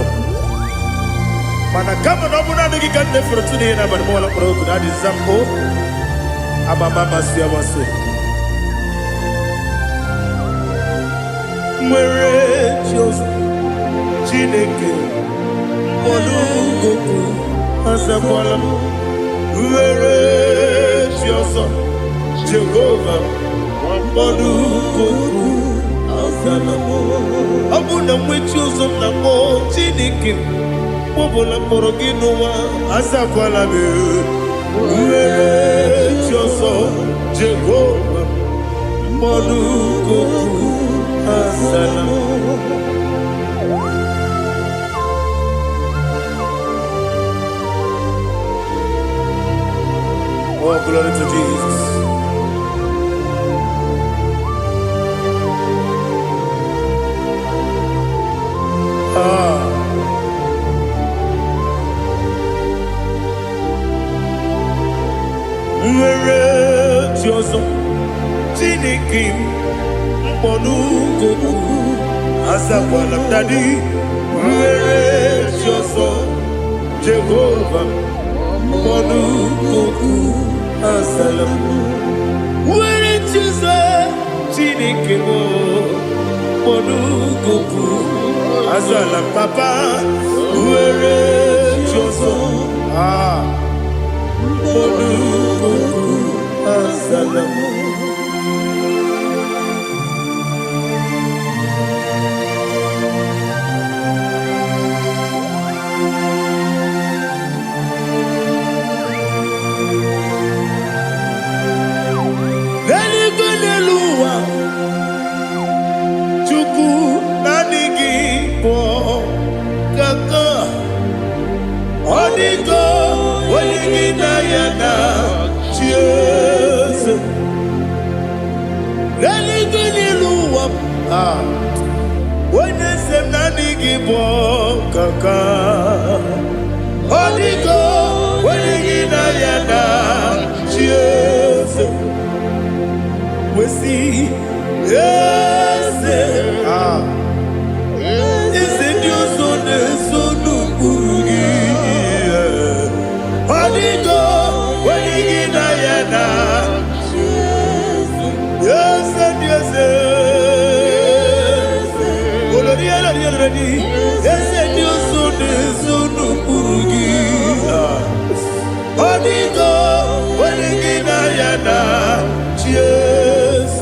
mana kama na ọ bụ naanị gị ka m na-efere otu n'ihe n'abalị m ọla mkpọrọ ogu na adịza m o amama amasị amasị nwere chi ọzọ Chineke mkpọrọ ogu azakwala m nwere chi ọzọ Jehova mkpọdụ goku azala m ọ bụ na nwe chi ọzọ m na mkpọ Chineke mkpọbụla mkpọrọ gị n'ụwa azakwala m nwere chi ọzọ Jehova mkpọdụ goku azala m Oh, glory to Jesus. Nwere chi ọzọ Chineke mkpọdụ goku azakwala m dadi nwere chi ọzọ Jehova mkpọdụ goku azala m nwere chi ọzọ Chineke mkpọdụ goku azala m papa nwere chi ọzọ mkpọdụ goku azala m Odigo, Oligina Yana, Cheers. Religini Luwap, when is the Nanigi Kaka? Odigo, Oligina Yana, Cheers. We see, yes, is it your son, son? Odigo, Oligina Yana, yes, and yes, yes, and your son is Unugi. Odigo, Oligina Yana, yes.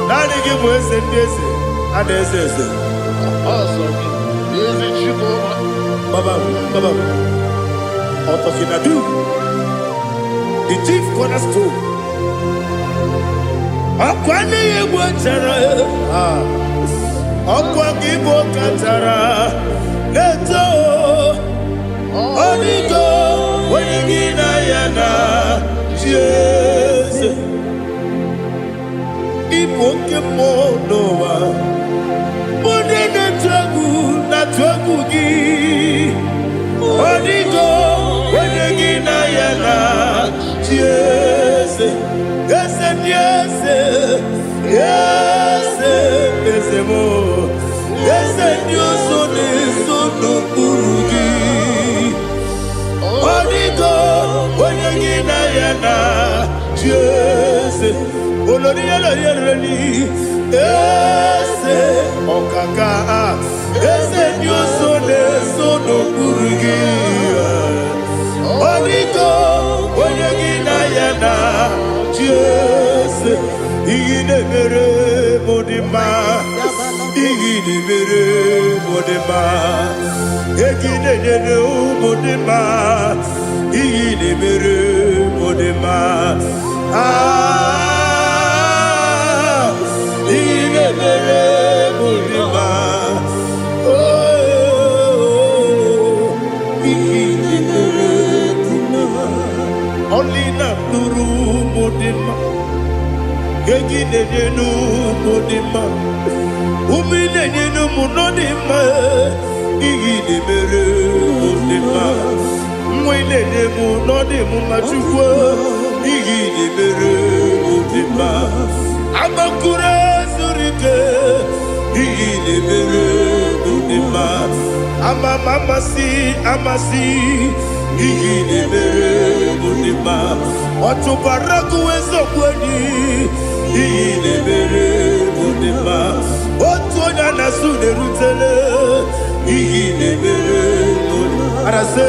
Nani give us and yes, and yes, Baba, Otokinadu, the chief cornerstone. Akwani yebo tara, akwani bo katara, leto, odigo, Oligina Yana, Jesus. Ipoke monowa, Odene tragu na tragu gi. Odigo, Oligina Yana, yes, yes, and yes, Eze ezemo eze ndị ọzọ na-eso n'okpuru gị ọ dịgo onye gị na ya na chi eze olori ya lori ereri eze ọkaka eze ndị ọzọ na-eso n'okpuru gị ọ dịgo onye gị na ya na chi eze iyi na-emere m dị mma iyi na-emere m dị mma egi na-enyere ụmụ dị mma iyi na-emere m dị mma iyi na-emere m dị mma iyi na-emere dị mma ọlị na-atụrụ ụmụ dị mma egi na-enyenu ụmụ dị mma umi na-enyenu ụmụ nọ dị mma iyi na-emere ụmụ dị mma nwa na-enye mụ nọ dị mụ ma chukwu iyi na-emere ụmụ dị mma agbakụrụ zuru ike iyi na-emere ụmụ dị mma amama amasị amasị iyi na-emere ụmụ dị mma ọtụbara gụwe zọgbu enyi iyi na-emere ụmụ dị mma otu onye a na-asụ na-erutele iyi na-emere ụmụ dị mma arase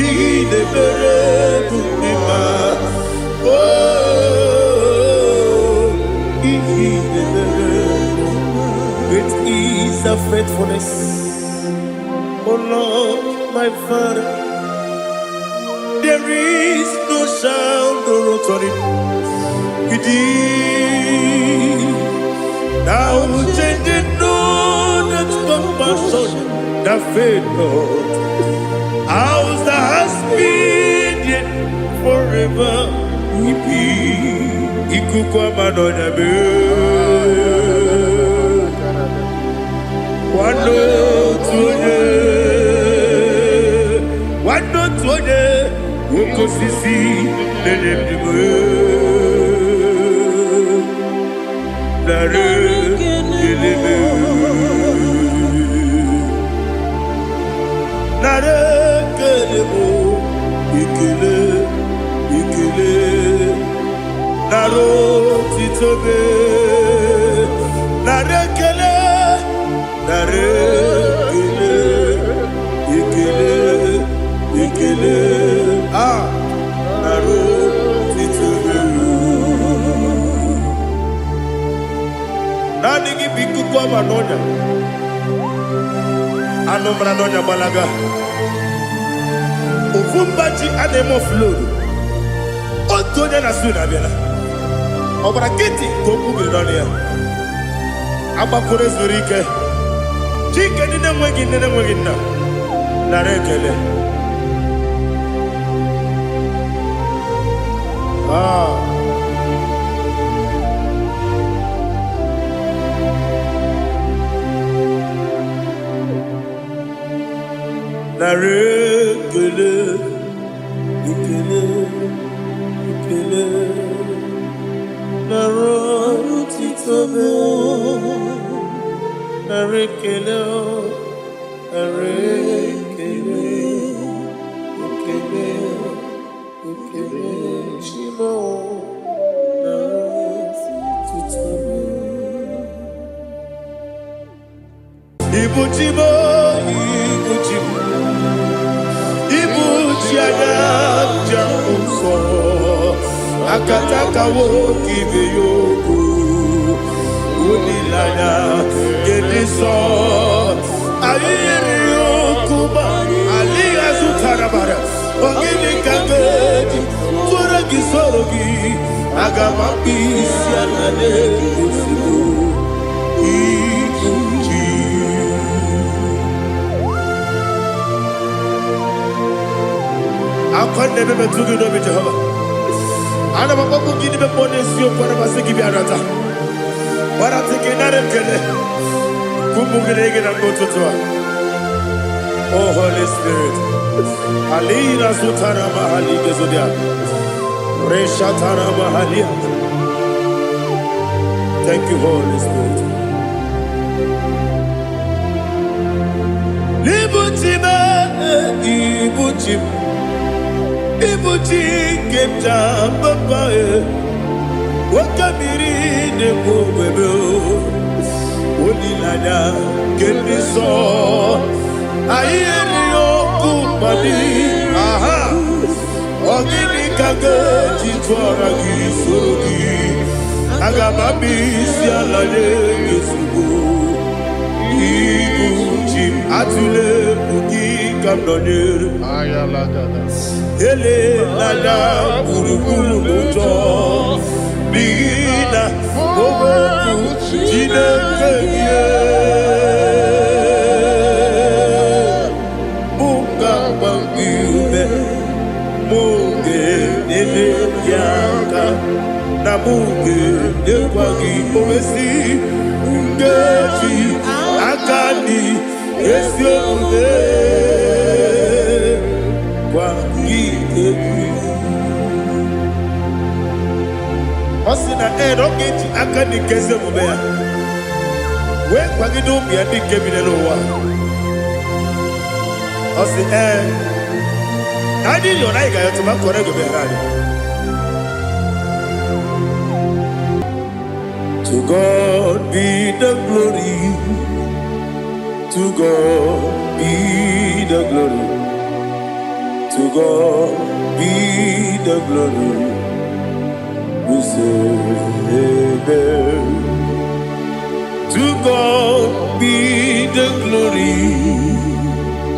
iyi na-emere ụmụ dị mma iyi na-emere great is the faithfulness oh Lord my Father there is no sound or authority within. Now changing no that's compassion that faith not. Ours that has been yet forever we be. Ikukwa manonya be. Wano tuye. Wano tuye. Woko sisi nenem diwe nare keleme nare kelemo ikele ikele naro titobe nare kele nare kele ikele ikele naro titobe nani gi biku kwa manonya anomra nonya balaga ufumbaji anemo flood otonya na suna bela obara kiti koku bironia abakore zurike chike nene mwegi na narekele narekele ikele ikele naro titobe narekele narekele ikele ikele shimo naro titobe ibujibo ibujibo Ibujiada uso akataka woki beyoku unilaya gediso ayiri okuba aliya zutarabara ogini kagedi tora gisorogi agama bisia nane kusibu ibuji akwande bebe tugi no bi Jehova ana maboku gidi be ponesio kwa basiki bi arata warate kenare kele kumugirege na ngototwa oh Holy Spirit alira sutara mahali gezodia Reshatana Mahalia. Thank you, Holy Spirit. Libutime, Ibutim, Ibutim, Kepta, Papa, Wakamiri, the Bobebo, Odilada, Kemiso, Ayerio, Kupadi, aha, Ogini Kaga, Titwara, Surugi, Agamabi, Sialade, Yusubu. Ibutim atule bugi kamdonir Ayalagada. ele lada buruburu moto bigina oboku jinekeye munga bangiube munge nene yaka na munge nekwagi omesi ngeji akani esiode kwa gitebi osina erogeji akani keze mubea we kwa gidumbi andi kebine lowa osi nadi yona iga yotuma kore go berani. To God be the glory. To God be the glory. To God be the glory. We say amen. To God be the glory.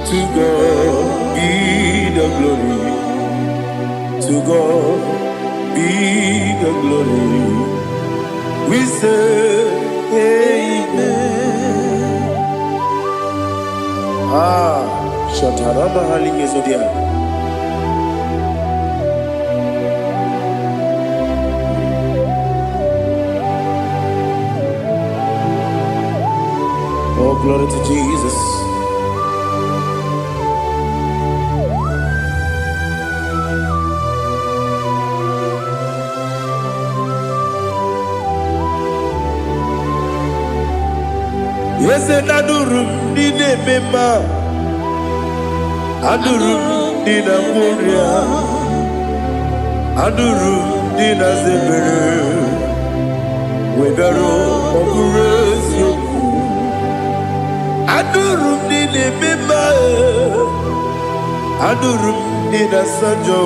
To God be the glory. To God be the glory. We say amen. Shatarama halinge zodia. Oh, glory to Jesus. Yes, and Adurum did a member. Adurum did a Moria. Adurum did a Zebere. We better operate you. Adurum did a member. Adurum did a Sanjo.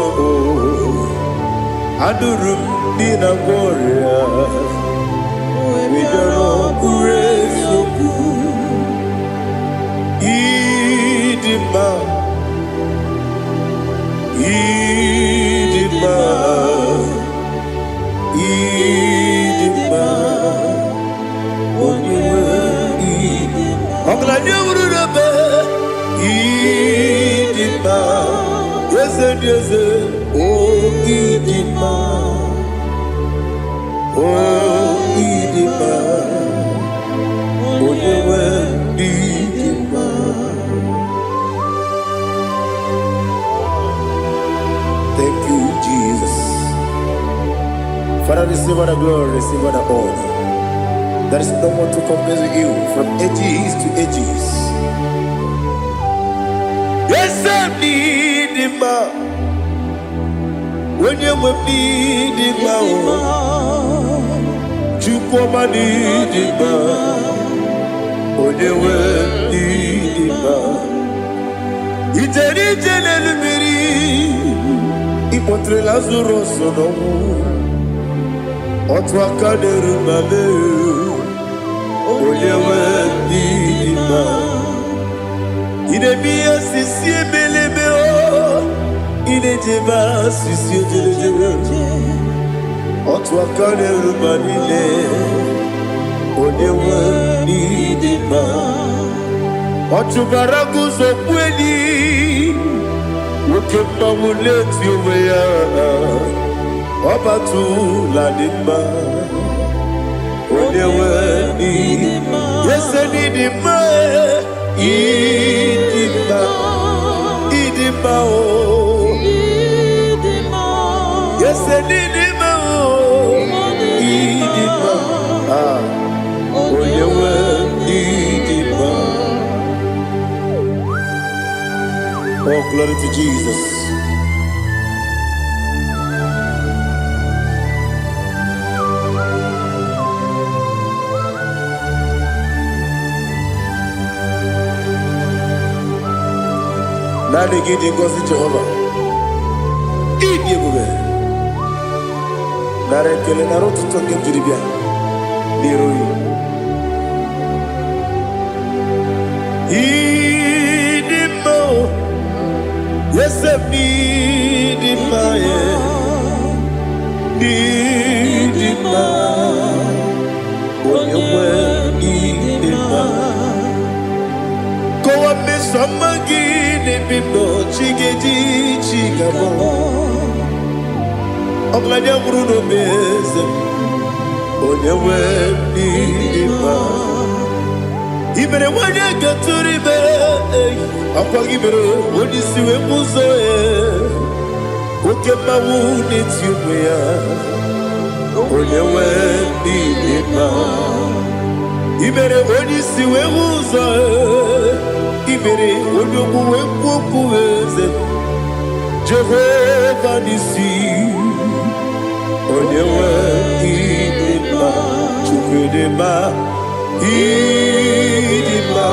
Adurum did a Moria. We better operate you. Idima, Idima, Idima, Oniwe, Idima. Oglanya urube, Idima, yeze yeze, oh Idima, oh Idima, Oniwe, Idima. Thank you, Jesus. Father, receive all the glory, receive all the honor. There is no one to compare with you from ages to ages. Yes, I need him. When you need him, you come and need him. When you need him, it's Ipotre Lazaro sono Otwa kaderu mame Oyewe dima Ine biya sisi belebe o Ine jeba sisi jebe Otwa kaderu manile Oyewe dima Otubaragu zokweni Wokemba muleti uweya Wabatu ladima Onewe nidima Yese nidima Idima Idima o Idima Yese Osenidima, Idima, Onyewe, Idima. Oh, glory to Jesus. Nani gidi ngozi Jehovah. Idi ebube. Nara ekele nara otuto nke jiri bịa n'iru ya. Idi mma o. Yesef n'idi mma ye. N'idi mma. Onye nwe n'idi mma. Kowa mesoma gị n'ebibo chigeji chigabo. Oglanya Bruno Meze, Onyewe n'idima. Ibere wanya gaturi be, akwa ibere wani siwe muzo e. Oke mawu n'etiwe ya, Onyewe n'idima. Ibere wani siwe muzo e, ibere wani omuwe mwoku eze. Jehovah Nisi. Onyewe idima, chukwudima, idima,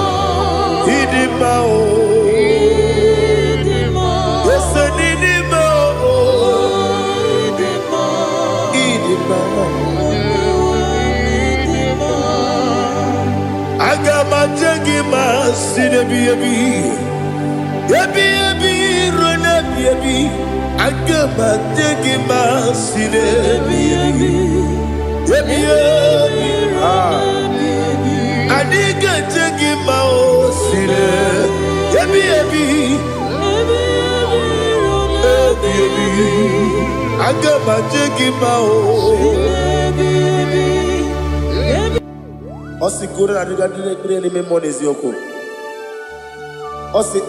idima o, yesenidima o, idima, agama jengima sinebi yebi, yebi yebi ronebi yebi. Agama jengima sile yebi adiga jengima o sile yebi agama jengima o osi kura adiga dire ni memonies yoko osi